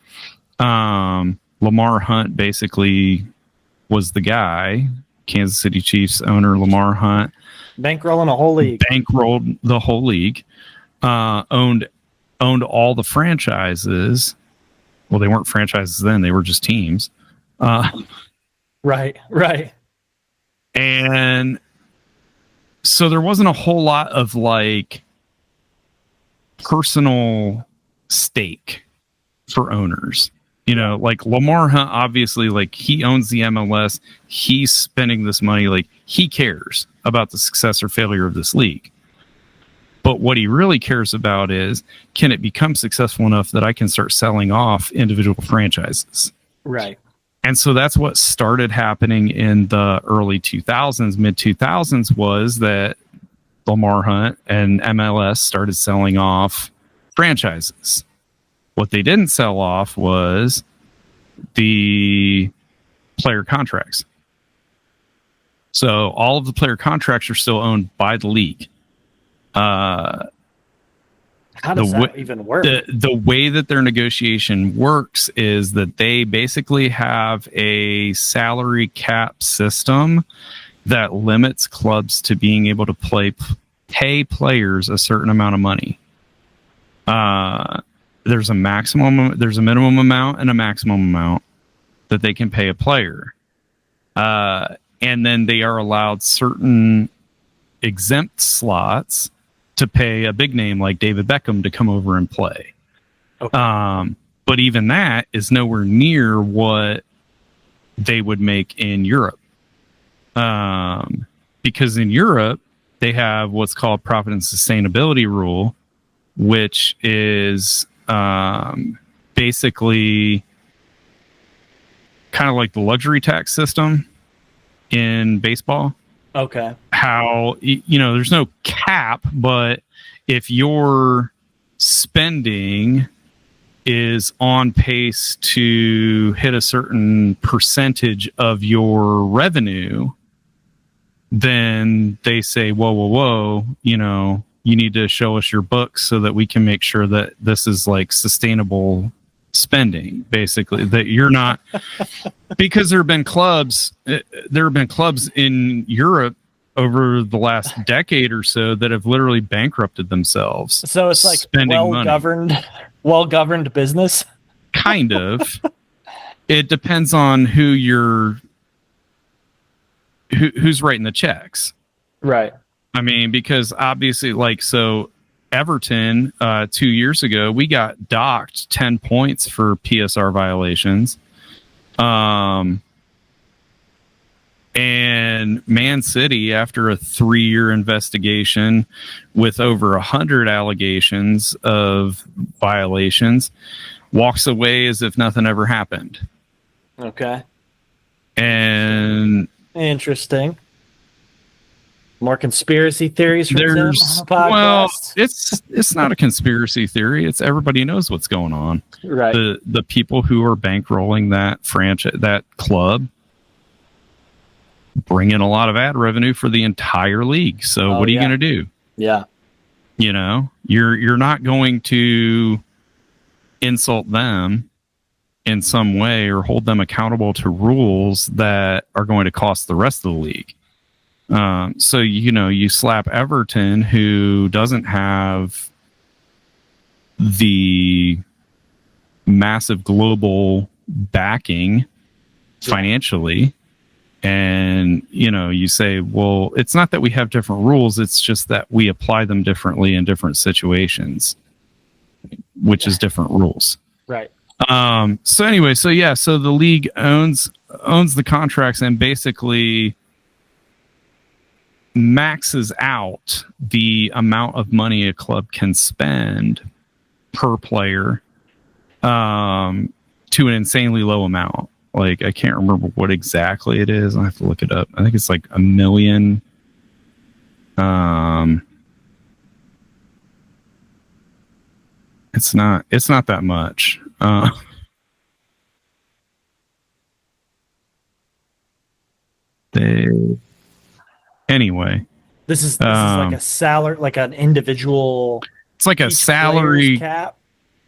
Lamar Hunt basically was the guy. Kansas City Chiefs owner Lamar Hunt Bankrolling a whole league. bankrolled the whole league. Owned all the franchises. Well, they weren't franchises then; they were just teams. Right. And so there wasn't a whole lot of like personal stake for owners. You know, like Lamar Hunt, obviously, like he owns the MLS. He's spending this money. Like he cares about the success or failure of this league. But what he really cares about is, can it become successful enough that I can start selling off individual franchises? Right. And so that's what started happening in the early 2000s, mid 2000s, was that Lamar Hunt and MLS started selling off franchises. What they didn't sell off was the player contracts. So all of the player contracts are still owned by the league. How does that even work? The way that their negotiation works is that they basically have a salary cap system that limits clubs to being able to pay players a certain amount of money. There's a minimum amount and a maximum amount that they can pay a player. And then they are allowed certain exempt slots to pay a big name like David Beckham to come over and play. Okay. But even that is nowhere near what they would make in Europe. Because in Europe, they have what's called profit and sustainability rule, which is basically kind of like the luxury tax system in baseball. Okay. How, there's no cap, but if your spending is on pace to hit a certain percentage of your revenue, then they say, whoa, you need to show us your books so that we can make sure that this is like sustainable spending, basically, that you're not, because there have been clubs in Europe over the last decade or so that have literally bankrupted themselves. So it's like well-governed business. Kind of. It depends on who's writing the checks. Right. I mean, because obviously, like, so Everton 2 years ago, we got docked 10 points for PSR violations. And Man City, after a 3-year investigation with over 100 allegations of violations, walks away as if nothing ever happened. Okay. And interesting. More conspiracy theories from Tim on the podcast? Well, it's not a conspiracy theory. It's everybody knows what's going on. Right. The people who are bankrolling that franchise, that club, bring in a lot of ad revenue for the entire league. So what are you going to do? Yeah. You're not going to insult them in some way or hold them accountable to rules that are going to cost the rest of the league. So, you slap Everton, who doesn't have the massive global backing financially. And, you say, well, it's not that we have different rules. It's just that we apply them differently in different situations, which is different rules. Right. So anyway, so the league owns the contracts and basically maxes out the amount of money a club can spend per player to an insanely low amount. Like, I can't remember what exactly it is. I have to look it up. I think it's like $1 million. It's not that much. Anyway, This is like a salary, like an individual. It's like a each salary player's cap.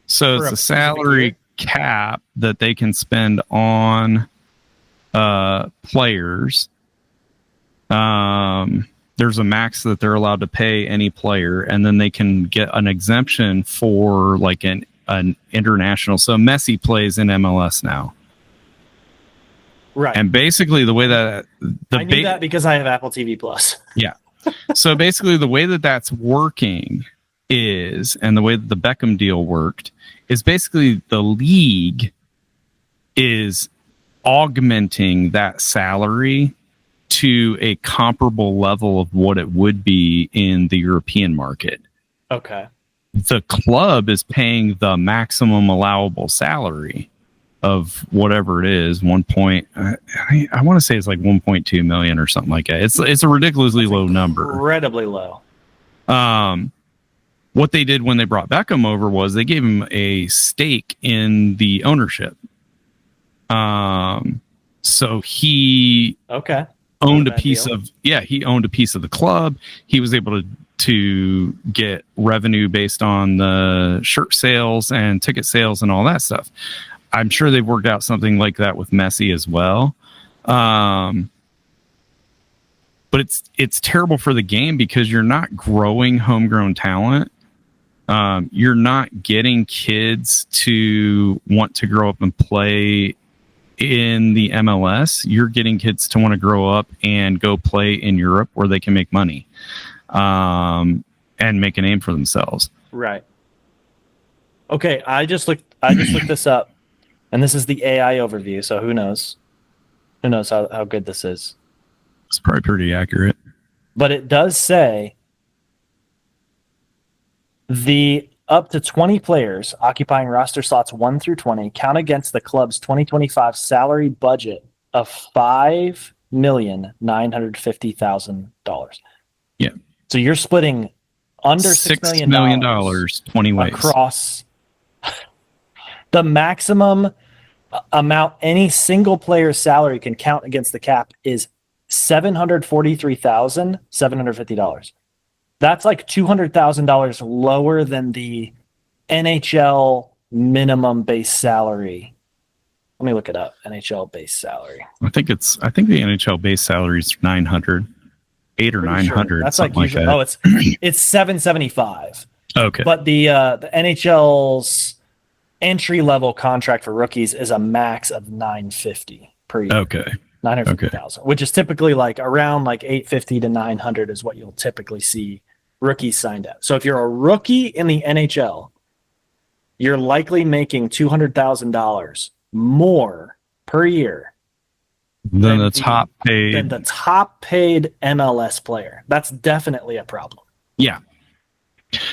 So for it's a a salary cap that they can spend on players. There's a max that they're allowed to pay any player, and then they can get an exemption for like an international. So Messi plays in MLS now. Right. And basically the way that I knew that because I have Apple TV Plus. Yeah. So basically the way that that's working is, and the way that the Beckham deal worked, is basically the league is augmenting that salary to a comparable level of what it would be in the European market. Okay. The club is paying the maximum allowable salary of whatever it is, I want to say it's like 1.2 million or something like that. It's a ridiculously low number. Incredibly low. What they did when they brought Beckham over was they gave him a stake in the ownership. So he owned a piece of the club. He was able to get revenue based on the shirt sales and ticket sales and all that stuff. I'm sure they've worked out something like that with Messi as well. But it's terrible for the game because you're not growing homegrown talent. You're not getting kids to want to grow up and play in the MLS. You're getting kids to want to grow up and go play in Europe where they can make money, and make a name for themselves. Right. Okay, I just looked this up, and this is the AI overview. So who knows? Who knows how good this is? It's probably pretty accurate. But it does say the up to 20 players occupying roster slots 1 through 20 count against the club's 2025 salary budget of $5,950,000. Yeah. So you're splitting under $6 million 20 ways across the maximum amount any single player's salary can count against the cap is $743,750. That's like $200,000 lower than the NHL minimum base salary. Let me look it up. NHL base salary. I think the NHL base salary is 900, 8 or 900. Sure. That's like usually. That. It's 775. Okay. But the NHL's entry level contract for rookies is a max of 950 per year. Okay. 950,000, which is typically like around like 850 to 900 is what you'll typically see rookies signed at. So if you're a rookie in the NHL, you're likely making $200,000 more per year than the top paid MLS player. That's definitely a problem. Yeah.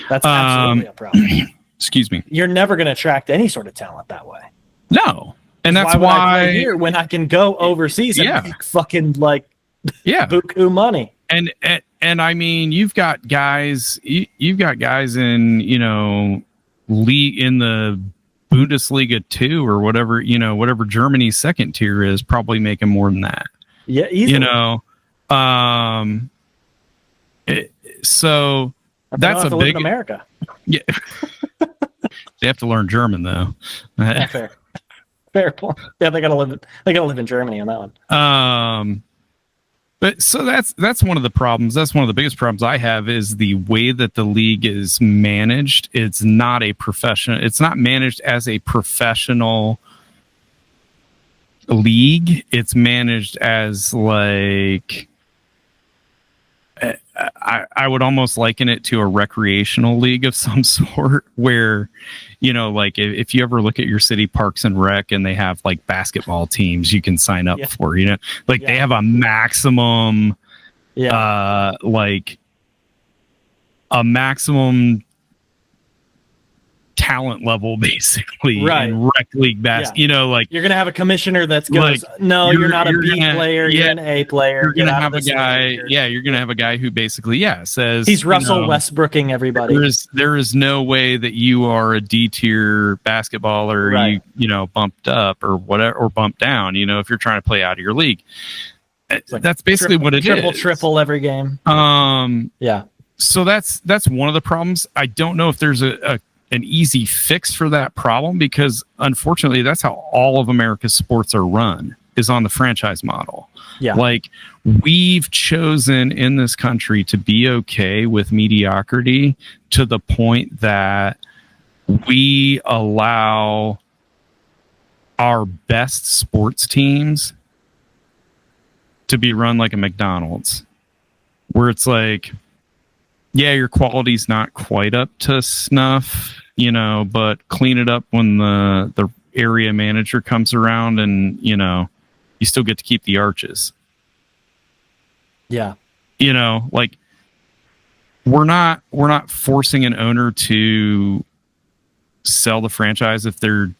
That's absolutely a problem. Excuse me. You're never going to attract any sort of talent that way. No. And that's why I play here when I can go overseas and make fucking like buku money. And I mean, you've got guys in, league in the Bundesliga 2 or whatever, whatever Germany's second tier is, probably making more than that. Yeah, easily. So that's a big America. Yeah. They have to learn German though. Fair. Fair point. Yeah, they gotta live in Germany on that one. But so that's one of the problems. That's one of the biggest problems I have is the way that the league is managed. It's not managed as a professional league. It's managed as like I would almost liken it to a recreational league of some sort where, like if you ever look at your city parks and rec and they have like basketball teams you can sign up for, they have a maximum, like a maximum talent level basically Right. in rec league basketball. Like you're gonna have a commissioner that's goes, like, no, you're not a B gonna, player, you're an A player. You're gonna have a guy, you're gonna have a guy who basically, says he's Russell Westbrooking everybody. There is no way that you are a D tier basketballer, right. you bumped up or whatever, or bumped down, if you're trying to play out of your league. Like that's basically what it is. Triple every game. Yeah. So that's one of the problems. I don't know if there's an easy fix for that problem, because unfortunately that's how all of America's sports are run, is on the franchise model. Yeah. Like, we've chosen in this country to be okay with mediocrity to the point that we allow our best sports teams to be run like a McDonald's, where it's like, your quality's not quite up to snuff, but clean it up when the area manager comes around, and you still get to keep the arches. Yeah. Like, we're not forcing an owner to sell the franchise if they're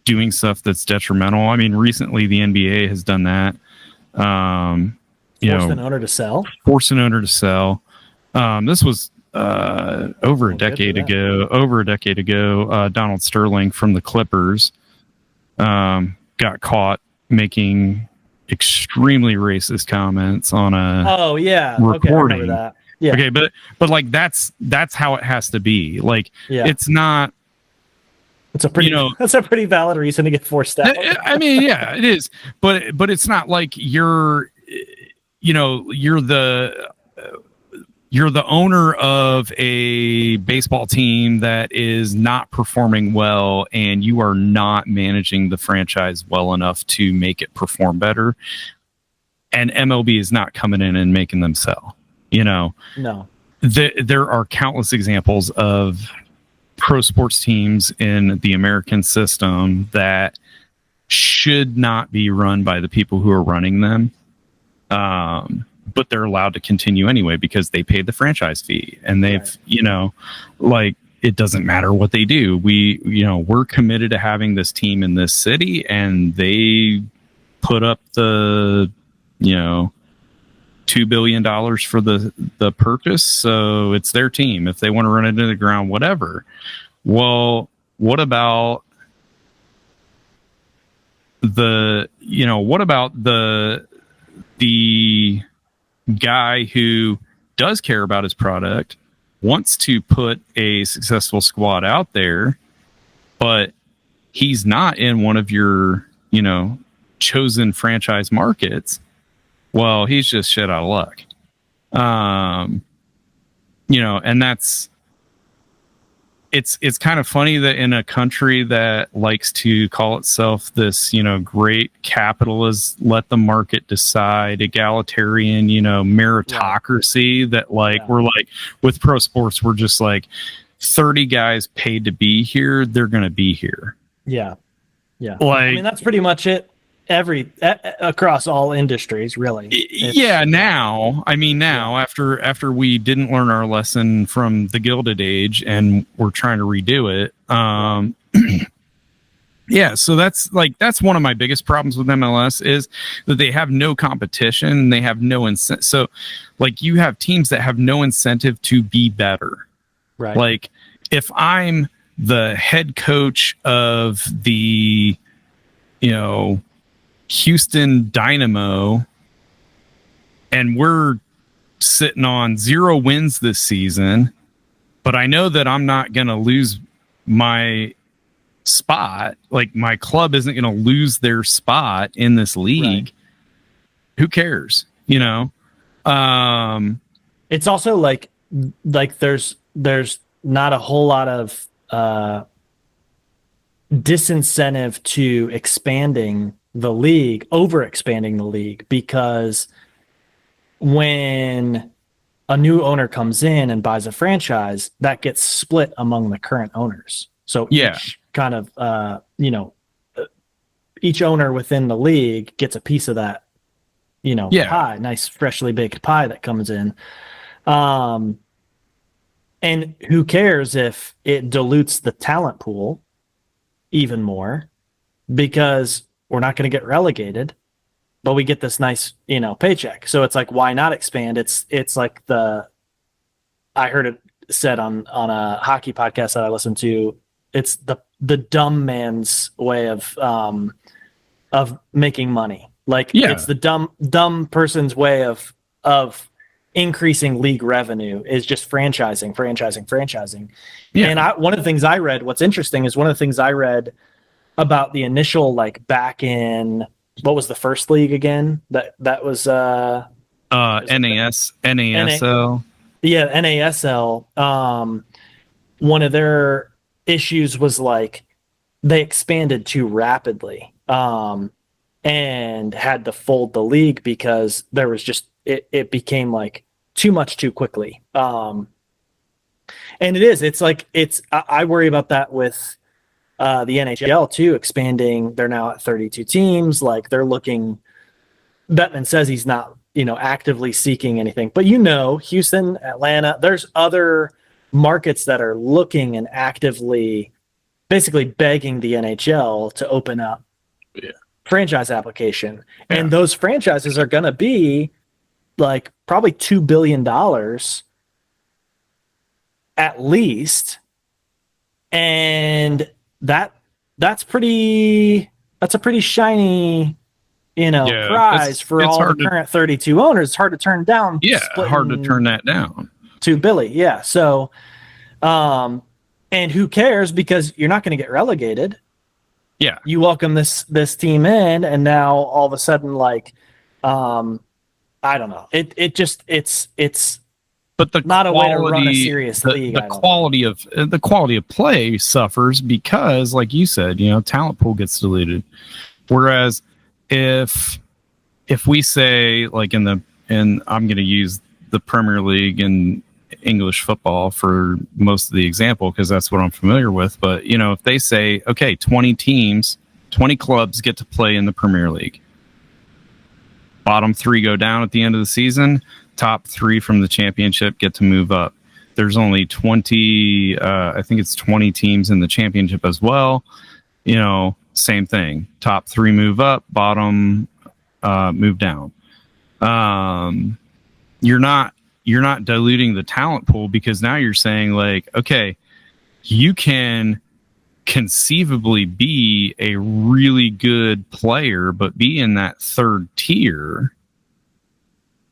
doing stuff that's detrimental. I mean, recently the NBA has done that. Force an owner to sell. This was over a decade ago. Donald Sterling from the Clippers got caught making extremely racist comments on a recording. Okay, I remember that. Yeah. Okay, but like that's how it has to be. Like, it's not. It's a pretty that's a pretty valid reason to get forced out. I mean, it is, but it's not like you're the owner of a baseball team that is not performing well, and you are not managing the franchise well enough to make it perform better. And MLB is not coming in and making them sell. No. There are countless examples of pro sports teams in the American system that should not be run by the people who are running them. But they're allowed to continue anyway because they paid the franchise fee, and they've, like, it doesn't matter what they do. We're committed to having this team in this city, and they put up the, $2 billion for the purpose. So it's their team. If they want to run it into the ground, whatever. Well, what about the guy who does care about his product, wants to put a successful squad out there, but he's not in one of your, chosen franchise markets? Well, he's just shit out of luck. And it's kind of funny that in a country that likes to call itself this, great capitalist, let the market decide, egalitarian, meritocracy, that we're like, with pro sports, we're just like 30 guys paid to be here. They're going to be here. Yeah. Yeah. I mean, that's pretty much it. Across all industries, really. Now after we didn't learn our lesson from the Gilded Age and we're trying to redo it, so that's one of my biggest problems with MLS, is that they have no competition, they have no incentive. So like, you have teams that have no incentive to be better, right? Like, if I'm the head coach of the Houston Dynamo, and we're sitting on 0 wins this season, but I know that I'm not going to lose my spot. Like, my club isn't going to lose their spot in this league. Right. Who cares? It's also like there's not a whole lot of disincentive to expanding the league, over expanding the league, because when a new owner comes in and buys a franchise, that gets split among the current owners. So each kind of each owner within the league gets a piece of that pie, nice freshly baked pie that comes in. And who cares if it dilutes the talent pool even more, because we're not going to get relegated, but we get this nice, paycheck. So it's like, why not expand? It's like I heard it said on a hockey podcast that I listened to. It's the dumb man's way of making money. Like, it's the dumb person's way of increasing league revenue is just franchising. Yeah. And one of the things I read, what's interesting is one of the things I read about the initial, like, back in, what was the first league again? That was NASL. Yeah, NASL. One of their issues was, like, they expanded too rapidly, and had to fold the league because there was just it became like too much too quickly. And I worry about that with the NHL too, expanding. They're now at 32 teams. Like, they're looking. Bettman says he's not, actively seeking anything, but Houston, Atlanta, there's other markets that are looking and actively basically begging the NHL to open up franchise application. And those franchises are going to be like probably $2 billion at least. And that's a pretty shiny, prize for all the current 32 owners. It's hard to turn down. Yeah, hard to turn that down. $2 billion. Yeah. So, and who cares, because you're not going to get relegated. Yeah. You welcome this team in, and now all of a sudden, like, I don't know. It's but the not quality, a way to run a serious league. The quality of play suffers because, like you said, talent pool gets diluted. Whereas if we say, like, and I'm going to use the Premier League and English football for most of the example because that's what I'm familiar with. But, if they say, okay, 20 teams, 20 clubs get to play in the Premier League. Bottom 3 go down at the end of the season. Top 3 from the championship get to move up. There's only 20, I think it's 20 teams in the championship as well. Same thing. Top 3 move up, bottom move down. You're not diluting the talent pool, because now you're saying, like, okay, you can conceivably be a really good player, but be in that third tier.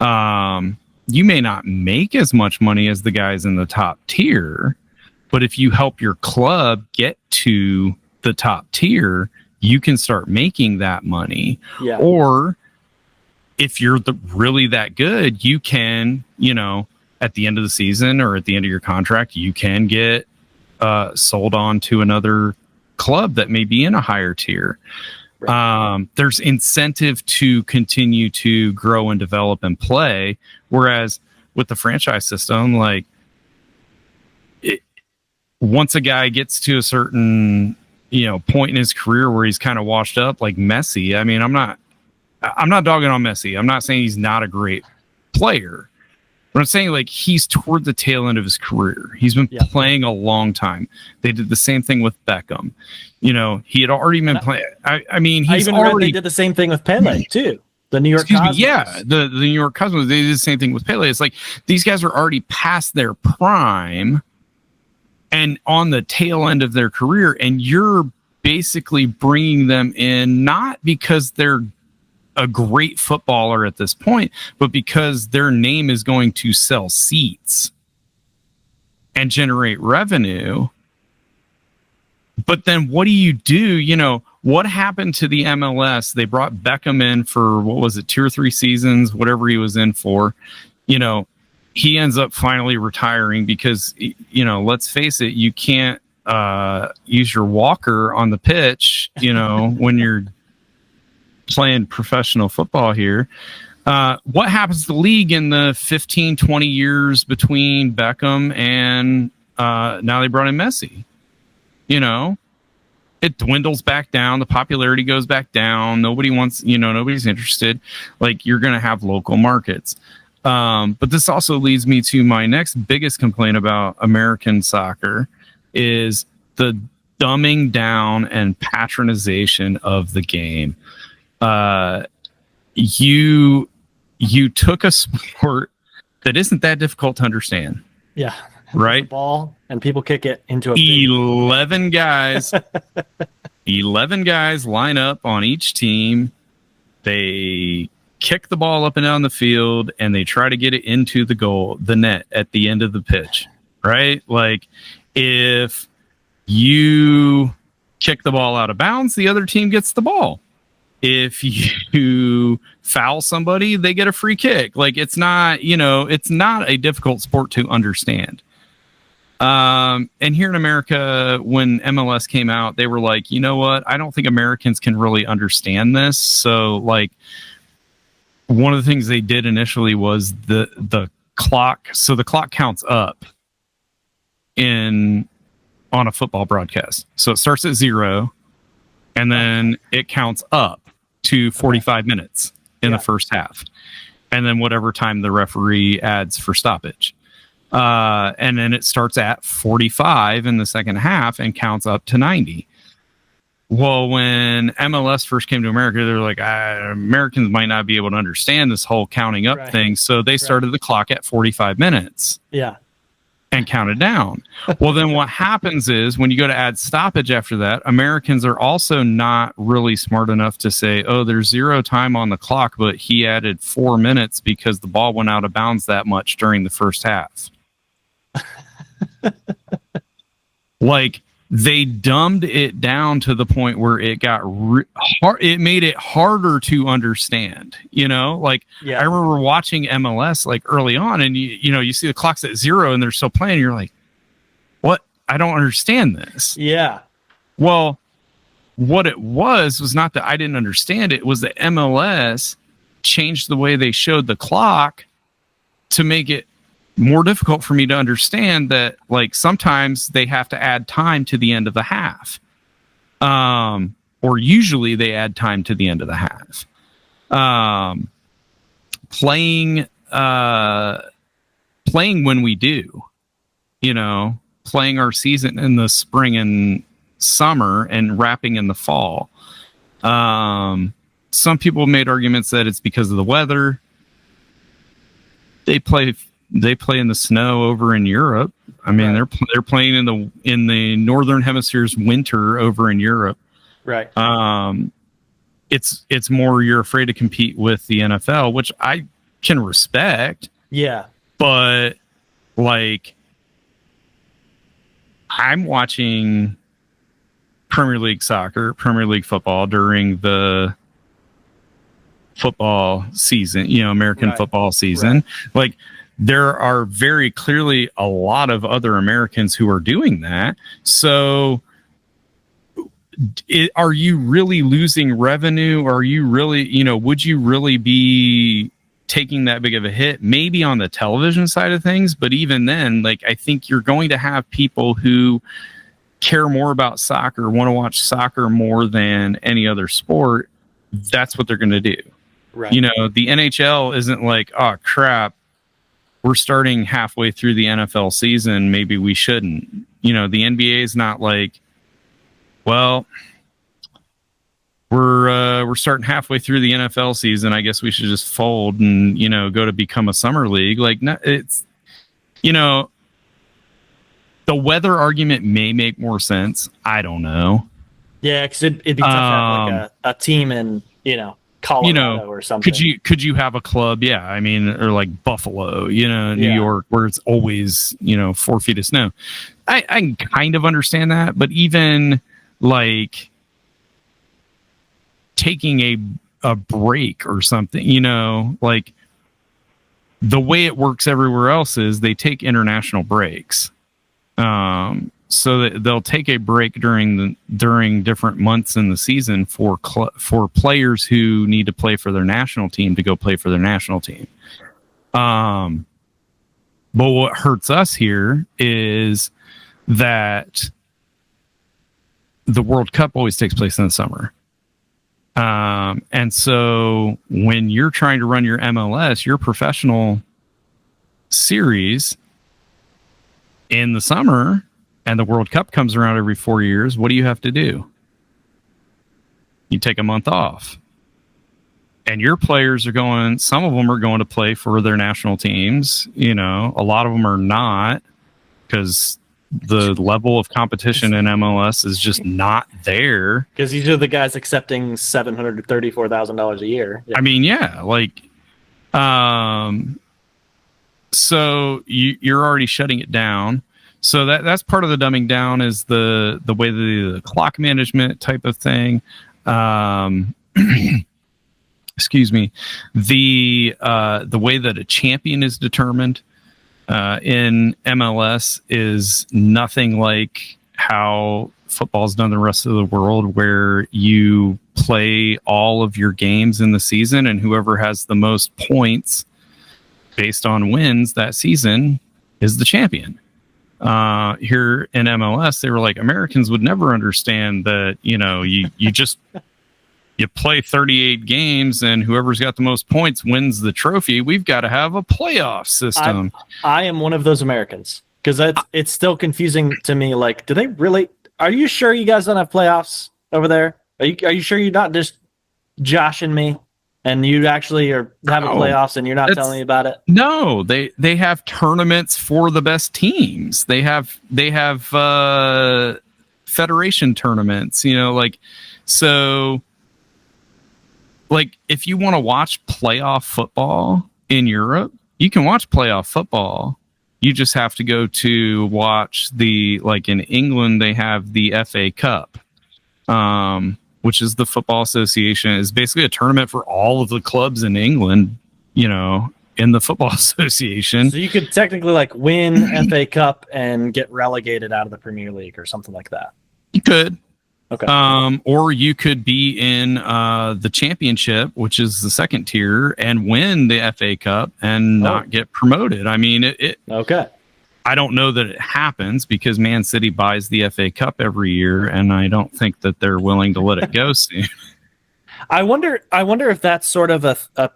You may not make as much money as the guys in the top tier, but if you help your club get to the top tier, you can start making that money. Yeah. Or if you're really that good, you can, at the end of the season or at the end of your contract, you can get sold on to another club that may be in a higher tier. Right. There's incentive to continue to grow and develop and play. Whereas with the franchise system, like, once a guy gets to a certain, point in his career where he's kind of washed up, like Messi. I mean, I'm not dogging on Messi. I'm not saying he's not a great player. But I'm saying, like, he's toward the tail end of his career. He's been playing a long time. They did the same thing with Beckham. He had already been playing. I mean, he's already they did the same thing with Pele too. The New York Cosmos. The New York Cosmos. They did the same thing with Pele. It's like these guys are already past their prime and on the tail end of their career, and you're basically bringing them in not because they're a great footballer at this point, but because their name is going to sell seats and generate revenue. But then what do you do? What happened to the MLS? They brought Beckham in for, what was it, 2 or 3 seasons, whatever he was in for. He ends up finally retiring because, let's face it, you can't use your walker on the pitch, when you're playing professional football here. What happens to the league in the 15, 20 years between Beckham and now they brought in Messi? It dwindles back down. The popularity goes back down. Nobody wants, nobody's interested. Like, you're going to have local markets. But this also leads me to my next biggest complaint about American soccer is the dumbing down and patronization of the game. You took a sport that isn't that difficult to understand. Yeah. Right. The ball and people kick it into a 11 guys. 11 guys line up on each team. They kick the ball up and down the field and they try to get it into the net at the end of the pitch. Right? Like if you kick the ball out of bounds, the other team gets the ball. If you foul somebody, they get a free kick. Like it's not a difficult sport to understand. And here in America, when MLS came out, they were like, you know what? I don't think Americans can really understand this. So like one of the things they did initially was the clock. So the clock counts up on a football broadcast. So it starts at 0 and then it counts up to 45 minutes in the first half. And then whatever time the referee adds for stoppage. And then it starts at 45 in the second half and counts up to 90. Well, when MLS first came to America, they were like, Americans might not be able to understand this whole counting up thing. So they started the clock at 45 minutes. Yeah. And counted down. Well, then what happens is when you go to add stoppage after that, Americans are also not really smart enough to say, oh, there's 0 time on the clock, but he added 4 minutes because the ball went out of bounds that much during the first half. Like they dumbed it down to the point where it got it made it harder to understand, like I remember watching MLS like early on and you see the clock's at 0 and they're still playing. And you're like, what? I don't understand this. Yeah. Well, what it was not that I didn't understand it was that MLS changed the way they showed the clock to make it more difficult for me to understand that like sometimes they have to add time to the end of the half. Or usually they add time to the end of the half. Playing when we do, playing our season in the spring and summer and wrapping in the fall. Some people made arguments that it's because of the weather. They play in the snow over in Europe. I mean, they're playing in the northern hemisphere's winter over in Europe. Right. It's more you're afraid to compete with the NFL, which I can respect. Yeah. But like I'm watching Premier League soccer, Premier League football during the football season, American football season. Like there are very clearly a lot of other Americans who are doing that. So are you really losing revenue? Are you really, would you really be taking that big of a hit? Maybe on the television side of things, but even then, like, I think you're going to have people who care more about soccer, want to watch soccer more than any other sport. That's what they're going to do. Right. The NHL isn't like, oh crap, we're starting halfway through the NFL season. Maybe we shouldn't. The NBA is not like, well, we're starting halfway through the NFL season. I guess we should just fold and, go to become a summer league. Like, no, it's, the weather argument may make more sense. I don't know. Yeah, because it'd be tough to have like a team in, Colorado or something. Could you have a club? Yeah, I mean, or like Buffalo, New York, where it's always 4 feet of snow. I can kind of understand that, but even like taking a break or something, like the way it works everywhere else is they take international breaks. So that they'll take a break during different months in the season for players who need to play for their national team to go play for their national team. But what hurts us here is that the World Cup always takes place in the summer. And so when you're trying to run your MLS, your professional series in the summer and the World Cup comes around every 4 years, what do you have to do? You take a month off. And your players are going, some of them are going to play for their national teams. You know, a lot of them are not, because the level of competition in MLS is just not there. Because these are the guys accepting $734,000 a year. Yeah. I mean, yeah, like, so you're already shutting it down. So that's part of the dumbing down, is the way the clock management type of thing. Excuse me, the way that a champion is determined in MLS is nothing like how football's done the rest of the world, where you play all of your games in the season, and whoever has the most points based on wins that season is the champion. Here in MLS, they were like, Americans would never understand that, you know, you just you play 38 games and whoever's got the most points wins the trophy. We've got to have a playoff system. I am one of those Americans, because it's still confusing to me. Like, do they really? Are you sure you guys don't have playoffs over there? Are you sure you're not just joshing me, and you actually are having playoffs and you're not telling me about it? No, they have tournaments for the best teams. They have federation tournaments. You know, like, so. Like, if you want to watch playoff football in Europe, you can watch playoff football. You just have to go to watch like in England, they have the FA Cup, which is the Football Association. It's basically a tournament for all of the clubs in England, you know, in the Football Association. So you could technically like win FA Cup and get relegated out of the Premier League or something like that. You could. Okay. Or you could be in the championship, which is the second tier, and win the FA Cup and not get promoted. I mean, okay. I don't know that it happens, because Man City buys the FA Cup every year, and I don't think that they're willing to let it go soon. I wonder if that's sort of a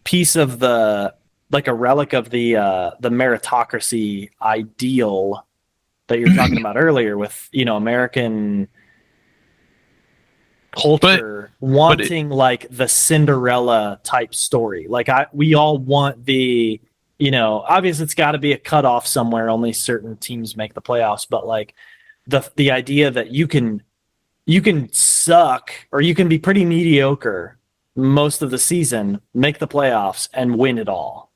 piece of a relic of the meritocracy ideal that you're talking about earlier, with, you know, American culture wanting like the Cinderella type story. Like we all want the, you know, obviously it's got to be a cutoff somewhere. Only certain teams make the playoffs, but like the idea that you can suck, or you can be pretty mediocre most of the season, make the playoffs, and win it all.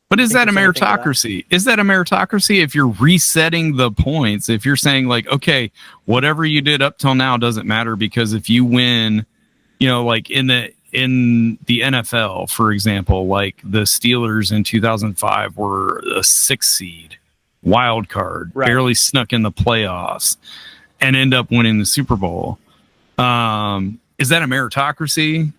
But is that a meritocracy? Is that a meritocracy if you're resetting the points? If you're saying like, okay, whatever you did up till now doesn't matter, because if you win, you know, like in the NFL, for example, like the Steelers in 2005 were a 6th seed, wild card, barely snuck in the playoffs, and end up winning the Super Bowl. Is that a meritocracy?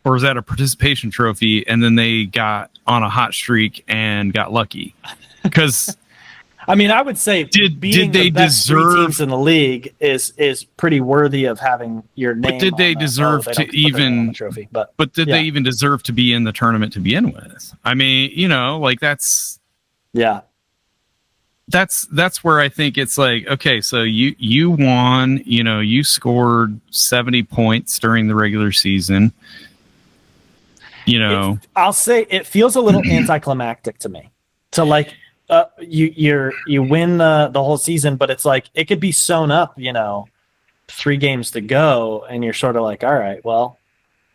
Or is that a participation trophy, and then they got on a hot streak and got lucky? Because I mean, I would say did they best deserve teams in the league is pretty worthy of having your name. But did they deserve to even trophy? But did they even deserve to be in the tournament to begin with? I mean, you know, like that's where I think it's like, okay, so you won, you know, you scored 70 points during the regular season. You know, I'll say it feels a little anticlimactic to me. So like, you win the whole season, but it's like it could be sewn up, you know, 3 games to go, and you're sort of like, all right, well,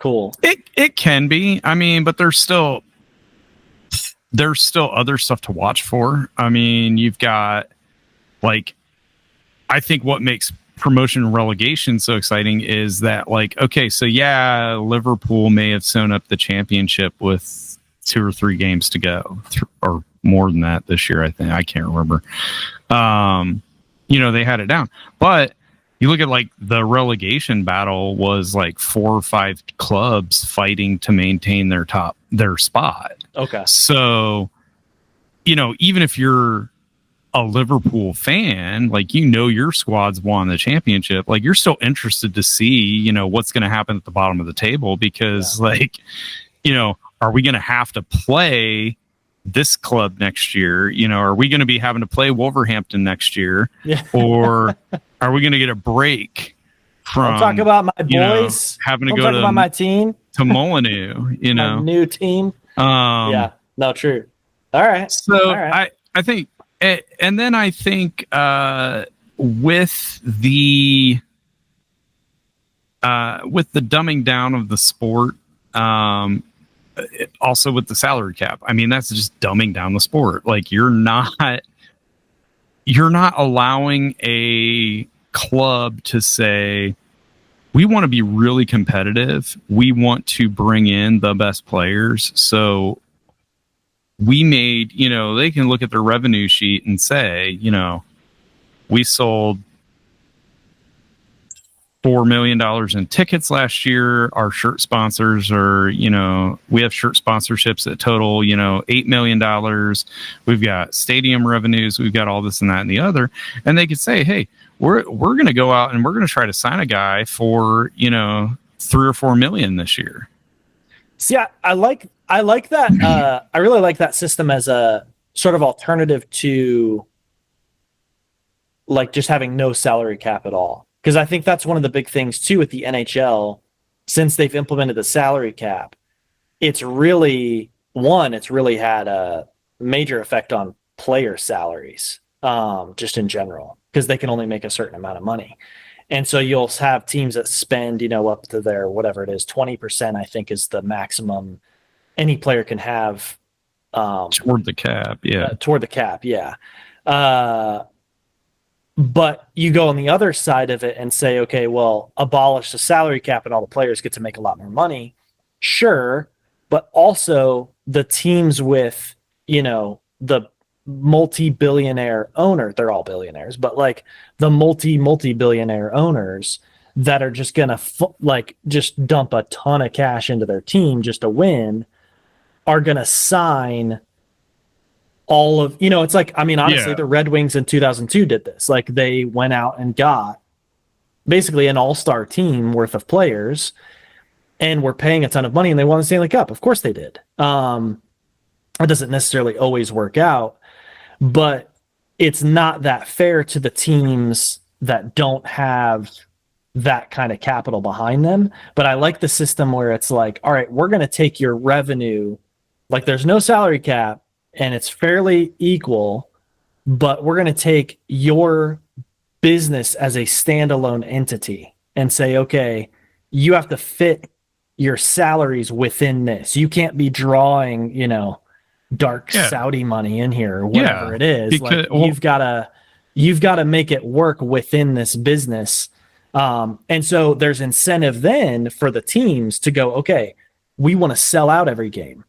cool. It can be. I mean, but there's still other stuff to watch for. I mean, you've got like, I think what makes promotion and relegation so exciting is that, like, okay, so yeah, Liverpool may have sewn up the championship with 2 or 3 games to go, or more than that this year. I think, I can't remember. You know, they had it down, but you look at like the relegation battle was like 4 or 5 clubs fighting to maintain their spot. Okay. So, you know, even if you're a Liverpool fan, like, you know, your squad's won the championship, like, you're still interested to see, you know, what's going to happen at the bottom of the table, because like, you know, are we going to have to play this club next year? You know, are we going to be having to play Wolverhampton next year? Yeah. Or are we going to get a break from, I'm talking about my boys. You know, having to I'm go talking about my team. to Molineux, you know, my new team. Yeah, no, true. All right. So all right. I think, and then I think with the dumbing down of the sport, also with the salary cap. I mean, that's just dumbing down the sport. Like you're not allowing a club to say, we want to be really competitive. We want to bring in the best players. So we made, you know, they can look at their revenue sheet and say, you know, we sold $4 million in tickets last year. Our shirt sponsors are, you know, we have shirt sponsorships that total, you know, $8 million. We've got stadium revenues. We've got all this and that and the other. And they could say, hey, we're going to go out and we're going to try to sign a guy for, you know, 3 or 4 million this year. See, I like that. I really like that system as a sort of alternative to like just having no salary cap at all. Because I think that's one of the big things too with the NHL since they've implemented the salary cap. It's really had a major effect on player salaries, just in general, because they can only make a certain amount of money. And so you'll have teams that spend, you know, up to their, whatever it is, 20%, I think is the maximum any player can have. Toward the cap. Yeah. Toward the cap. Yeah. But you go on the other side of it and say, okay, well, abolish the salary cap and all the players get to make a lot more money. Sure. But also the teams with, you know, the multi-billionaire owner, they're all billionaires, but like the multi-billionaire owners that are just going to just dump a ton of cash into their team just to win are going to sign all of, you know, it's like, I mean, honestly, the Red Wings in 2002 did this. Like they went out and got basically an all-star team worth of players and were paying a ton of money and they won the Stanley Cup. Of course they did. It doesn't necessarily always work out, but it's not that fair to the teams that don't have that kind of capital behind them. But I like the system where it's like, all right, we're going to take your revenue, like there's no salary cap, and it's fairly equal, but we're going to take your business as a standalone entity and say, okay, you have to fit your salaries within this. You can't be drawing, you know, dark Saudi money in here or whatever it is. Because, like you've got to make it work within this business. And so there's incentive then for the teams to go, okay, we want to sell out every game.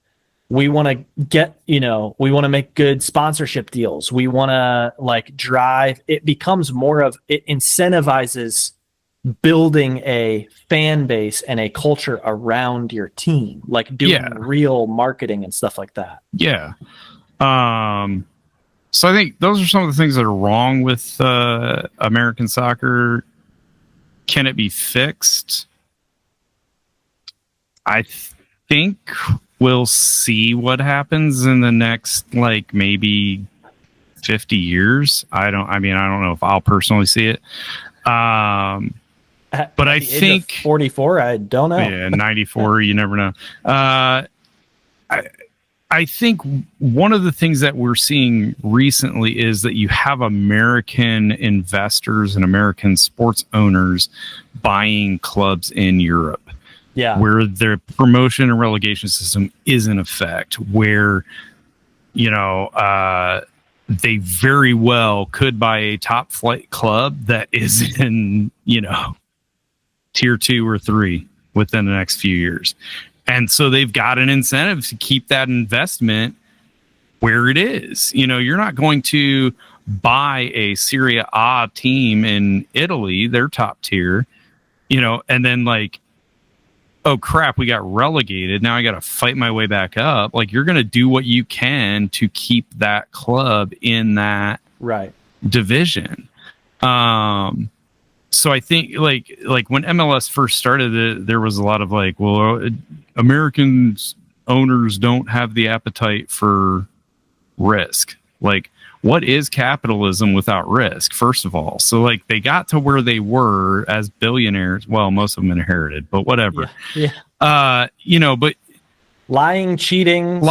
We want to get, you know, we want to make good sponsorship deals. We want to like drive. It becomes more of, it incentivizes building a fan base and a culture around your team, like doing real marketing and stuff like that. Yeah. So I think those are some of the things that are wrong with American soccer. Can it be fixed? I think we'll see what happens in the next, like, maybe 50 years. I don't know if I'll personally see it. But I think 44, I don't know. Yeah, 94, you never know. I think one of the things that we're seeing recently is that you have American investors and American sports owners buying clubs in Europe. Yeah. Where their promotion and relegation system is in effect, where, you know, they very well could buy a top flight club that is in, you know, tier 2 or 3 within the next few years. And so they've got an incentive to keep that investment where it is. You know, you're not going to buy a Serie A team in Italy, their top tier, you know, and then like, oh crap, we got relegated. Now I got to fight my way back up. Like, you're going to do what you can to keep that club in that division. So I think like when MLS first started, there was a lot of like, well, Americans owners don't have the appetite for risk. Like, what is capitalism without risk, first of all? So, like, they got to where they were as billionaires. Well, most of them inherited, but whatever. Yeah. You know, but lying, cheating,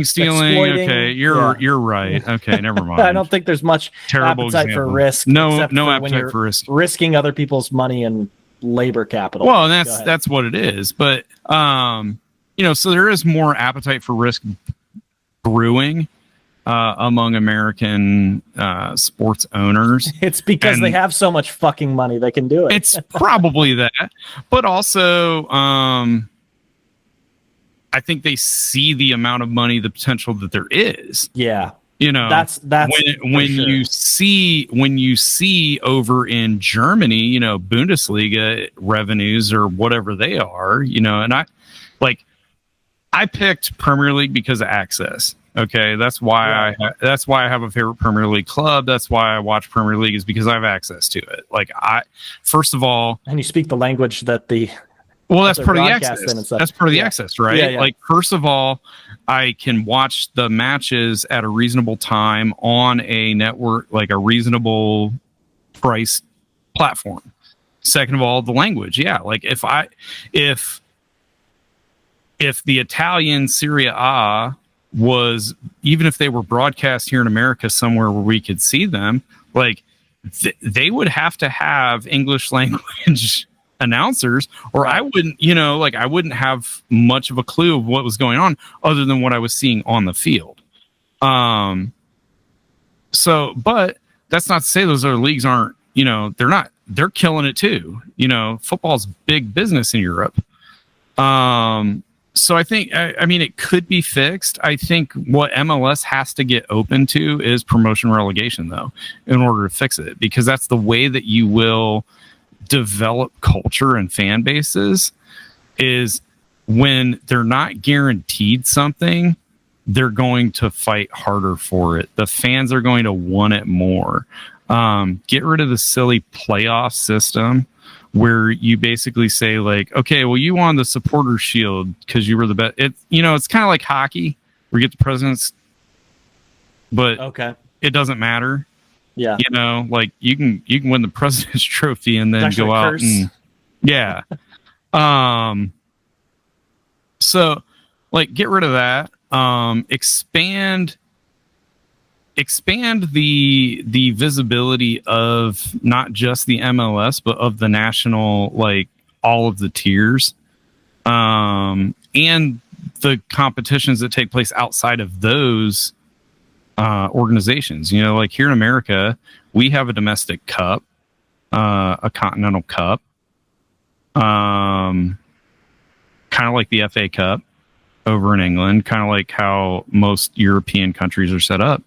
stealing. Okay, you're right. Okay, never mind. I don't think there's much terrible appetite example. for risk. No appetite for risk. Risking other people's money and labor capital. Well, and that's what it is. But you know, so there is more appetite for risk brewing among American sports owners. It's because they have so much fucking money they can do it. It's probably that, but also I think they see the amount of money, the potential that there is. Yeah. You know, that's when you see over in Germany, you know, Bundesliga revenues or whatever they are, you know, and I picked Premier League because of access. Okay, that's why I have a favorite Premier League club. That's why I watch Premier League, is because I have access to it. Like, first of all, and you speak the language that the that's part of the access. That's part of the access, right? Yeah. Like, first of all, I can watch the matches at a reasonable time on a network, like a reasonable price platform. Second of all, the language. Yeah, like if the Italian Serie A was, even if they were broadcast here in America somewhere where we could see them, like they would have to have English language announcers, or I wouldn't, you know, like I wouldn't have much of a clue of what was going on other than what I was seeing on the field. So, but that's not to say those other leagues aren't, you know, they're killing it too. You know, football's big business in Europe. So I think, I mean, it could be fixed. I think what MLS has to get open to is promotion relegation, though, in order to fix it, because that's the way that you will develop culture and fan bases. Is when they're not guaranteed something, they're going to fight harder for it. The fans are going to want it more. Get rid of the silly playoff system where you basically say, like, okay, well, you won the supporter shield because you were the best. It's kind of like hockey where you get the presidents, but it doesn't matter. Yeah. You know, like you can win the president's trophy and then go out and so, like, get rid of that. Expand the visibility of not just the MLS, but of the national, like all of the tiers, and the competitions that take place outside of those organizations. You know, like here in America, we have a domestic cup, a continental cup, kind of like the FA Cup over in England, kind of like how most European countries are set up.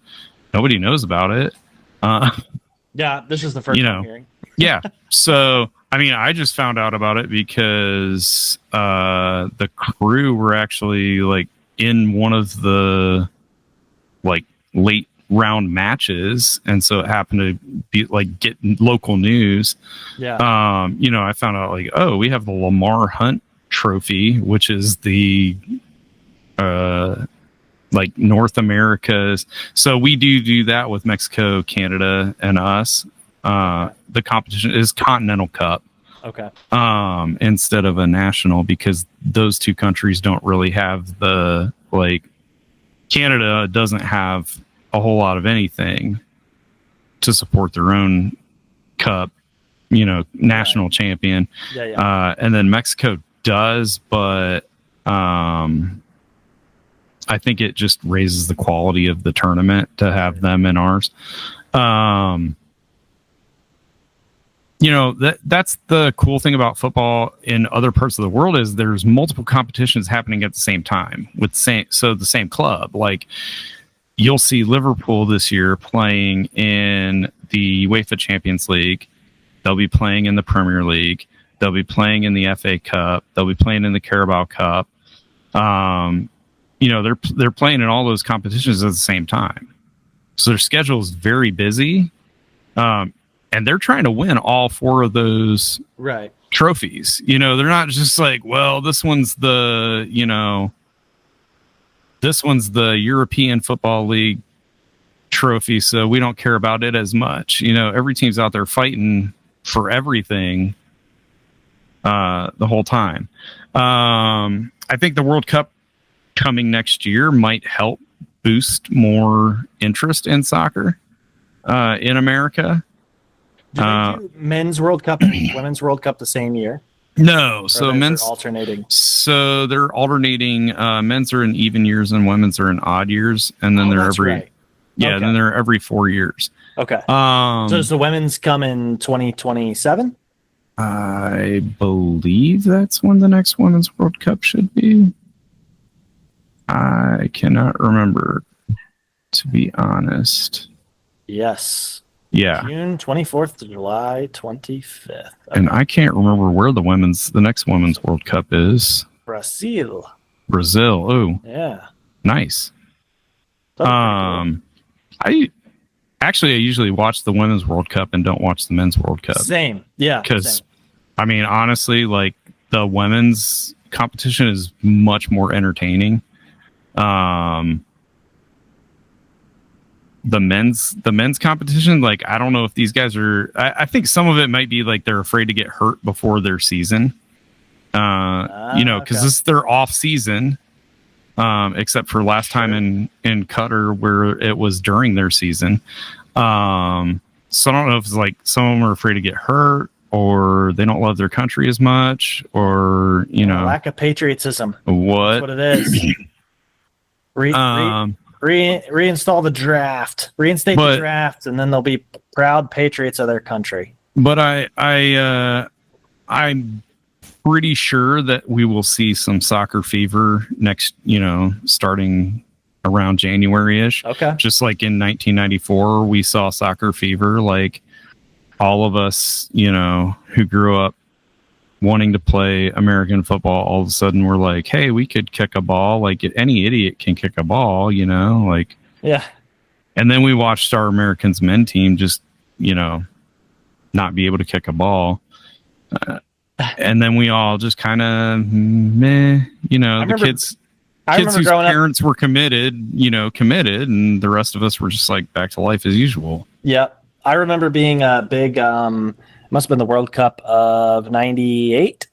Nobody knows about it. Yeah, this is the first I'm hearing. Yeah. So, I mean, I just found out about it because the crew were actually like in one of the like late round matches, and so it happened to be like get local news. Yeah. I found out like, oh, we have the Lamar Hunt Trophy, which is the like North America's. So we do that with Mexico, Canada, and us. The competition is Continental Cup. Okay. Instead of a national, because those two countries don't really have the, like, Canada doesn't have a whole lot of anything to support their own cup, national champion. Yeah. And then Mexico does, but I think it just raises the quality of the tournament to have them in ours. That's the cool thing about football in other parts of the world, is there's multiple competitions happening at the same time with the same club. Like, you'll see Liverpool this year playing in the UEFA Champions League. They'll be playing in the Premier League. They'll be playing in the FA Cup. They'll be playing in the Carabao Cup. They're playing in all those competitions at the same time. So their schedule is very busy. And they're trying to win all four of those trophies. They're not just like, well, this one's the European Football League trophy, so we don't care about it as much. Every team's out there fighting for everything the whole time. I think the World Cup coming next year might help boost more interest in soccer in America. Do they do men's World Cup and women's World Cup the same year? No, so men's alternating. So they're alternating. Men's are in even years and women's are in odd years, and then they're every right. then they're every 4 years. Okay. So does the women's come in 2027? I believe that's when the next Women's World Cup should be. I cannot remember, to be honest. Yes. Yeah. June 24th to July 25th. Okay. And I can't remember where the next Women's World Cup is. Brazil. Oh. Yeah. Nice. Cool. I usually watch the Women's World Cup and don't watch the Men's World Cup. Same. Yeah. Because, I mean, honestly, like the women's competition is much more entertaining. The men's competition, like, I don't know if these guys are, I think some of it might be like they're afraid to get hurt before their season. Because this is their off season. Except for last time in Qatar where it was during their season. So I don't know if it's like some of them are afraid to get hurt or they don't love their country as much or, lack of patriotism. What? That's what it is. Reinstall the draft, reinstate the draft, and then they'll be proud patriots of their country. But I'm pretty sure that we will see some soccer fever next, starting around January-ish. Okay. Just like in 1994, we saw soccer fever. Like all of us, who grew up wanting to play American football, all of a sudden we're like, hey, we could kick a ball. Like any idiot can kick a ball, like. Yeah. And then we watched our Americans men team just, not be able to kick a ball. And then we all just kind of the kids whose parents were committed, and the rest of us were just like back to life as usual. Yeah. I remember being a big, must have been the World Cup of 98.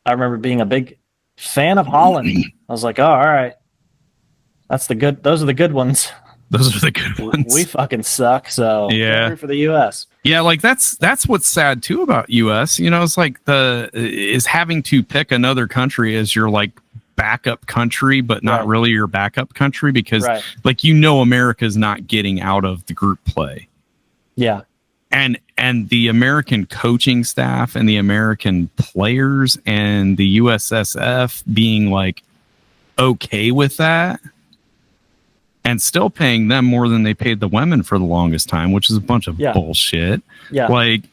I remember being a big fan of Holland. I was like, oh, all right. Those are the good ones. Those are the good ones. We fucking suck. So yeah, for the U.S. Yeah, like that's what's sad too about U.S. It's like is having to pick another country as your like backup country, but not really your backup country because America's not getting out of the group play. Yeah, and the American coaching staff and the American players and the USSF being like okay with that. And still paying them more than they paid the women for the longest time, which is a bunch of bullshit. Yeah. Like,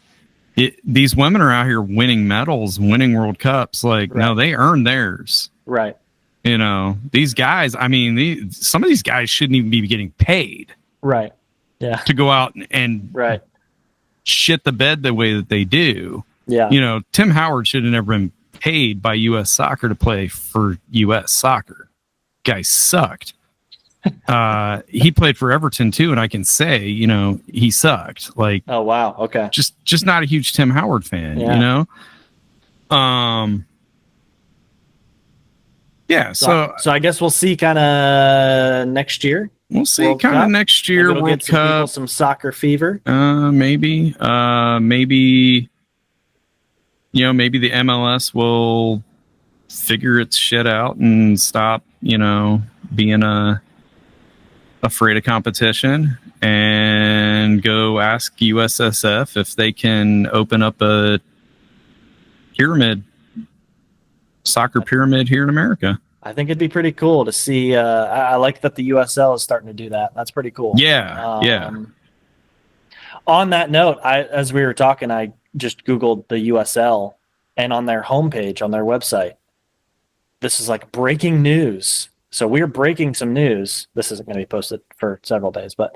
these women are out here winning medals, winning World Cups. Like, no, they earned theirs. Right. These guys, I mean, some of these guys shouldn't even be getting paid. Right. Yeah. To go out and shit the bed the way that they do. Yeah. Tim Howard should have never been paid by U.S. Soccer to play for U.S. Soccer. Guy sucked. He played for Everton too, and I can say, he sucked. Like, oh wow, okay, just not a huge Tim Howard fan, Yeah. Yeah. So I guess we'll see kind of next year. We'll see kind of next year. World Cup, some soccer fever. Maybe, maybe the MLS will figure its shit out and stop, being afraid of competition and go ask USSF if they can open up a soccer pyramid here in America. I think it'd be pretty cool to see. I like that the USL is starting to do that. That's pretty cool. Yeah. On that note, as we were talking, I just Googled the USL, and on their homepage, on their website, this is like breaking news. So we're breaking some news. This isn't going to be posted for several days, but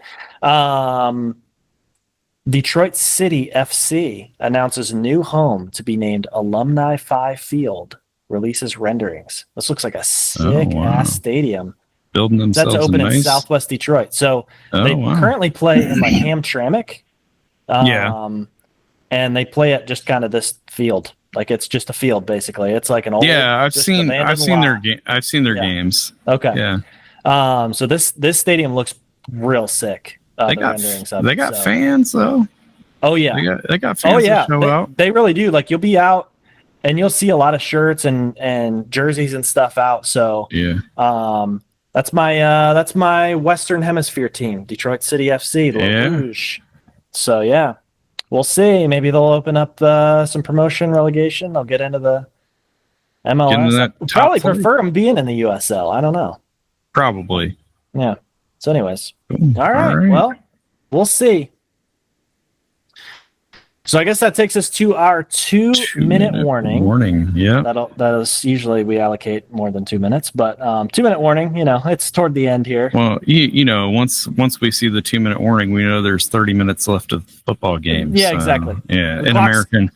Detroit City FC announces new home to be named Alumni 5 Field, releases renderings. This looks like a sick-ass stadium. building themselves That's open a nice... in Southwest Detroit. So they currently play in like Hamtramck. And they play at just kind of this field. Like it's just a field basically. It's like an old I've seen their games. Okay. Yeah. So this stadium looks real sick. They got fans though. Oh yeah. They got fans that show out. They really do. Like you'll be out and you'll see a lot of shirts and jerseys and stuff out. So that's my Western Hemisphere team, Detroit City FC, the Rouge. So yeah. We'll see. Maybe they'll open up some promotion relegation. They'll get into the MLS. Probably prefer them being in the USL. I don't know. Probably. Yeah. So anyways. All right. Well, we'll see. So I guess that takes us to our 2-minute warning. Warning, yeah. That is usually we allocate more than 2 minutes, but 2-minute warning. It's toward the end here. Well, once we see the 2-minute warning, we know there's 30 minutes left of football games. Yeah, exactly. Yeah, in American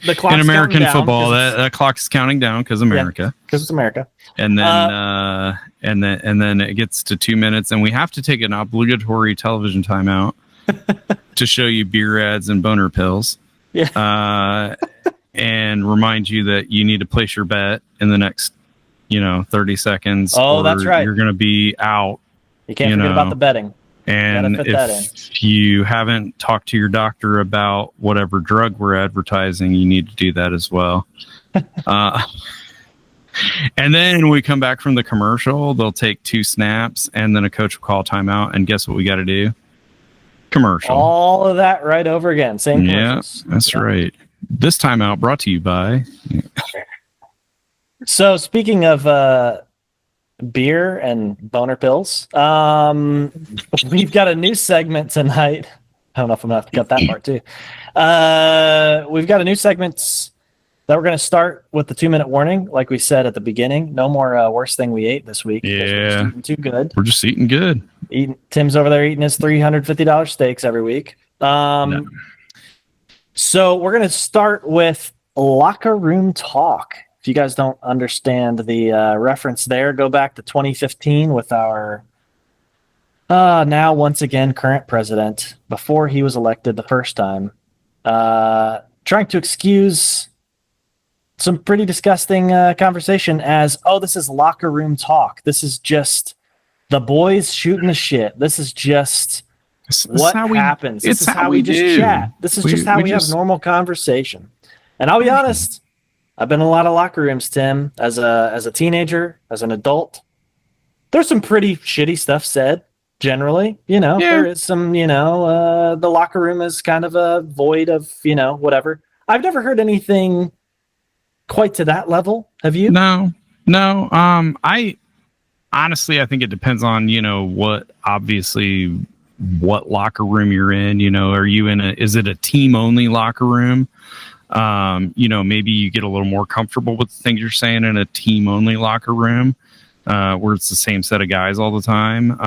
football, that clock is counting down because America. Because it's America. And then it gets to 2 minutes, and we have to take an obligatory television timeout to show you beer ads and boner pills. Yeah. And remind you that you need to place your bet in the next, 30 seconds. Oh, that's right. You're going to be out. You can't forget about the betting. And if you haven't talked to your doctor about whatever drug we're advertising, you need to do that as well. And then we come back from the commercial. They'll take 2 snaps, and then a coach will call timeout. And guess what we got to do? Commercial. All of that right over again. Same commercials. Yeah, that's right. This timeout brought to you by... So speaking of beer and boner pills, we've got a new segment tonight. I don't know if I'm going to have to cut that part too. We've got a new segment that we're going to start with the 2-minute warning. Like we said at the beginning, no more worst thing we ate this week. Yeah. We're just eating too good. We're just eating good. Tim's over there eating his $350 steaks every week. So we're going to start with locker room talk. If you guys don't understand the reference there, go back to 2015 with our now once again current president, before he was elected the first time, trying to excuse some pretty disgusting conversation as, this is locker room talk. This is just the boys shooting the shit. This is just what happens. This is how we just chat. This is just how we have normal conversation. And I'll be honest, I've been in a lot of locker rooms, Tim, as a teenager, as an adult. There's some pretty shitty stuff said, generally. There is some, the locker room is kind of a void of, whatever. I've never heard anything quite to that level. Have you? No. Honestly, I think it depends on, what locker room you're in. Are you is it a team only locker room? Maybe you get a little more comfortable with the things you're saying in a team only locker room, where it's the same set of guys all the time.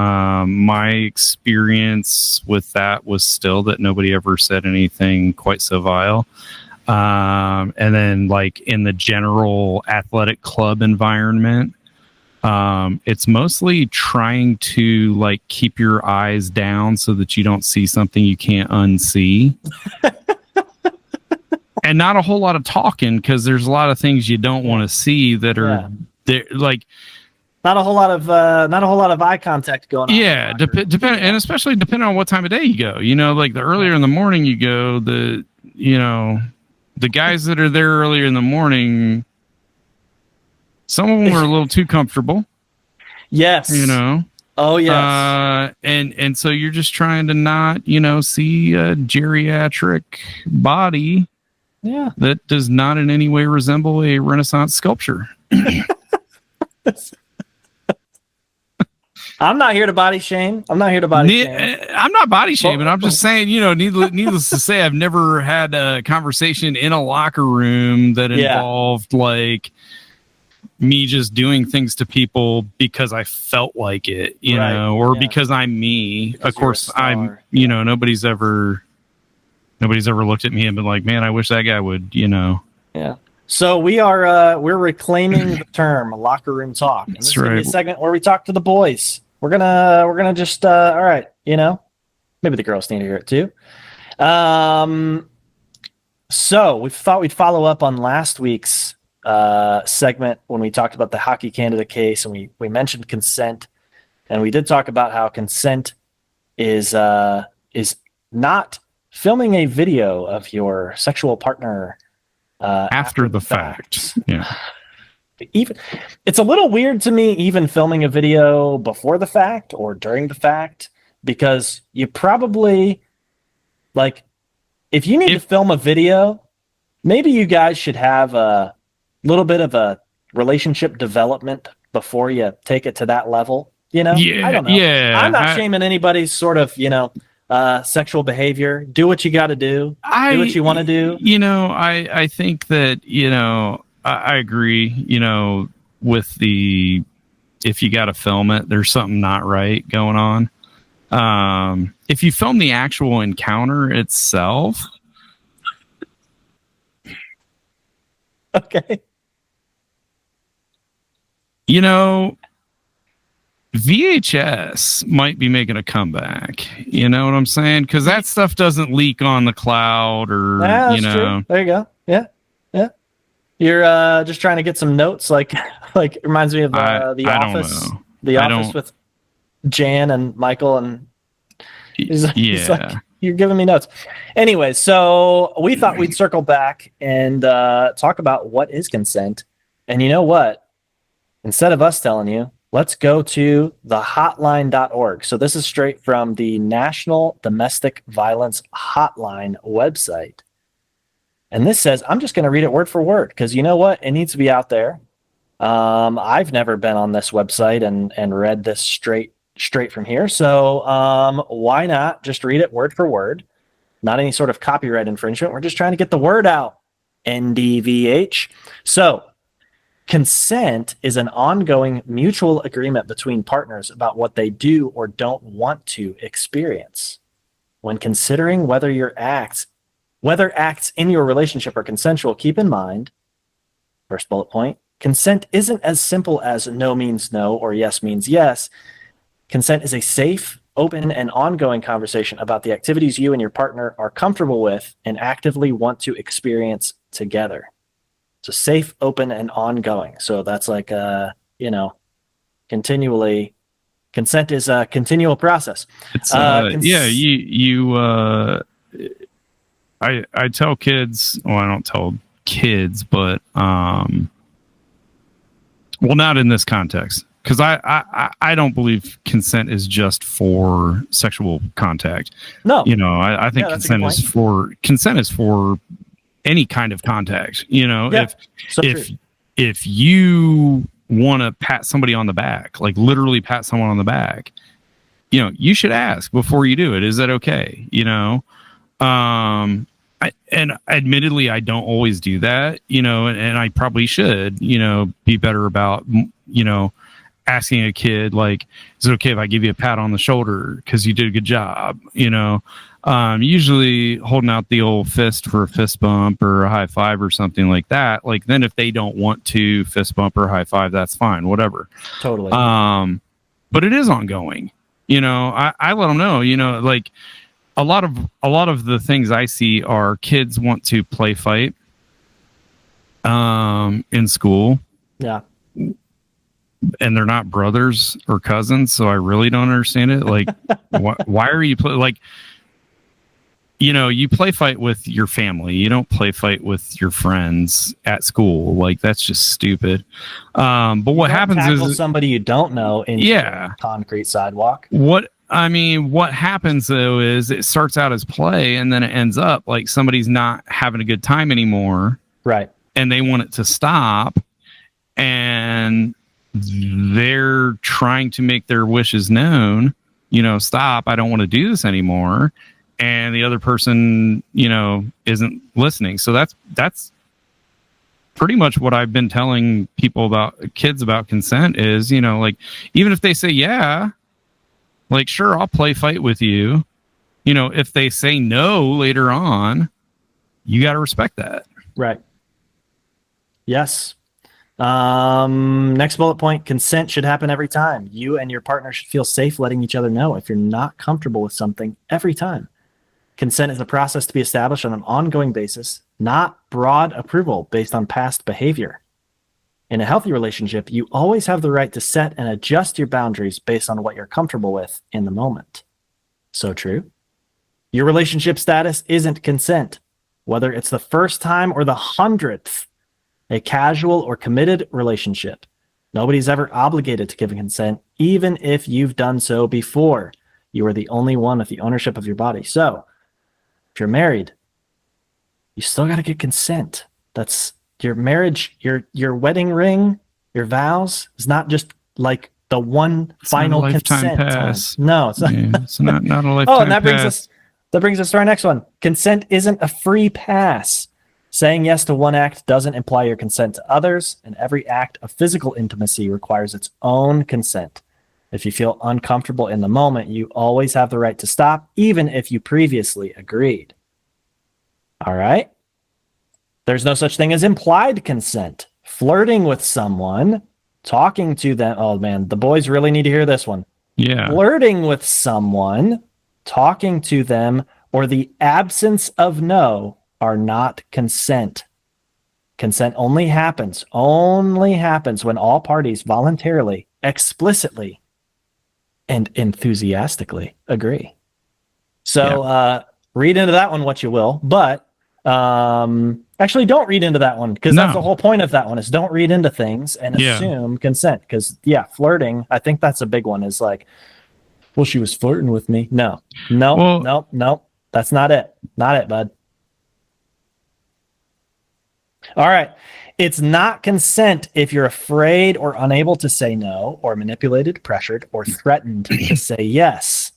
My experience with that was still that nobody ever said anything quite so vile. And then like in the general athletic club environment, it's mostly trying to like keep your eyes down so that you don't see something you can't unsee. And not a whole lot of talking, because there's a lot of things you don't want to see that are there, like not a whole lot of eye contact going on. Yeah, and especially depending on what time of day you go. Like the earlier in the morning you go, the guys that are there earlier in the morning, some of them are a little too comfortable. Yes. Oh yes. And so you're just trying to not, see a geriatric body. Yeah. That does not in any way resemble a Renaissance sculpture. I'm not here to body shame. I'm not not body shaming. I'm just saying, needless to say, I've never had a conversation in a locker room that involved like me just doing things to people because I felt like it, or because I'm me. Because of course, I'm, nobody's ever looked at me and been like, man, I wish that guy would, Yeah. So we're reclaiming the term locker room talk. And this is gonna be a segment where we talk to the boys. we're gonna just all right, maybe the girls need to hear it too. So we thought we'd follow up on last week's segment when we talked about the hockey candidate case, and we mentioned consent, and we did talk about how consent is not filming a video of your sexual partner after the fact. Yeah. Even it's a little weird to me, even filming a video before the fact or during the fact, because you probably if you need to film a video, maybe you guys should have a little bit of a relationship development before you take it to that level. Yeah, I don't know. Yeah, I'm not shaming anybody's sort of sexual behavior. Do what you got to do. Do what you want to do. I think that I agree, with if you got to film it, there's something not right going on. If you film the actual encounter itself. Okay. VHS might be making a comeback. You know what I'm saying? Because that stuff doesn't leak on the cloud or, True. There you go. Yeah. You're just trying to get some notes, like it reminds me of The Office. The Office with Jan and Michael, and he's like, you're giving me notes. Anyway, so we thought we'd circle back and talk about what is consent. And you know what? Instead of us telling you, let's go to the hotline.org. So this is straight from the National Domestic Violence Hotline website. And this says, I'm just going to read it word for word because you know what? It needs to be out there. I've never been on this website and read this straight from here. So why not just read it word for word? Not any sort of copyright infringement. We're just trying to get the word out. NDVH. So consent is an ongoing mutual agreement between partners about what they do or don't want to experience. When considering whether acts in your relationship are consensual, keep in mind, first bullet point, consent isn't as simple as no means no or yes means yes. Consent is a safe, open, and ongoing conversation about the activities you and your partner are comfortable with and actively want to experience together. So safe, open, and ongoing. So that's like, continually. Consent is a continual process. It's, I tell kids, well, I don't tell kids, but, well, not in this context, because I don't believe consent is just for sexual contact. No, I think consent is for any kind of contact. If you want to pat somebody on the back, like literally pat someone on the back, you should ask before you do it. Is that okay? And admittedly, I don't always do that, and I probably should, be better about, asking a kid, like, is it okay if I give you a pat on the shoulder because you did a good job? Usually holding out the old fist for a fist bump or a high five or something like that. Like, then if they don't want to fist bump or high five, that's fine, whatever. Totally. But it is ongoing. I let them know, like, a lot of the things I see are kids want to play fight in school. Yeah. And they're not brothers or cousins, so I really don't understand it. Like, why are you like, you play fight with your family. You don't play fight with your friends at school. Like, that's just stupid. But what happens is somebody you don't know in a concrete sidewalk. What happens though is it starts out as play and then it ends up like somebody's not having a good time anymore. Right. And they want it to stop. And they're trying to make their wishes known, stop, I don't want to do this anymore. And the other person, isn't listening. So that's pretty much what I've been telling kids about consent is, like, even if they say, yeah, like, sure, I'll play fight with you. If they say no later on, you got to respect that. Right. Yes. Next bullet point, consent should happen every time. You and your partner should feel safe letting each other know if you're not comfortable with something every time. Consent is a process to be established on an ongoing basis, not broad approval based on past behavior. In a healthy relationship, you always have the right to set and adjust your boundaries based on what you're comfortable with in the moment. So true. Your relationship status isn't consent, whether it's the first time or the 100th. A casual or committed relationship. Nobody's ever obligated to give consent, even if you've done so before. You are the only one with the ownership of your body. So, if you're married, you still got to get consent. That's your marriage, your wedding ring, your vows is not just like the one final consent pass. Time. No, it's not. Yeah, it's not a lifetime. Oh, and that brings us to our next one. Consent isn't a free pass. Saying yes to one act doesn't imply your consent to others, and every act of physical intimacy requires its own consent. If you feel uncomfortable in the moment, you always have the right to stop, even if you previously agreed. All right? There's no such thing as implied consent. Flirting with someone, talking to them. Oh, man, the boys really need to hear this one. Yeah. Flirting with someone, talking to them, or the absence of no are not consent. Consent only happens when all parties voluntarily, explicitly, and enthusiastically agree. So read into that one what you will, but actually don't read into that one, because that's the whole point of that one, is don't read into things and assume consent. Because flirting, I think that's a big one, is like, well, she was flirting with me. No, that's not it. Not it, bud. All right. It's not consent if you're afraid or unable to say no, or manipulated, pressured, or threatened to say yes.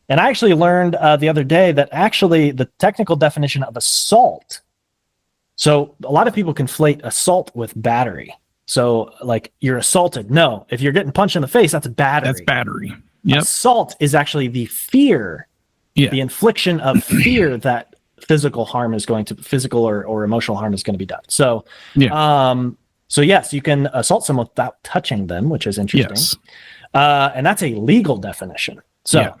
And I actually learned the other day that actually the technical definition of assault. So a lot of people conflate assault with battery. So like, you're assaulted. No, if you're getting punched in the face, that's battery. That's battery. Yep. Assault is actually the fear, the infliction of fear that physical or emotional harm is going to be done. So, so yes, you can assault someone without touching them, which is interesting. Yes. And that's a legal definition. So,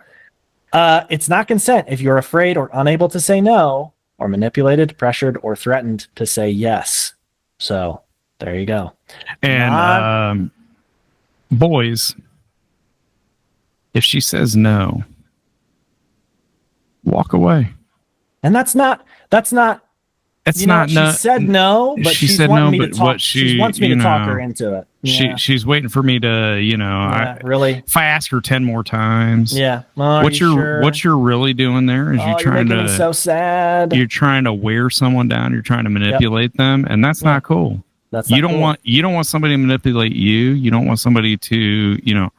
it's not consent if you're afraid or unable to say no, or manipulated, pressured, or threatened to say yes. So there you go. And boys, if she says no, walk away. And that's not. She said no, but she said no, but what she wants me to talk her into it. Yeah. She's waiting for me to, really. If I ask her 10 more times, what you're really doing there is you're trying to. Me so sad. You're trying to wear someone down. You're trying to manipulate them, and that's not cool. You don't want somebody to manipulate you. You don't want somebody to,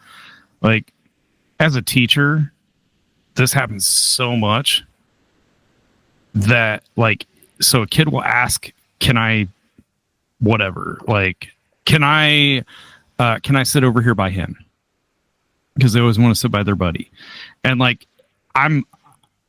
like, as a teacher, this happens so much. That, like, so a kid will ask, can I sit over here by him? Because they always want to sit by their buddy. And like, I'm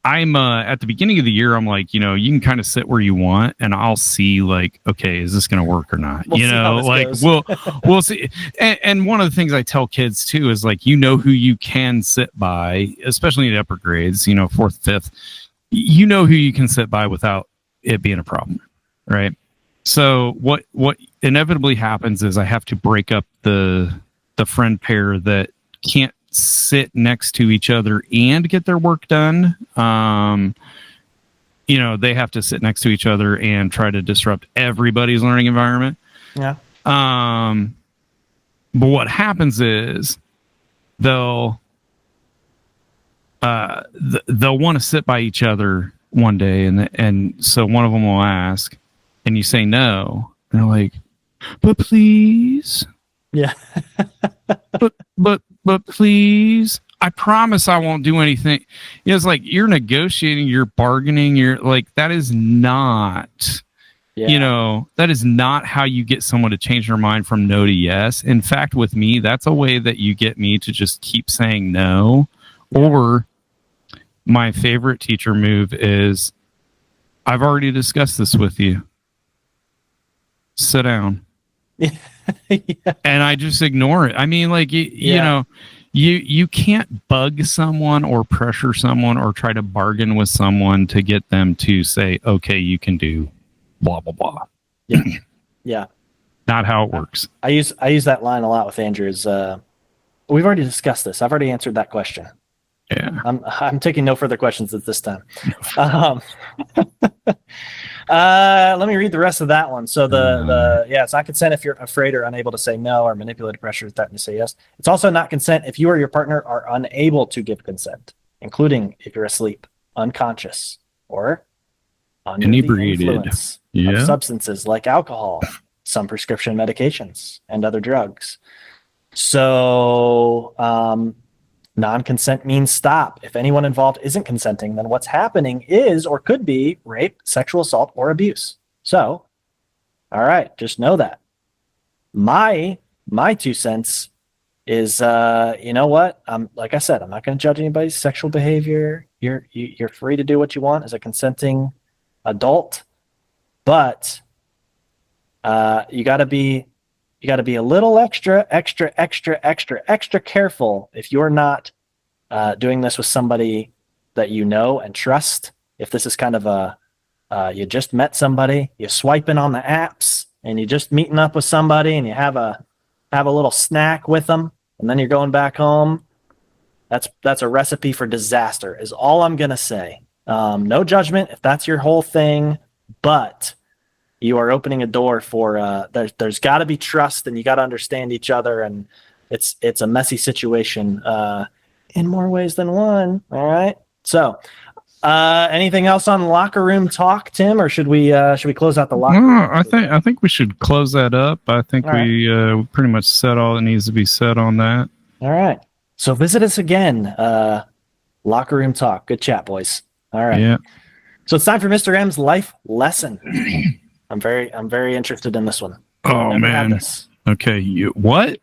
at the beginning of the year, I'm like, you can kind of sit where you want, and I'll see, like, okay, is this going to work or not? We'll see. And one of the things I tell kids too is, like, who you can sit by, especially in the upper grades, 4th, 5th, who you can sit by without it being a problem, right? So what inevitably happens is I have to break up the friend pair that can't sit next to each other and get their work done. They have to sit next to each other and try to disrupt everybody's learning environment. Yeah. But what happens is they'll want to sit by each other one day, and so one of them will ask, and you say no, and they're like, but please, but please, I promise I won't do anything. It's like, you're negotiating, you're bargaining, you're like, that is not that is not how you get someone to change their mind from no to yes. In fact, with me, that's a way that you get me to just keep saying no. Or my favorite teacher move is, I've already discussed this with you. Sit down. Yeah. and I just ignore it. I mean, like you know, you can't bug someone or pressure someone or try to bargain with someone to get them to say, okay, you can do blah blah blah. Yeah. Yeah. Not how it works. I use that line a lot with Andrew's. We've already discussed this. I've already answered that question. Yeah. I'm taking no further questions at this time. Let me read the rest of that one. So it's not consent if you're afraid or unable to say no, or manipulated pressure threatening to say yes. It's also not consent if you or your partner are unable to give consent, including if you're asleep, unconscious, or under inebriated. the influence of substances like alcohol, some prescription medications, and other drugs. So non-consent means stop. If anyone involved isn't consenting, then what's happening is or could be rape, sexual assault, or abuse. So, all right, just know that. My 2 cents is, you know what? Like I said, I'm not going to judge anybody's sexual behavior. You're free to do what you want as a consenting adult, but you got to be a little extra careful if you're not doing this with somebody that you know and trust. If this is kind of you just met somebody, you're swiping on the apps, and you're just meeting up with somebody, and you have a little snack with them, and then you're going back home. That's a recipe for disaster, is all I'm gonna say. No judgment if that's your whole thing, but you are opening a door for there's got to be trust, and you got to understand each other, and it's a messy situation in more ways than one. All right. So, anything else on locker room talk, Tim, or should we close out the locker room? I think we should close that up. I think we pretty much said all that needs to be said on that. All right. So visit us again. Locker room talk. Good chat, boys. All right. Yeah. So it's time for Mr. M's life lesson. I'm very interested in this one. Oh man. Okay. What?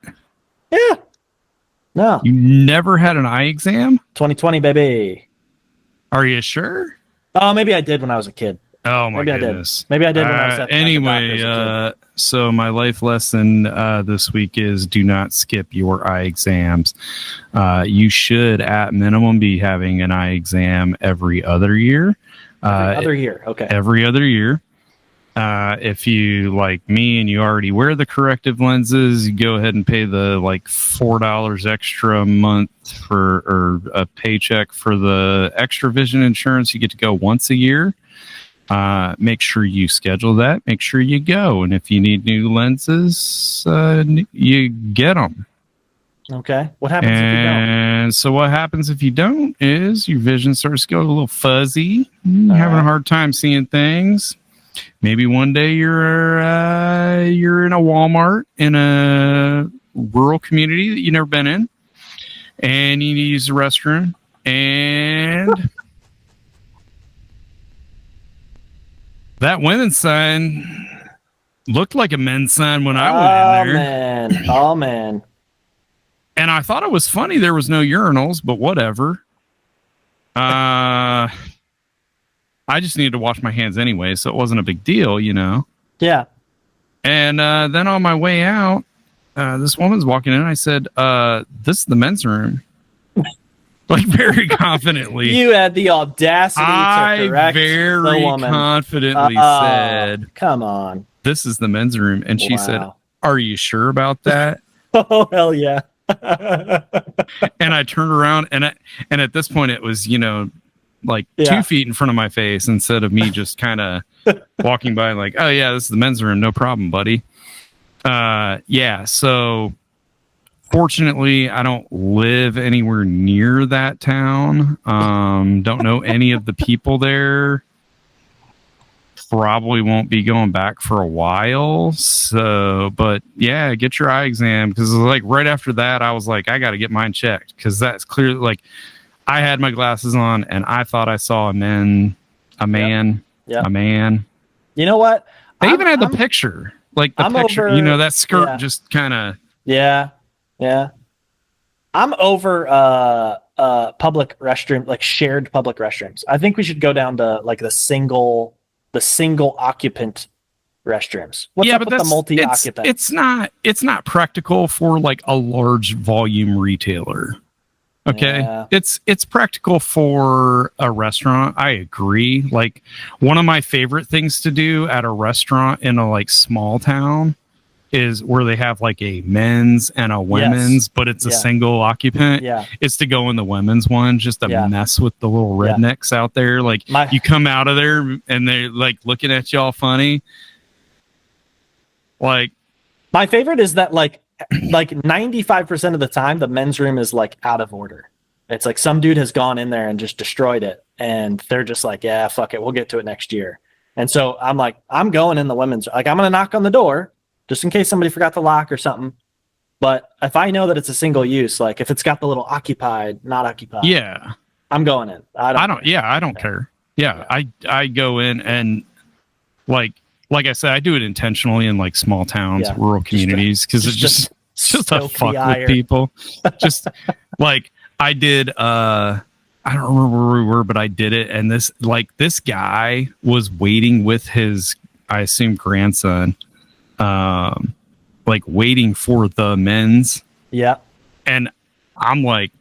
Yeah. No. You never had an eye exam? 2020, baby. Are you sure? Oh, maybe I did when I was a kid. Oh my goodness. Maybe I did when I was at anyway, so my life lesson this week is do not skip your eye exams. You should at minimum be having an eye exam every other year. Every other year. Okay. Every other year. If you like me and you already wear the corrective lenses, you go ahead and pay the like $4 extra a month or a paycheck for the extra vision insurance. You get to go once a year. Make sure you schedule that. Make sure you go. And if you need new lenses, you get them. Okay. What happens if you don't? And so what happens if you don't is your vision starts to go a little fuzzy. You're having a hard time seeing things. Maybe one day you're in a Walmart in a rural community that you've never been in, and you need to use the restroom, and that women's sign looked like a men's sign when I went in there. Oh man. And I thought it was funny there was no urinals, but whatever. I just needed to wash my hands anyway, so it wasn't a big deal, you know? Yeah. And then on my way out, this woman's walking in, and I said, this is the men's room. Like, very confidently. You had the audacity to correct the woman. Confidently said, come on. This is the men's room. And she said, are you sure about that? Oh, hell yeah. And I turned around, and at this point, it was, you know, like 2 feet in front of my face instead of me just kind of walking by like, oh yeah, this is the men's room. No problem, buddy. So fortunately I don't live anywhere near that town. Don't know any of the people there. Probably won't be going back for a while. So, but yeah, get your eye exam. Cause like right after that, I was like, I got to get mine checked. Cause that's clearly like, I had my glasses on and I thought I saw a man. You know what? They even had the picture, like the picture, you know, that skirt just kind of. Yeah. Yeah. I'm over public restroom, like shared public restrooms. I think we should go down to like the single occupant restrooms. What's up with the multi-occupant? It's not practical for like a large volume retailer. Okay. Yeah. It's practical for a restaurant. I agree. Like one of my favorite things to do at a restaurant in a like small town is where they have like a men's and a women's, but it's a single occupant. Yeah. It's to go in the women's one just to mess with the little rednecks out there. Like you come out of there and they're like looking at y'all funny. Like my favorite is that like 95% of the time the men's room is like out of order. It's like some dude has gone in there and just destroyed it and they're just like, yeah, fuck it, we'll get to it next year. And so I'm like, I'm going in the women's, like I'm gonna knock on the door just in case somebody forgot to lock or something. But if I know that it's a single use, like if it's got the little occupied, not occupied, I'm going in. I don't care. Yeah. I go in and like I said, I do it intentionally in like small towns, rural communities, because it's just to fuck with people. Just like I did, I don't remember where we were, but I did it. And this guy was waiting with his, I assume, grandson, like waiting for the men's. Yeah. And I'm like,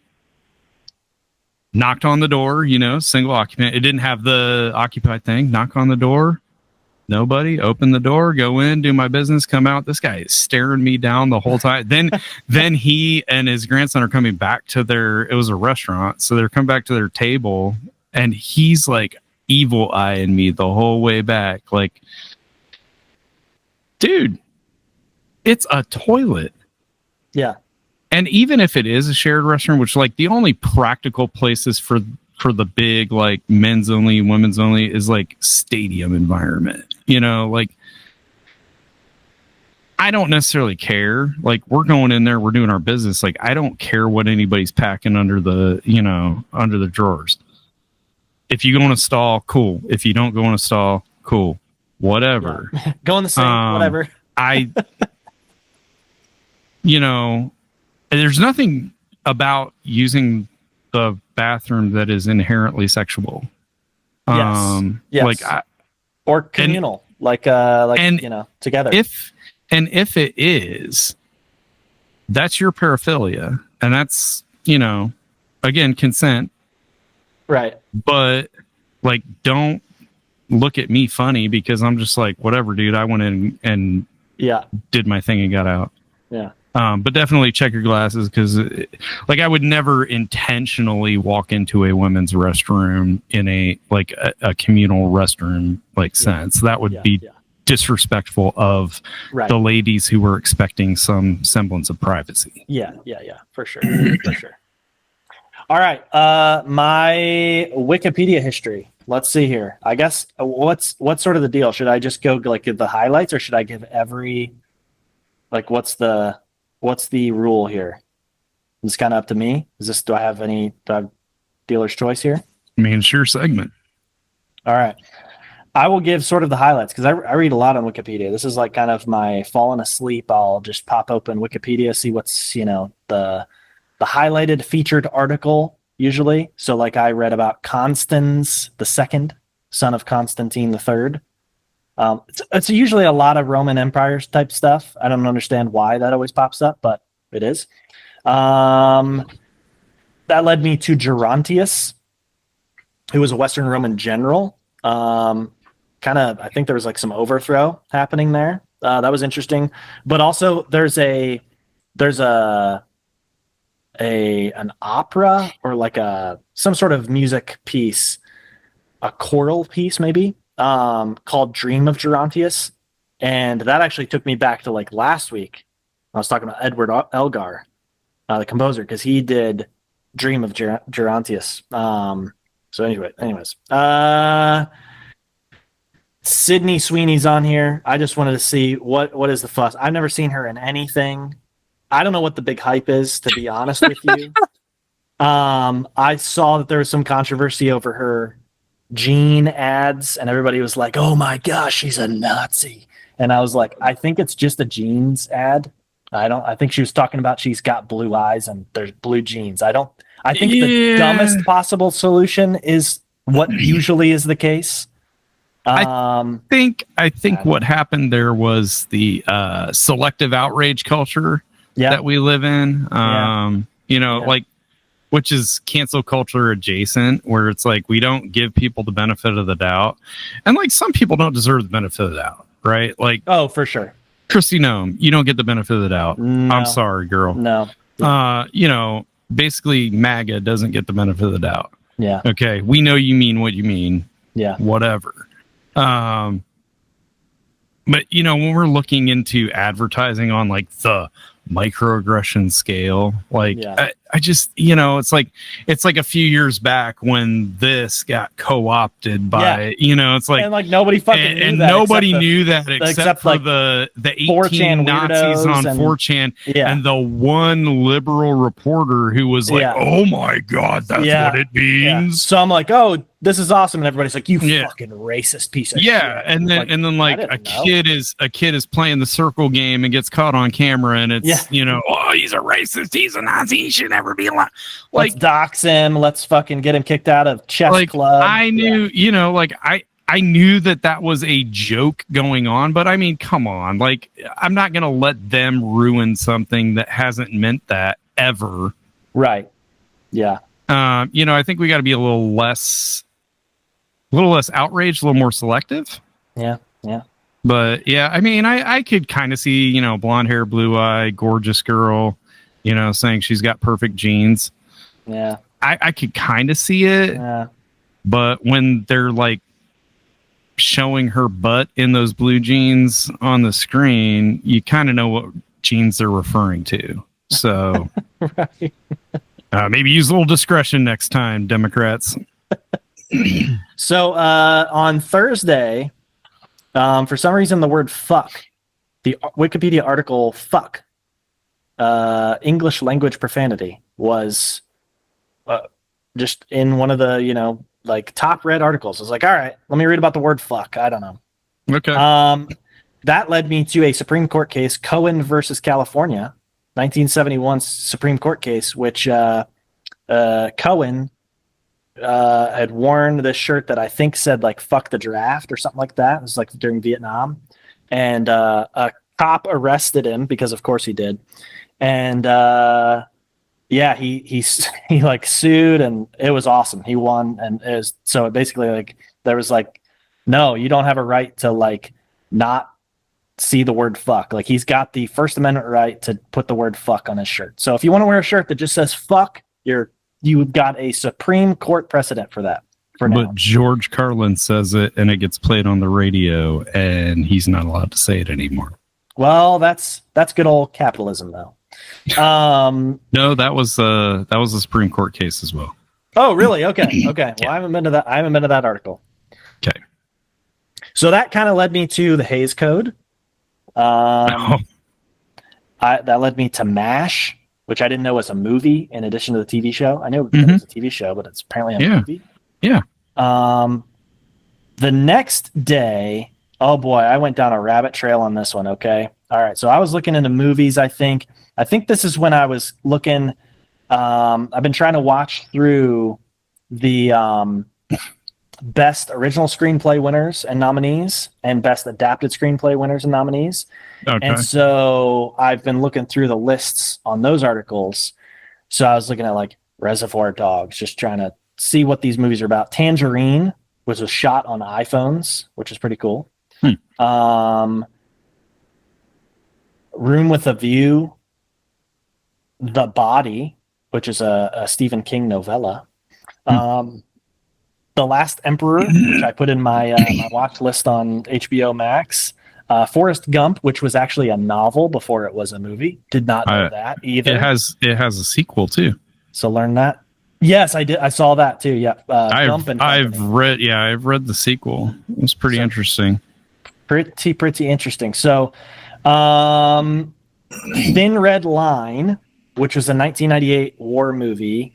knocked on the door, single occupant. It didn't have the occupied thing. Knock on the door. Nobody. Open the door, go in, do my business, come out. This guy is staring me down the whole time. Then he and his grandson are coming back to it was a restaurant. So they're coming back to their table and he's like evil eyeing me the whole way back. Like, dude, it's a toilet. Yeah. And even if it is a shared restroom, which like the only practical places for the big like men's only, women's only is like stadium environment, like I don't necessarily care. Like we're going in there, we're doing our business. Like I don't care what anybody's packing under the drawers. If you go in a stall, cool. If you don't go in a stall, cool. Whatever. Yeah. Go in the sink, whatever. There's nothing about using the bathroom that is inherently sexual. Yes. Like or communal, together. If it is, that's your paraphilia, and that's again consent, right? But like, don't look at me funny because I'm just like, whatever, dude. I went in and did my thing and got out. Yeah. But definitely check your glasses because, like, I would never intentionally walk into a women's restroom in a communal restroom sense. That would be disrespectful of the ladies who were expecting some semblance of privacy. Yeah, for sure, for sure. All right, my Wikipedia history. Let's see here. I guess what's sort of the deal? Should I just go like give the highlights, or should I give every what's the rule here? It's kind of up to me. Do I have dealer's choice here? I mean, it's your segment. All right. I will give sort of the highlights because I read a lot on Wikipedia. This is like kind of my falling asleep. I'll just pop open Wikipedia, see what's, the highlighted featured article usually. So like I read about Constans II, son of Constantine III. It's usually a lot of Roman Empire type stuff. I don't understand why that always pops up, but it is. That led me to Gerontius, who was a Western Roman general. I think there was like some overthrow happening there. That was interesting. But also there's an opera or like some sort of music piece, a choral piece maybe, called Dream of Gerontius. And that actually took me back to like last week. I was talking about Edward Elgar, the composer, because he did Dream of Gerontius. So anyways, Sydney Sweeney's on here. I just wanted to see what is the fuss. I've never seen her in anything. I don't know what the big hype is, to be honest with you. I saw that there was some controversy over her jean ads, and everybody was like, "Oh my gosh, she's a Nazi." And I was like, I think it's just a jeans ad. I think she was talking about she's got blue eyes and there's blue jeans. I think the dumbest possible solution is what usually is the case. I think what happened there was the selective outrage culture that we live in. Like, which is cancel culture adjacent, where it's like we don't give people the benefit of the doubt, and like some people don't deserve the benefit of the doubt, right? Like, oh, for sure, Christy Nome, you don't get the benefit of the doubt. No. I'm sorry, girl. No. Basically, MAGA doesn't get the benefit of the doubt. Yeah. Okay, we know you mean what you mean. Yeah. Whatever. But when we're looking into advertising on like the microaggression scale, like I just it's like a few years back when this got co-opted by it's like, and like nobody fucking knew that, nobody knew that except for like the 18 4chan Nazis on 4chan and the one liberal reporter who was like, oh my god, that's what it means. So I'm like, oh, this is awesome, and everybody's like, you fucking racist piece of shit. And then a kid is playing the circle game and gets caught on camera, and it's oh, he's a racist, he's a Nazi, he should never be allowed. Let's dox him, let's fucking get him kicked out of chess club. I knew, I knew that was a joke going on, but I mean, come on, like, I'm not gonna let them ruin something that hasn't meant that ever. Right. Yeah. I think we got to be a little less outraged, a little more selective. Yeah. Yeah. But yeah, I mean, I could kind of see, blonde hair, blue eye, gorgeous girl, saying she's got perfect genes. Yeah. I could kind of see it. Yeah. But when they're like showing her butt in those blue jeans on the screen, you kind of know what jeans they're referring to. So right. Maybe use a little discretion next time, Democrats. So on Thursday, for some reason, the word fuck, the Wikipedia article fuck, English language profanity, was just in one of the, top read articles. I was like, all right, let me read about the word fuck. I don't know. Okay. That led me to a Supreme Court case, Cohen versus California, 1971 Supreme Court case, which Cohen had worn this shirt that I think said like "fuck the draft" or something like that. It was like during Vietnam, and a cop arrested him because, of course, he did. And he like sued, and it was awesome. He won, and it was so basically like there was like, no, you don't have a right to like not see the word fuck. Like, he's got the First Amendment right to put the word fuck on his shirt. So if you want to wear a shirt that just says fuck, you've got a Supreme Court precedent for that. But George Carlin says it, and it gets played on the radio, and he's not allowed to say it anymore. Well, that's good old capitalism, though. No, that was a Supreme Court case as well. Oh, really? Okay. Well, I haven't been to that article. Okay. So that kind of led me to the Hays Code. That led me to MASH, which I didn't know was a movie in addition to the TV show. I knew it was a TV show, but it's apparently a movie. Yeah. The next day, oh boy, I went down a rabbit trail on this one. Okay. All right. So I was looking into movies. I think this is when I was looking. I've been trying to watch through the best original screenplay winners and nominees and best adapted screenplay winners and nominees. Okay. And so I've been looking through the lists on those articles. So I was looking at like Reservoir Dogs, just trying to see what these movies are about. Tangerine, which was shot on iPhones, which is pretty cool. Room with a View, The Body, which is a Stephen King novella. The Last Emperor, which I put in my watch list on HBO Max. Forrest Gump, which was actually a novel before it was a movie. Did not know that either. It has a sequel too. So learn that. Yes, I did. I saw that too. Yeah. I've read the sequel. It was pretty interesting. Pretty interesting. So, Thin Red Line, which was a 1998 war movie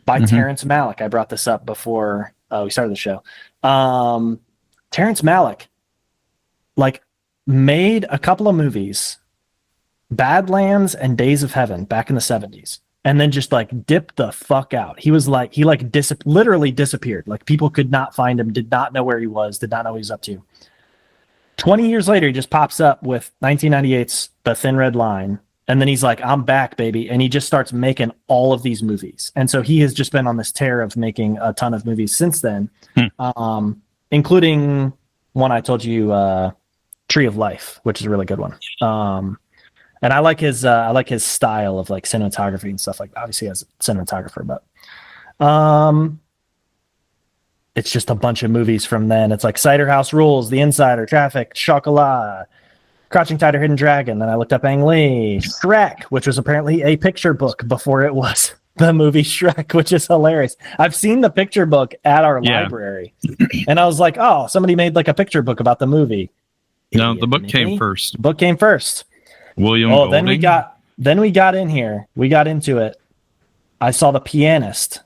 by Terrence Malick. I brought this up before we started the show. Terrence Malick, like, made a couple of movies, Badlands and Days of Heaven, back in the 70s. and then just like dipped the fuck out. He was like, literally disappeared. Like people could not find him, did not know where he was, did not know what he was up to. 20 years later, he just pops up with 1998's The Thin Red Line. And then he's like, I'm back, baby. And he just starts making all of these movies. And so he has just been on this tear of making a ton of movies since then, including one I told you, Tree of Life, which is a really good one. And I like his style of like cinematography and stuff like that. Obviously, as a cinematographer, but it's just a bunch of movies from then. It's like Cider House Rules, The Insider, Traffic, Chocolat, Crouching Tiger, Hidden Dragon. Then I looked up Ang Lee, Shrek, which was apparently a picture book before it was the movie Shrek, which is hilarious. I've seen the picture book at our library, and I was like, oh, somebody made like a picture book about the movie. No, the book came first. The book came first. William Golding. Then we got in here. We got into it. I saw The Pianist,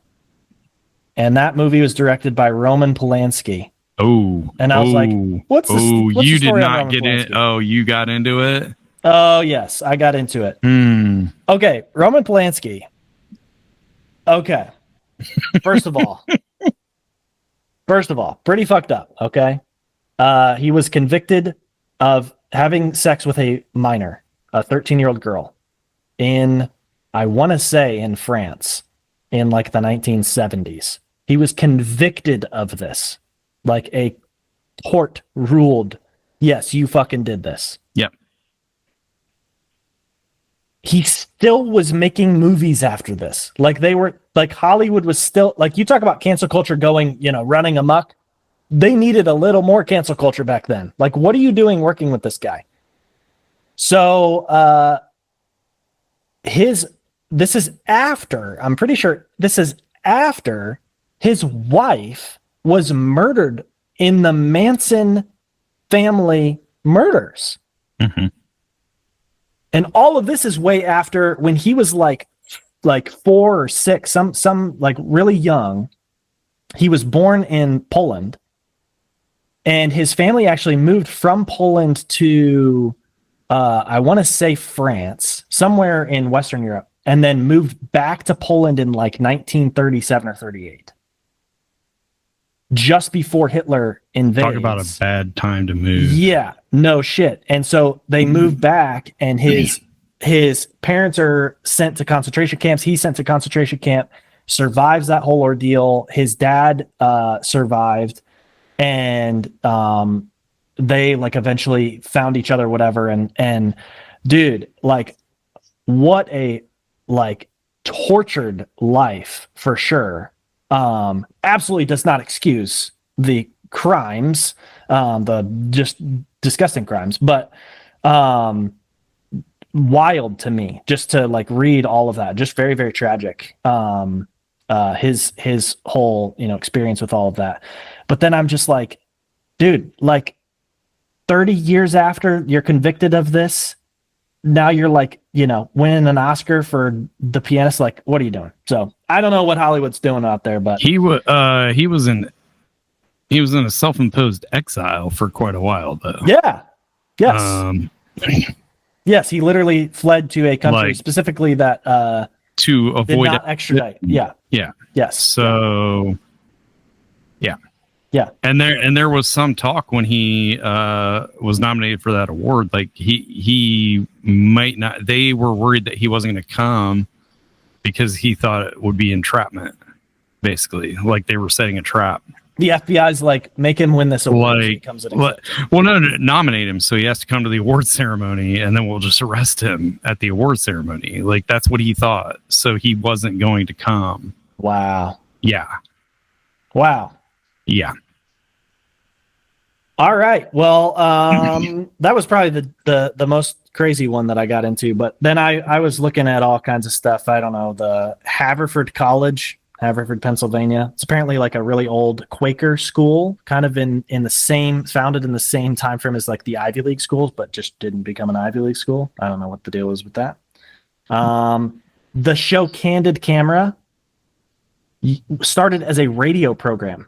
and that movie was directed by Roman Polanski. Oh, and I was like, "What's this? What's you the did not get in. Oh, you got into it. Oh, yes, I got into it. Okay, Roman Polanski. Okay, first of all, pretty fucked up. Okay, he was convicted of having sex with a minor, a 13-year-old girl, in, I want to say, in France, in like the 1970s. He was convicted of this. Like a court ruled, yes, you fucking did this. Yep. He still was making movies after this. Like they were, like Hollywood was still, like you talk about cancel culture going, running amok. They needed a little more cancel culture back then. Like, what are you doing working with this guy? So, this is after, I'm pretty sure this is after his wife was murdered in the Manson family murders. Mm-hmm. And all of this is way after when he was like 4 or 6, some like really young. He was born in Poland, and his family actually moved from Poland to, I want to say France, somewhere in Western Europe, and then moved back to Poland in like 1937 or 38. Just before Hitler invades. Talk about a bad time to move. Yeah, no shit. And so they moved back, and his parents are sent to concentration camps. He's sent to concentration camp, survives that whole ordeal. His dad survived, and they like eventually found each other, whatever. And dude, like, what a like tortured life for sure. Absolutely does not excuse the crimes, the just disgusting crimes, but wild to me just to like read all of that. Just very, very tragic. His whole, experience with all of that. But then I'm just like, dude, like 30 years after you're convicted of this, now you're like, winning an Oscar for The Pianist. Like, what are you doing? So I don't know what Hollywood's doing out there, but he was in a self-imposed exile for quite a while, though. Yeah. Yes. Yes, he literally fled to a country specifically that to avoid did not extradite. Yeah. Yes. So yeah. And there was some talk when he was nominated for that award, like he might not. They were worried that he wasn't going to come because he thought it would be entrapment, basically, like they were setting a trap. The FBI's like, make him win this award. He comes no, nominate him so he has to come to the award ceremony, and then we'll just arrest him at the award ceremony. Like that's what he thought, so he wasn't going to come. Wow. Yeah. Wow. Yeah. All right. Well, that was probably the most crazy one that I got into. But then I was looking at all kinds of stuff. I don't know, the Haverford College, Haverford, Pennsylvania. It's apparently like a really old Quaker school, kind of in the same, founded in the same time frame as like the Ivy League schools, but just didn't become an Ivy League school. I don't know what the deal is with that. The show Candid Camera started as a radio program